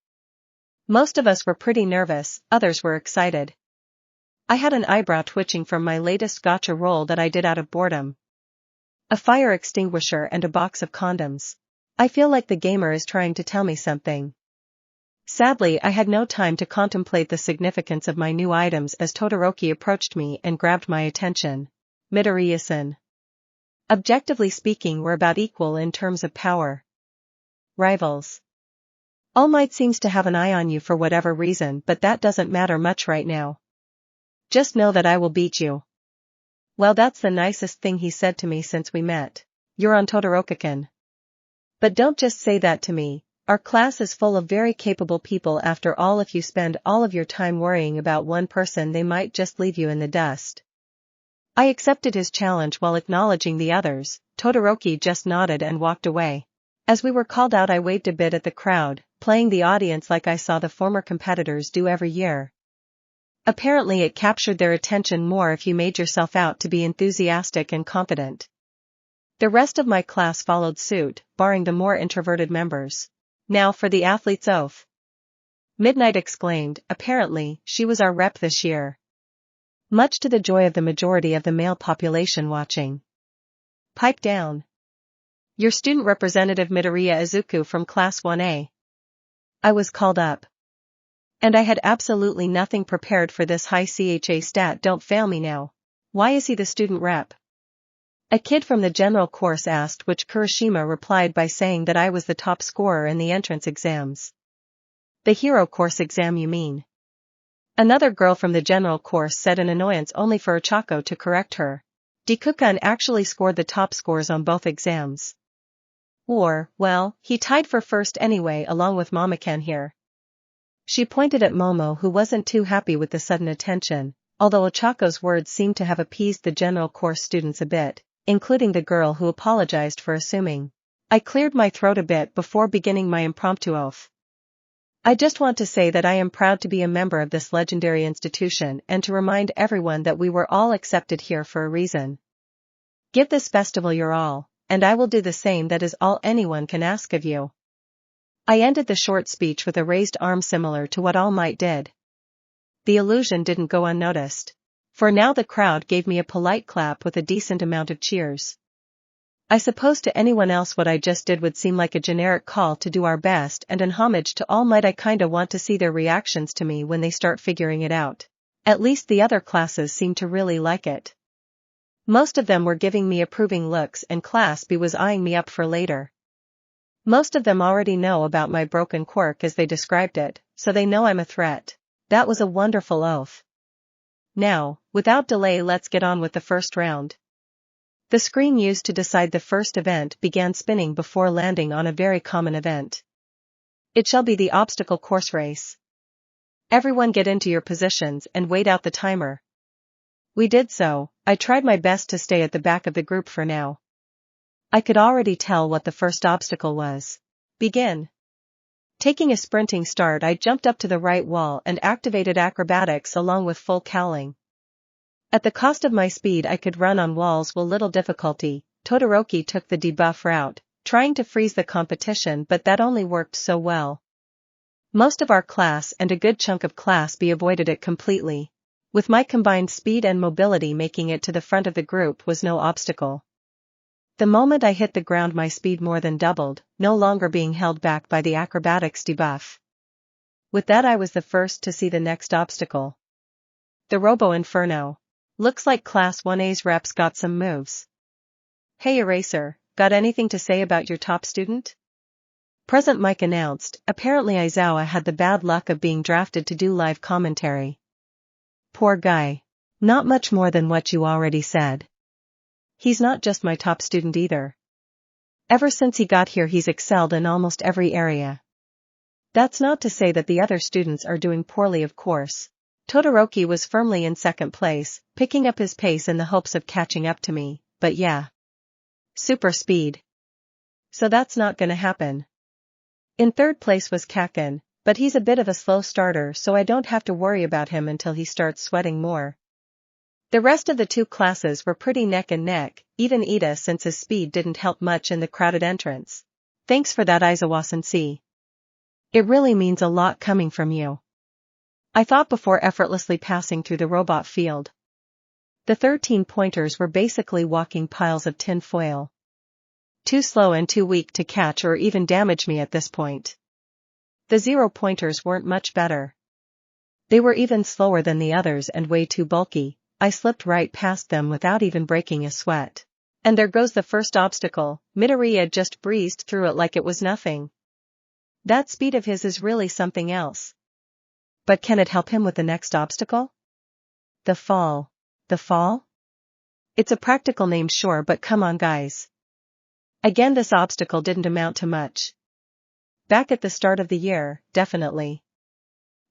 Most of us were pretty nervous, others were excited. I had an eyebrow twitching from my latest gotcha roll that I did out of boredom. A fire extinguisher and a box of condoms. I feel like the gamer is trying to tell me something. Sadly, I had no time to contemplate the significance of my new items as Todoroki approached me and grabbed my attention. Midoriya-san. Objectively speaking, we're about equal in terms of power. Rivals. All Might seems to have an eye on you for whatever reason, but that doesn't matter much right now. Just know that I will beat you. Well, that's the nicest thing he said to me since we met. You're on Todoroki-kun. But don't just say that to me. Our class is full of very capable people after all. If you spend all of your time worrying about one person, they might just leave you in the dust. I accepted his challenge while acknowledging the others. Todoroki just nodded and walked away. As we were called out, I waved a bit at the crowd, playing the audience like I saw the former competitors do every year. Apparently it captured their attention more if you made yourself out to be enthusiastic and confident. The rest of my class followed suit, barring the more introverted members. Now for the athlete's oath. Midnight exclaimed. Apparently, she was our rep this year. Much to the joy of the majority of the male population watching. Pipe down. Your student representative Midoriya Izuku from Class 1A. I was called up. And I had absolutely nothing prepared for this high CHA stat. Don't fail me now. Why is he the student rep? A kid from the general course asked, which Kurashima replied by saying that I was the top scorer in the entrance exams. The hero course exam, you mean? Another girl from the general course said, an annoyance only for Ochako to correct her. Deku-kun actually scored the top scores on both exams. Or, well, he tied for first anyway along with Mama-kan here. She pointed at Momo, who wasn't too happy with the sudden attention, although Ochako's words seemed to have appeased the general course students a bit, including the girl who apologized for assuming. I cleared my throat a bit before beginning my impromptu oath. I just want to say that I am proud to be a member of this legendary institution and to remind everyone that we were all accepted here for a reason. Give this festival your all, and I will do the same. That is all anyone can ask of you. I ended the short speech with a raised arm similar to what All Might did. The illusion didn't go unnoticed. For now the crowd gave me a polite clap with a decent amount of cheers. I suppose to anyone else what I just did would seem like a generic call to do our best and an homage to All Might. I kinda want to see their reactions to me when they start figuring it out. At least the other classes seemed to really like it. Most of them were giving me approving looks and Class B was eyeing me up for later. Most of them already know about my broken quirk as they described it, so they know I'm a threat. That was a wonderful oath. Now, without delay, let's get on with the first round. The screen used to decide the first event began spinning before landing on a very common event. It shall be the obstacle course race. Everyone get into your positions and wait out the timer. We did so. I tried my best to stay at the back of the group for now. I could already tell what the first obstacle was. Begin. Taking a sprinting start, I jumped up to the right wall and activated acrobatics along with full cowling. At the cost of my speed, I could run on walls with little difficulty. Todoroki took the debuff route, trying to freeze the competition, but that only worked so well. Most of our class and a good chunk of Class B avoided it completely. With my combined speed and mobility, making it to the front of the group was no obstacle. The moment I hit the ground, my speed more than doubled, no longer being held back by the acrobatics debuff. With that, I was the first to see the next obstacle. The Robo Inferno. Looks like Class 1A's reps got some moves. Hey Eraser, got anything to say about your top student? Present Mike announced. Apparently Aizawa had the bad luck of being drafted to do live commentary. Poor guy. Not much more than what you already said. He's not just my top student either. Ever since he got here, he's excelled in almost every area. That's not to say that the other students are doing poorly, of course. Todoroki was firmly in second place, picking up his pace in the hopes of catching up to me, but yeah. Super speed. So that's not gonna happen. In third place was Kaken, but he's a bit of a slow starter, so I don't have to worry about him until he starts sweating more. The rest of the two classes were pretty neck and neck, even Ida since his speed didn't help much in the crowded entrance. Thanks for that, Izuku-sensei. It really means a lot coming from you, I thought before effortlessly passing through the robot field. The 13 pointers were basically walking piles of tin foil. Too slow and too weak to catch or even damage me at this point. The 0 pointers weren't much better. They were even slower than the others and way too bulky. I slipped right past them without even breaking a sweat. And there goes the first obstacle. Midoriya just breezed through it like it was nothing. That speed of his is really something else. But can it help him with the next obstacle? The fall. The fall? It's a practical name, sure, but come on, guys. Again, this obstacle didn't amount to much. Back at the start of the year, definitely.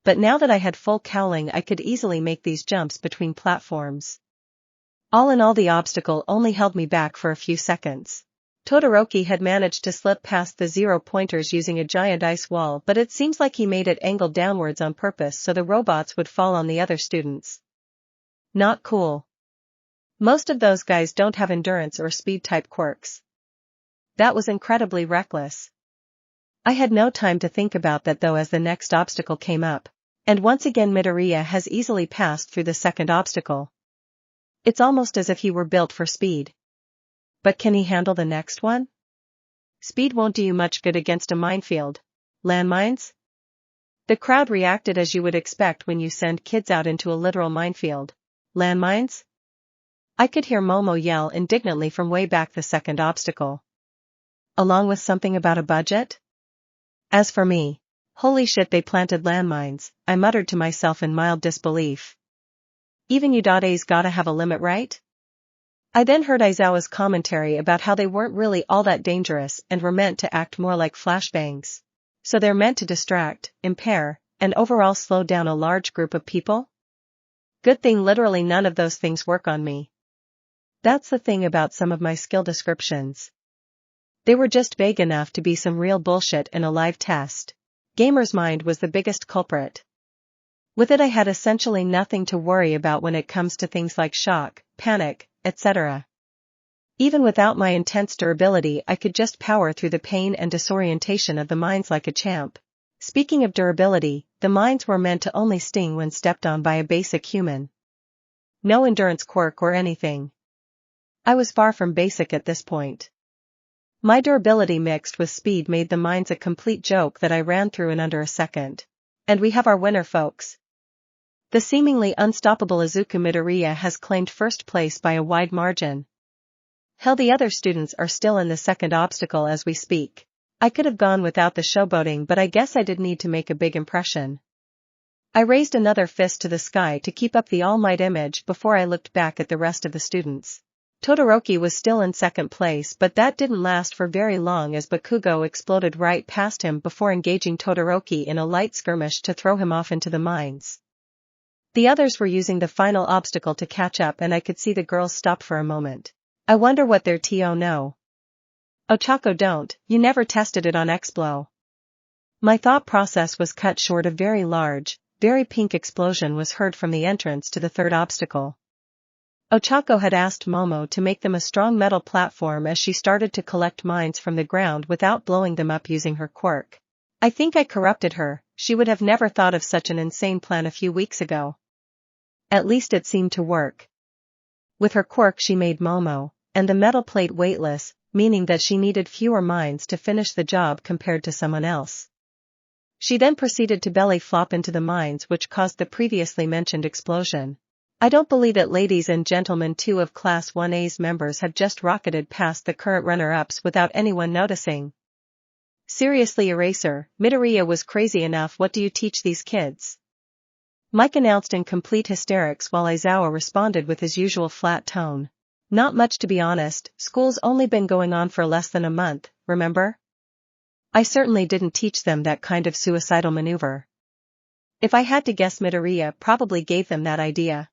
But now that I had full cowling, I could easily make these jumps between platforms. All in all, the obstacle only held me back for a few seconds. Todoroki had managed to slip past the 0 pointers using a giant ice wall, but it seems like he made it angled downwards on purpose so the robots would fall on the other students. Not cool. Most of those guys don't have endurance or speed type quirks. That was incredibly reckless. I had no time to think about that though, as the next obstacle came up. And once again Midoriya has easily passed through the second obstacle. It's almost as if he were built for speed. But can he handle the next one? Speed won't do you much good against a minefield. Landmines? The crowd reacted as you would expect when you send kids out into a literal minefield. Landmines? I could hear Momo yell indignantly from way back the second obstacle. Along with something about a budget? As for me, holy shit, they planted landmines, I muttered to myself in mild disbelief. Even Udate's gotta have a limit, right? I then heard Aizawa's commentary about how they weren't really all that dangerous and were meant to act more like flashbangs. So they're meant to distract, impair, and overall slow down a large group of people? Good thing literally none of those things work on me. That's the thing about some of my skill descriptions. They were just vague enough to be some real bullshit in a live test. Gamer's mind was the biggest culprit. With it I had essentially nothing to worry about when it comes to things like shock, panic, etc. Even without my intense durability, I could just power through the pain and disorientation of the mines like a champ. Speaking of durability, the mines were meant to only sting when stepped on by a basic human. No endurance quirk or anything. I was far from basic at this point. My durability mixed with speed made the mines a complete joke that I ran through in under a second. And we have our winner, folks. The seemingly unstoppable Izuku Midoriya has claimed first place by a wide margin. Hell, the other students are still in the second obstacle as we speak. I could have gone without the showboating, but I guess I did need to make a big impression. I raised another fist to the sky to keep up the All Might image before I looked back at the rest of the students. Todoroki was still in second place, but that didn't last for very long as Bakugo exploded right past him before engaging Todoroki in a light skirmish to throw him off into the mines. The others were using the final obstacle to catch up, and I could see the girls stop for a moment. I wonder what their TO know. Ochako, don't, you never tested it on Explo. My thought process was cut short. A very large, very pink explosion was heard from the entrance to the third obstacle. Ochako had asked Momo to make them a strong metal platform as she started to collect mines from the ground without blowing them up using her quirk. I think I corrupted her. She would have never thought of such an insane plan a few weeks ago. At least it seemed to work. With her quirk she made Momo and the metal plate weightless, meaning that she needed fewer mines to finish the job compared to someone else. She then proceeded to belly flop into the mines, which caused the previously mentioned explosion. I don't believe it, ladies and gentlemen. 2 of Class 1A's members have just rocketed past the current runner-ups without anyone noticing. Seriously, Eraser, Midoriya was crazy enough. What do you teach these kids? Mike announced in complete hysterics while Aizawa responded with his usual flat tone. Not much, to be honest. School's only been going on for less than a month, remember? I certainly didn't teach them that kind of suicidal maneuver. If I had to guess, Midoriya probably gave them that idea.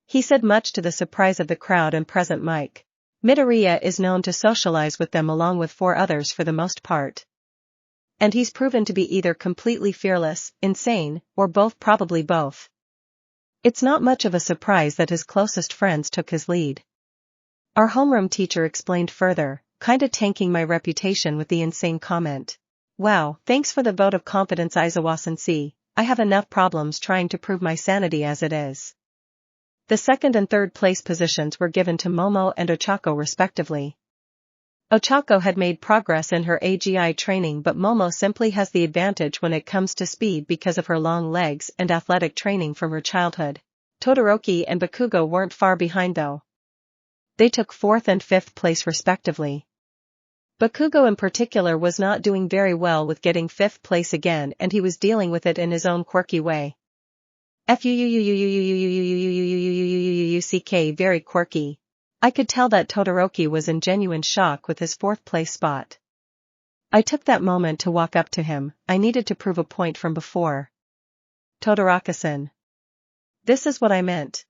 He said, much to the surprise of the crowd and present Mike. Midoriya is known to socialize with them along with 4 others for the most part. And he's proven to be either completely fearless, insane, or both, probably both. It's not much of a surprise that his closest friends took his lead. Our homeroom teacher explained further, kinda tanking my reputation with the insane comment. Wow, thanks for the vote of confidence, Izuku-sensei. I have enough problems trying to prove my sanity as it is. The second and third place positions were given to Momo and Ochako respectively. Ochako had made progress in her AGI training, but Momo simply has the advantage when it comes to speed because of her long legs and athletic training from her childhood. Todoroki and Bakugo weren't far behind though. They took 4th and 5th place respectively. Bakugo in particular was not doing very well with getting 5th place again, and he was dealing with it in his own quirky way. Fuck, very quirky. I could tell that Todoroki was in genuine shock with his 4th place spot. I took that moment to walk up to him. I needed to prove a point from before. Todoroki-san. This is what I meant.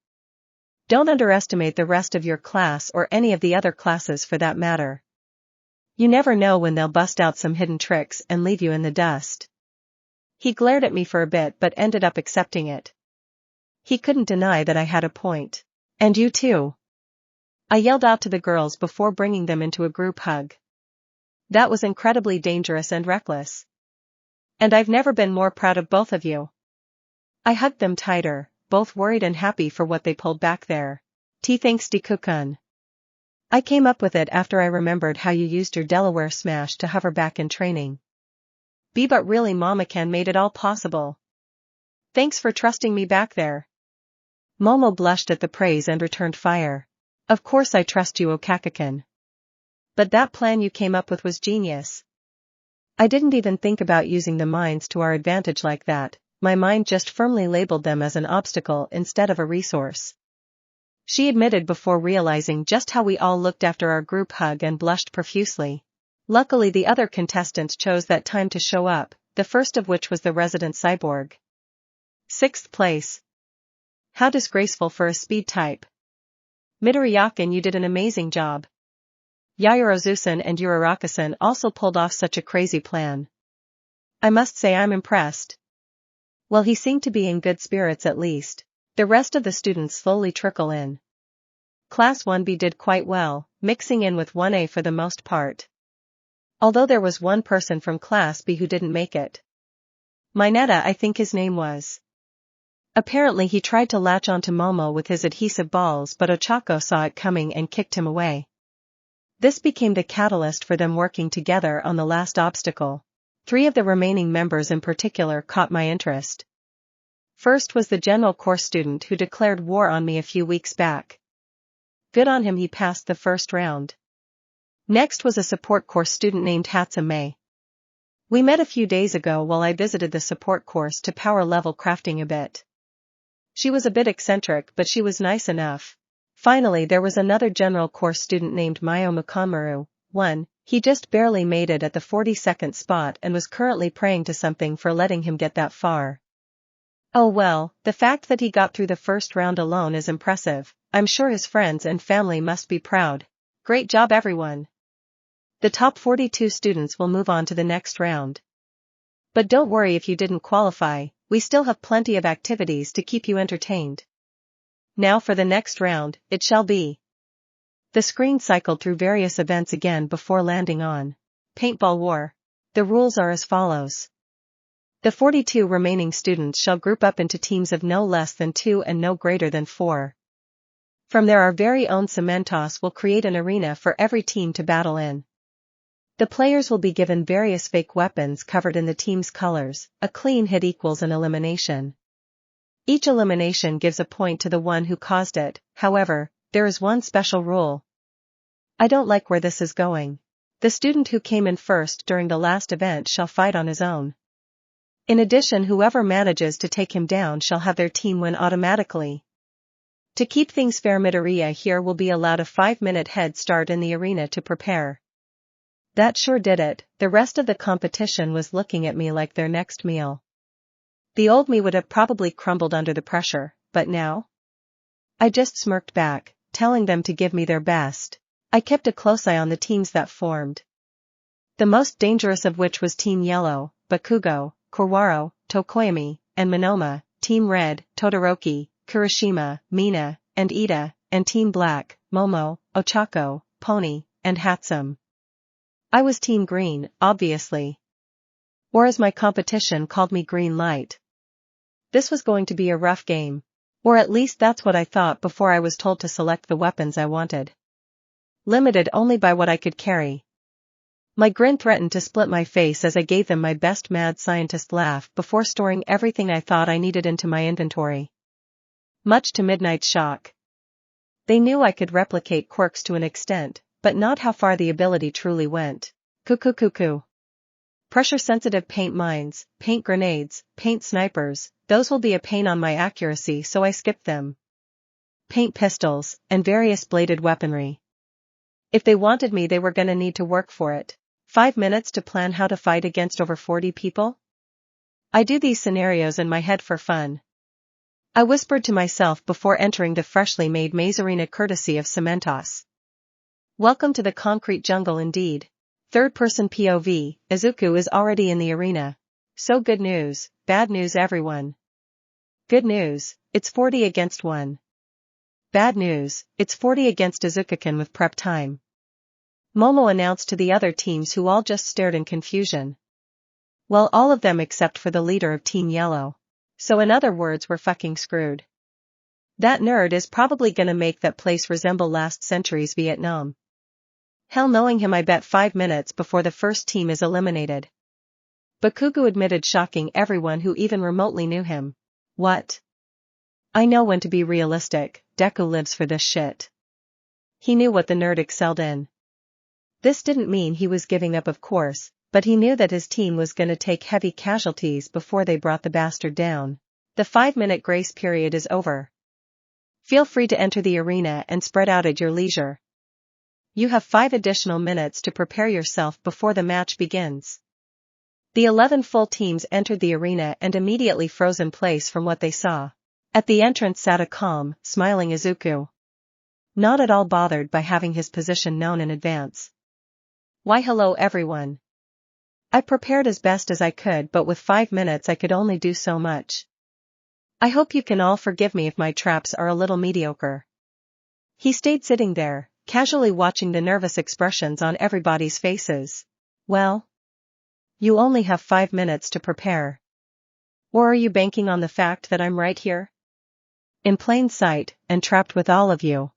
Don't underestimate the rest of your class or any of the other classes for that matter. You never know when they'll bust out some hidden tricks and leave you in the dust. He glared at me for a bit but ended up accepting it. He couldn't deny that I had a point. And you too. I yelled out to the girls before bringing them into a group hug. That was incredibly dangerous and reckless. And I've never been more proud of both of you. I hugged them tighter, both worried and happy for what they pulled back there. Thanks Deku-kun. I came up with it after I remembered how you used your Delaware smash to hover back in training. But really Mama-can made it all possible. Thanks for trusting me back there. Momo blushed at the praise and returned fire. Of course I trust you, Okaka-kun. But that plan you came up with was genius. I didn't even think about using the mines to our advantage like that. My mind just firmly labeled them as an obstacle instead of a resource. She admitted before realizing just how we all looked after our group hug and blushed profusely. Luckily the other contestants chose that time to show up, the first of which was the resident cyborg. 6th place. How disgraceful for a speed type. Midoriya-kun, you did an amazing job. Yaoyorozu-san and Uraraka-san also pulled off such a crazy plan. I must say I'm impressed. Well, he seemed to be in good spirits at least. The rest of the students slowly trickle in. Class 1B did quite well, mixing in with 1A for the most part. Although there was one person from Class B who didn't make it. Mineta, I think his name was. Apparently he tried to latch onto Momo with his adhesive balls, but Ochako saw it coming and kicked him away. This became the catalyst for them working together on the last obstacle. 3 of the remaining members in particular caught my interest. First was the general course student who declared war on me a few weeks back. Good on him, he passed the first round. Next was a support course student named Hatsume. We met a few days ago while I visited the support course to power level crafting a bit. She was a bit eccentric, but she was nice enough. Finally there was another general course student named Mayo Mukamuru. He just barely made it at the 42nd spot and was currently praying to something for letting him get that far. Oh well, the fact that he got through the first round alone is impressive. I'm sure his friends and family must be proud. Great job everyone. The top 42 students will move on to the next round. But don't worry if you didn't qualify, we still have plenty of activities to keep you entertained. Now for the next round, it shall be. The screen cycled through various events again before landing on Paintball War. The rules are as follows. The 42 remaining students shall group up into teams of no less than 2 and no greater than 4. From there our very own Cementos will create an arena for every team to battle in. The players will be given various fake weapons covered in the team's colors. A clean hit equals an elimination. Each elimination gives a point to the one who caused it. However, there is one special rule. I don't like where this is going. The student who came in first during the last event shall fight on his own. In addition, whoever manages to take him down shall have their team win automatically. To keep things fair, Midoriya here will be allowed a 5-minute head start in the arena to prepare. That sure did it. The rest of the competition was looking at me like their next meal. The old me would have probably crumbled under the pressure, but now? I just smirked back, telling them to give me their best. I kept a close eye on the teams that formed. The most dangerous of which was Team Yellow, Bakugo, Kawaro, Tokoyami, and Monoma. Team Red, Todoroki, Kurashima, Mina, and Ida, and Team Black, Momo, Ochako, Pony, and Hatsum. I was Team Green, obviously. Or as my competition called me, Green Light. This was going to be a rough game. Or at least that's what I thought before I was told to select the weapons I wanted. Limited only by what I could carry. My grin threatened to split my face as I gave them my best mad scientist laugh before storing everything I thought I needed into my inventory. Much to Midnight's shock. They knew I could replicate quirks to an extent, but not how far the ability truly went. Cuckoo. Pressure-sensitive paint mines, paint grenades, paint snipers, those will be a pain on my accuracy, so I skipped them. Paint pistols, and various bladed weaponry. If they wanted me, they were gonna need to work for it. 5 minutes to plan how to fight against over 40 people? I do these scenarios in my head for fun. I whispered to myself before entering the freshly made maze arena courtesy of Cementos. Welcome to the concrete jungle indeed. Third-person POV, Izuku is already in the arena. So good news, bad news everyone. Good news, it's 40 against 1. Bad news, it's 40 against Izuku-kun with prep time. Momo announced to the other teams, who all just stared in confusion. Well, all of them except for the leader of Team Yellow. So in other words, we're fucking screwed. That nerd is probably gonna make that place resemble last century's Vietnam. Hell, knowing him, I bet 5 minutes before the first team is eliminated. Bakugo admitted, shocking everyone who even remotely knew him. What? I know when to be realistic, Deku lives for this shit. He knew what the nerd excelled in. This didn't mean he was giving up, of course, but he knew that his team was gonna take heavy casualties before they brought the bastard down. The 5-minute grace period is over. Feel free to enter the arena and spread out at your leisure. You have 5 additional minutes to prepare yourself before the match begins. The 11 full teams entered the arena and immediately froze in place from what they saw. At the entrance sat a calm, smiling Izuku. Not at all bothered by having his position known in advance. Why, hello everyone. I prepared as best as I could, but with 5 minutes I could only do so much. I hope you can all forgive me if my traps are a little mediocre. He stayed sitting there, casually watching the nervous expressions on everybody's faces. Well, you only have 5 minutes to prepare. Or are you banking on the fact that I'm right here? In plain sight, and trapped with all of you.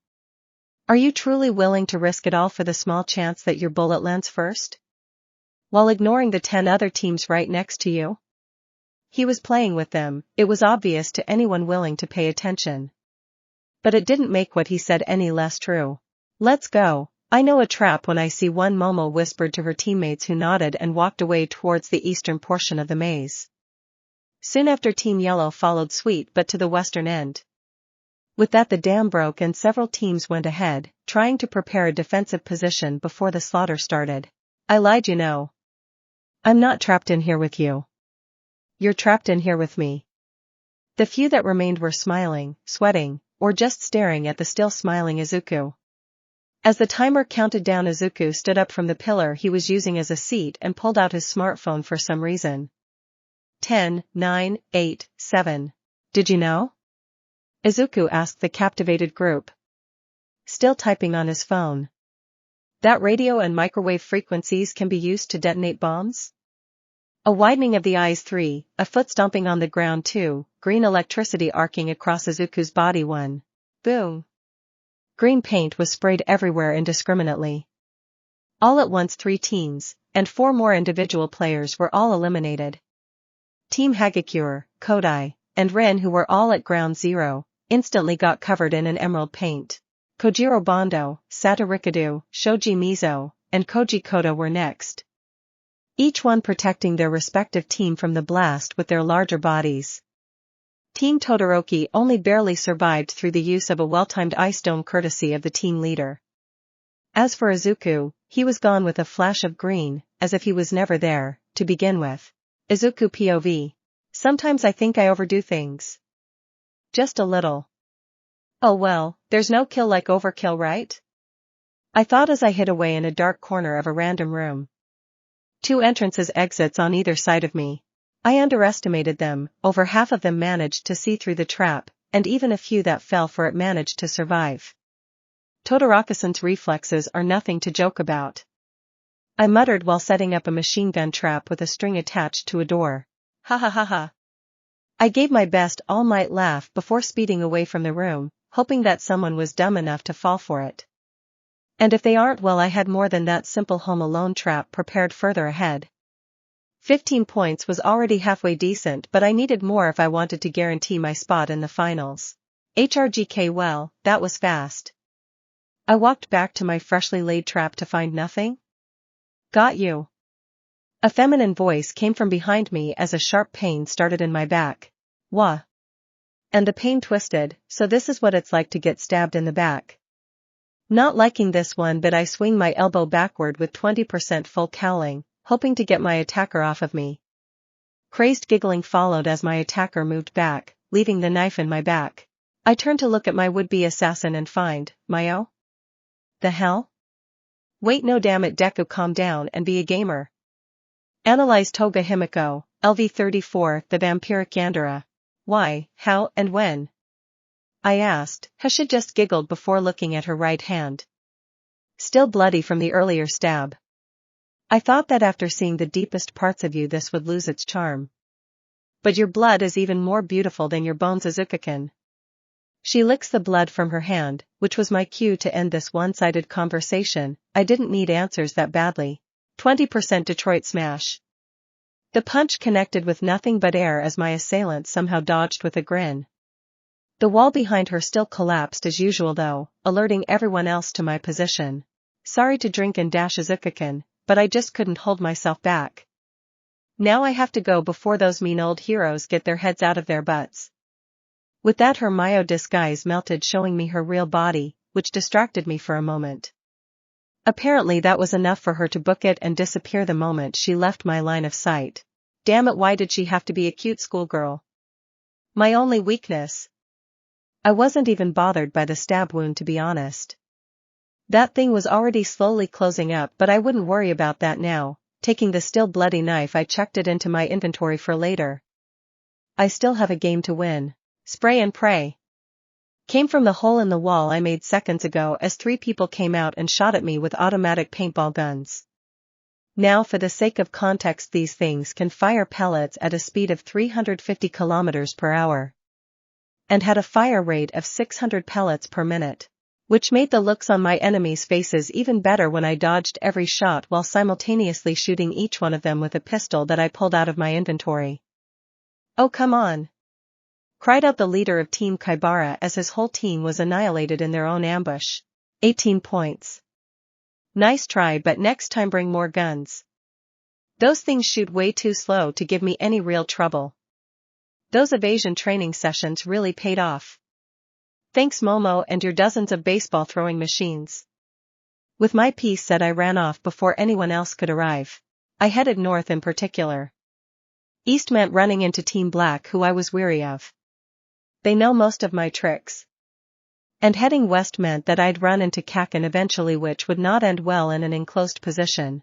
Are you truly willing to risk it all for the small chance that your bullet lands first? While ignoring the 10 other teams right next to you? He was playing with them, it was obvious to anyone willing to pay attention. But it didn't make what he said any less true. Let's go. I know a trap when I see one, Momo whispered to her teammates, who nodded and walked away towards the eastern portion of the maze. Soon after, Team Yellow followed suit, but to the western end. With that, the dam broke and several teams went ahead, trying to prepare a defensive position before the slaughter started. I lied, you know. I'm not trapped in here with you. You're trapped in here with me. The few that remained were smiling, sweating, or just staring at the still smiling Izuku. As the timer counted down, Izuku stood up from the pillar he was using as a seat and pulled out his smartphone for some reason. 10, 9, 8, 7. Did you know? Izuku asked the captivated group. Still typing on his phone. That radio and microwave frequencies can be used to detonate bombs? A widening of the eyes 3, a foot stomping on the ground 2, green electricity arcing across Izuku's body 1. Boom. Green paint was sprayed everywhere indiscriminately. All at once 3 teams, and 4 more individual players were all eliminated. Team Hagakure, Kodai, and Rin, who were all at ground 0, instantly got covered in an emerald paint. Kojiro Bondo, Satorikadu, Shoji Mizo, and Koji Koda were next. Each one protecting their respective team from the blast with their larger bodies. Team Todoroki only barely survived through the use of a well-timed ice dome courtesy of the team leader. As for Izuku, he was gone with a flash of green, as if he was never there, to begin with. Izuku POV. Sometimes I think I overdo things. Just a little. Oh well, there's no kill like overkill, right? I thought as I hid away in a dark corner of a random room. 2 entrances exits on either side of me. I underestimated them, over half of them managed to see through the trap, and even a few that fell for it managed to survive. Todoroki-san's reflexes are nothing to joke about. I muttered while setting up a machine gun trap with a string attached to a door. Ha ha ha ha. I gave my best all-night laugh before speeding away from the room, hoping that someone was dumb enough to fall for it. And if they aren't, well, I had more than that simple Home Alone trap prepared further ahead. 15 points was already halfway decent, but I needed more if I wanted to guarantee my spot in the finals. HRGK, well, that was fast. I walked back to my freshly laid trap to find nothing. Got you. A feminine voice came from behind me as a sharp pain started in my back. Wah. And the pain twisted, so this is what it's like to get stabbed in the back. Not liking this one bit, I swing my elbow backward with 20% full cowling, hoping to get my attacker off of me. Crazed giggling followed as my attacker moved back, leaving the knife in my back. I turned to look at my would-be assassin and find, Mayo? The hell? Wait, no, damn it, Deku, calm down and be a gamer. Analyze Toga Himiko, LV34, the vampiric Yandere. Why, how, and when? I asked. Hashid just giggled before looking at her right hand. Still bloody from the earlier stab. I thought that after seeing the deepest parts of you this would lose its charm. But your blood is even more beautiful than your bones, Izuku-kun. She licks the blood from her hand, which was my cue to end this one-sided conversation. I didn't need answers that badly. 20% Detroit smash. The punch connected with nothing but air as my assailant somehow dodged with a grin. The wall behind her still collapsed as usual though, alerting everyone else to my position. Sorry to drink and dash, Izuku-kun, but I just couldn't hold myself back. Now I have to go before those mean old heroes get their heads out of their butts. With that, her Mayo disguise melted, showing me her real body, which distracted me for a moment. Apparently that was enough for her to book it and disappear the moment she left my line of sight. Damn it, why did she have to be a cute schoolgirl? My only weakness. I wasn't even bothered by the stab wound, to be honest. That thing was already slowly closing up, but I wouldn't worry about that now. Taking the still bloody knife, I checked it into my inventory for later. I still have a game to win. Spray and pray. Came from the hole in the wall I made seconds ago as 3 people came out and shot at me with automatic paintball guns. Now, for the sake of context, these things can fire pellets at a speed of 350 km per hour. And had a fire rate of 600 pellets per minute. Which made the looks on my enemies' faces even better when I dodged every shot while simultaneously shooting each one of them with a pistol that I pulled out of my inventory. Oh, come on! Cried out the leader of Team Kaibara as his whole team was annihilated in their own ambush. 18 points. Nice try, but next time bring more guns. Those things shoot way too slow to give me any real trouble. Those evasion training sessions really paid off. Thanks, Momo, and your dozens of baseball throwing machines. With my piece said, I ran off before anyone else could arrive. I headed north, in particular. East meant running into Team Black, who I was weary of. They know most of my tricks. And heading west meant that I'd run into Kaken eventually, which would not end well in an enclosed position.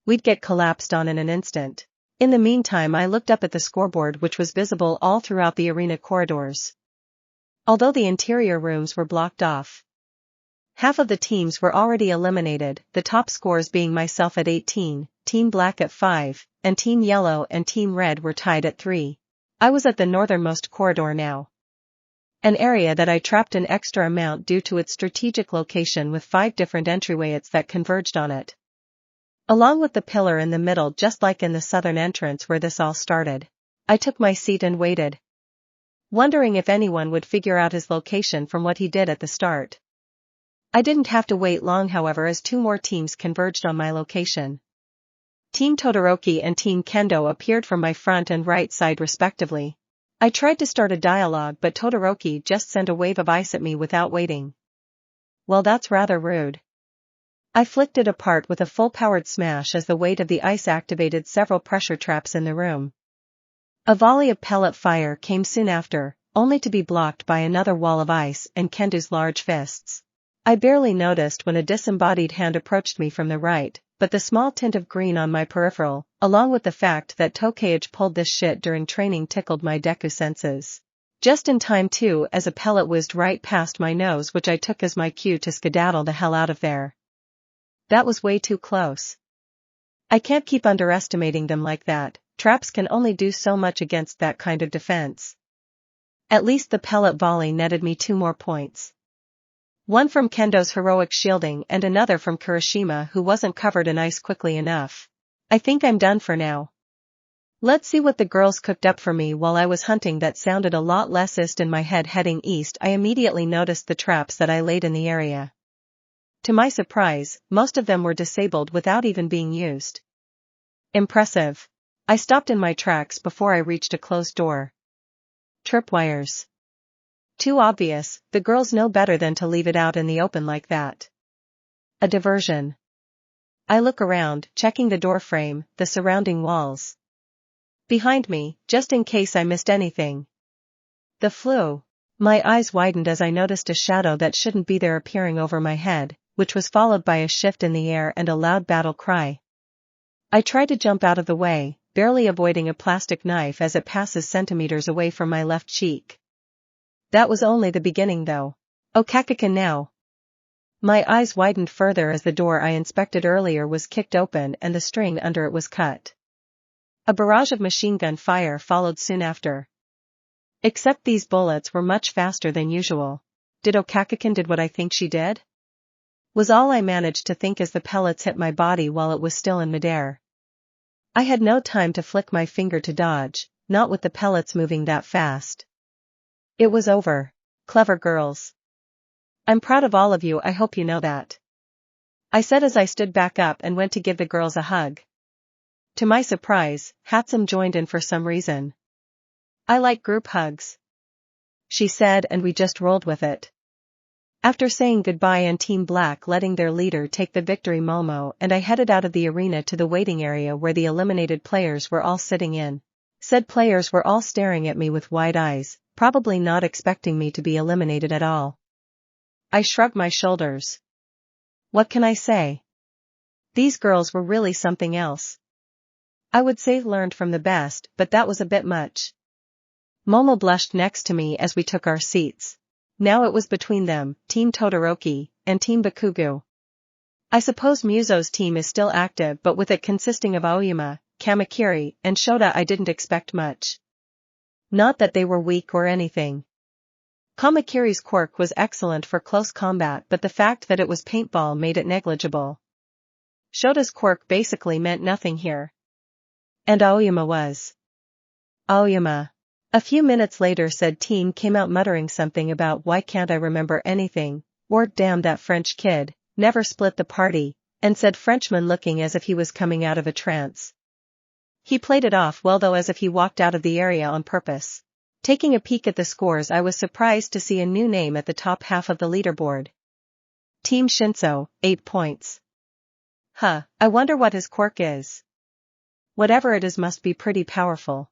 We'd get collapsed on in an instant. In the meantime, I looked up at the scoreboard, which was visible all throughout the arena corridors. Although the interior rooms were blocked off. Half of the teams were already eliminated, the top scores being myself at 18, Team Black at 5, and Team Yellow and Team Red were tied at 3. I was at the northernmost corridor now. An area that I trapped an extra amount due to its strategic location with 5 different entryways that converged on it. Along with the pillar in the middle, just like in the southern entrance where this all started. I took my seat and waited. Wondering if anyone would figure out his location from what he did at the start. I didn't have to wait long, however, as 2 more teams converged on my location. Team Todoroki and Team Kendo appeared from my front and right side respectively. I tried to start a dialogue, but Todoroki just sent a wave of ice at me without waiting. Well, that's rather rude. I flicked it apart with a full-powered smash as the weight of the ice activated several pressure traps in the room. A volley of pellet fire came soon after, only to be blocked by another wall of ice and Kendo's large fists. I barely noticed when a disembodied hand approached me from the right, but the small tint of green on my peripheral, along with the fact that Tokage pulled this shit during training, tickled my Deku senses. Just in time too, as a pellet whizzed right past my nose, which I took as my cue to skedaddle the hell out of there. That was way too close. I can't keep underestimating them like that. Traps can only do so much against that kind of defense. At least the pellet volley netted me 2 more points. One from Kendo's heroic shielding and another from Kirishima, who wasn't covered in ice quickly enough. I think I'm done for now. Let's see what the girls cooked up for me. While I was hunting that sounded a lot less east in my head heading east, I immediately noticed the traps that I laid in the area. To my surprise, most of them were disabled without even being used. Impressive. I stopped in my tracks before I reached a closed door. Tripwires. Too obvious, the girls know better than to leave it out in the open like that. A diversion. I look around, checking the door frame, the surrounding walls. Behind me, just in case I missed anything. The flu. My eyes widened as I noticed a shadow that shouldn't be there appearing over my head, which was followed by a shift in the air and a loud battle cry. I tried to jump out of the way, barely avoiding a plastic knife as it passes centimeters away from my left cheek. That was only the beginning though. Oh Kakakin now. My eyes widened further as the door I inspected earlier was kicked open and the string under it was cut. A barrage of machine gun fire followed soon after. Except these bullets were much faster than usual. Did Okakikin did what I think she did? Was all I managed to think as the pellets hit my body while it was still in midair. I had no time to flick my finger to dodge, not with the pellets moving that fast. It was over. Clever girls. I'm proud of all of you, I hope you know that. I said as I stood back up and went to give the girls a hug. To my surprise, Hatsum joined in for some reason. I like group hugs, she said, and we just rolled with it. After saying goodbye and Team Black letting their leader take the victory, Momo and I headed out of the arena to the waiting area where the eliminated players were all sitting in. Said players were all staring at me with wide eyes, probably not expecting me to be eliminated at all. I shrugged my shoulders. What can I say? These girls were really something else. I would say learned from the best, but that was a bit much. Momo blushed next to me as we took our seats. Now it was between them, Team Todoroki, and Team Bakugo. I suppose Muso's team is still active, but with it consisting of Aoyama, Kamakiri, and Shota, I didn't expect much. Not that they were weak or anything. Kamakiri's quirk was excellent for close combat, but the fact that it was paintball made it negligible. Shota's quirk basically meant nothing here. And Aoyama was. Aoyama. A few minutes later said team came out muttering something about why can't I remember anything, or damn that French kid, never split the party, and said Frenchman looking as if he was coming out of a trance. He played it off well though, as if he walked out of the area on purpose. Taking a peek at the scores, I was surprised to see a new name at the top half of the leaderboard. Team Shinso, 8 points. I wonder what his quirk is. Whatever it is must be pretty powerful.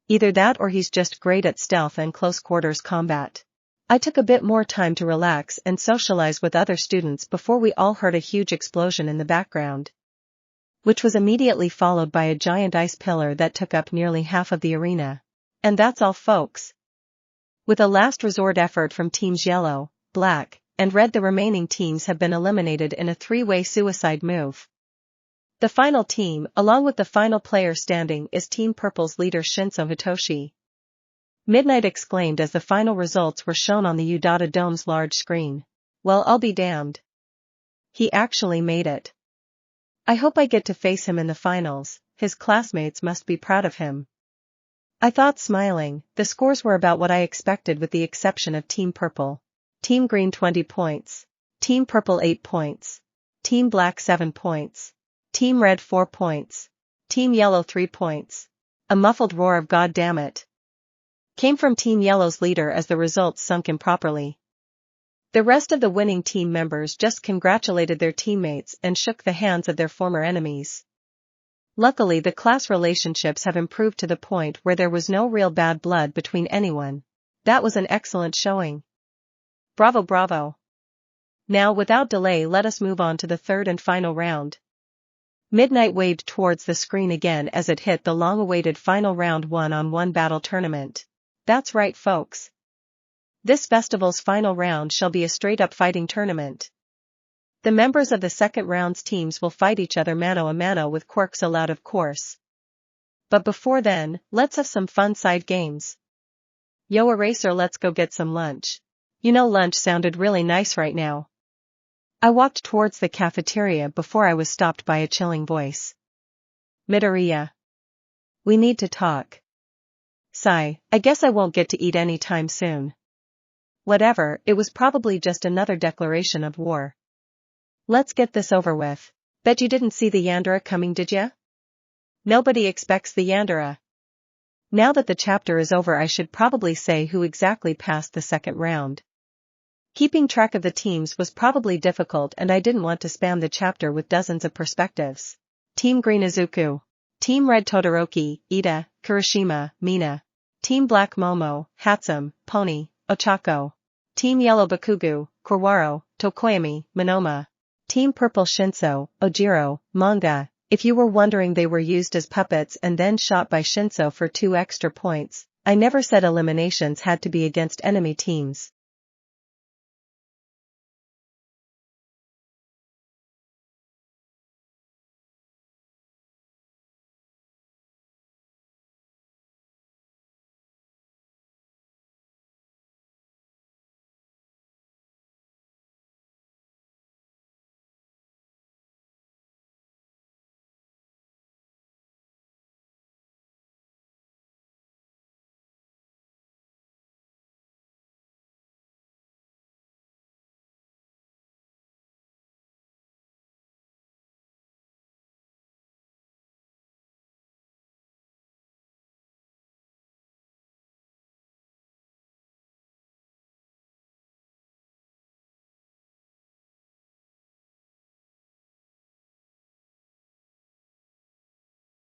Either that or he's just great at stealth and close quarters combat. I took a bit more time to relax and socialize with other students before we all heard a huge explosion in the background, which was immediately followed by a giant ice pillar that took up nearly half of the arena. And that's all, folks. With a last resort effort from teams Yellow, Black, and Red, the remaining teams have been eliminated in a 3-way suicide move. The final team, along with the final player standing, is Team Purple's leader Shinso Hitoshi. Midnight exclaimed as the final results were shown on the Udata Dome's large screen. Well, I'll be damned. He actually made it. I hope I get to face him in the finals. His classmates must be proud of him. I thought, smiling. The scores were about what I expected with the exception of Team Purple. Team Green 20 points. Team Purple 8 points. Team Black 7 points. Team Red 4 points. Team Yellow 3 points. A muffled roar of "God damn it" came from Team Yellow's leader as the results sunk improperly. The rest of the winning team members just congratulated their teammates and shook the hands of their former enemies. Luckily, the class relationships have improved to the point where there was no real bad blood between anyone. That was an excellent showing. Bravo, bravo. Now, without delay, let us move on to the third and final round. Midnight waved towards the screen again as it hit the long-awaited final round 1-on-1 battle tournament. That's right, folks. This festival's final round shall be a straight-up fighting tournament. The members of the second round's teams will fight each other mano a mano with quirks allowed, of course. But before then, let's have some fun side games. Yo Eraser, let's go get some lunch. You know, lunch sounded really nice right now. I walked towards the cafeteria before I was stopped by a chilling voice. Midoriya. We need to talk. Sigh, I guess I won't get to eat any time soon. Whatever, it was probably just another declaration of war. Let's get this over with. Bet you didn't see the Yandere coming, did ya? Nobody expects the Yandere. Now that the chapter is over, I should probably say who exactly passed the second round. Keeping track of the teams was probably difficult, and I didn't want to spam the chapter with dozens of perspectives. Team Green Izuku. Team Red Todoroki, Ida, Kirishima, Mina. Team Black Momo, Hatsum, Pony, Ochako. Team Yellow Bakugo, Korwaro, Tokoyami, Monoma. Team Purple Shinso, Ojiro, Manga. If you were wondering, they were used as puppets and then shot by Shinso for 2 extra points. I never said eliminations had to be against enemy teams.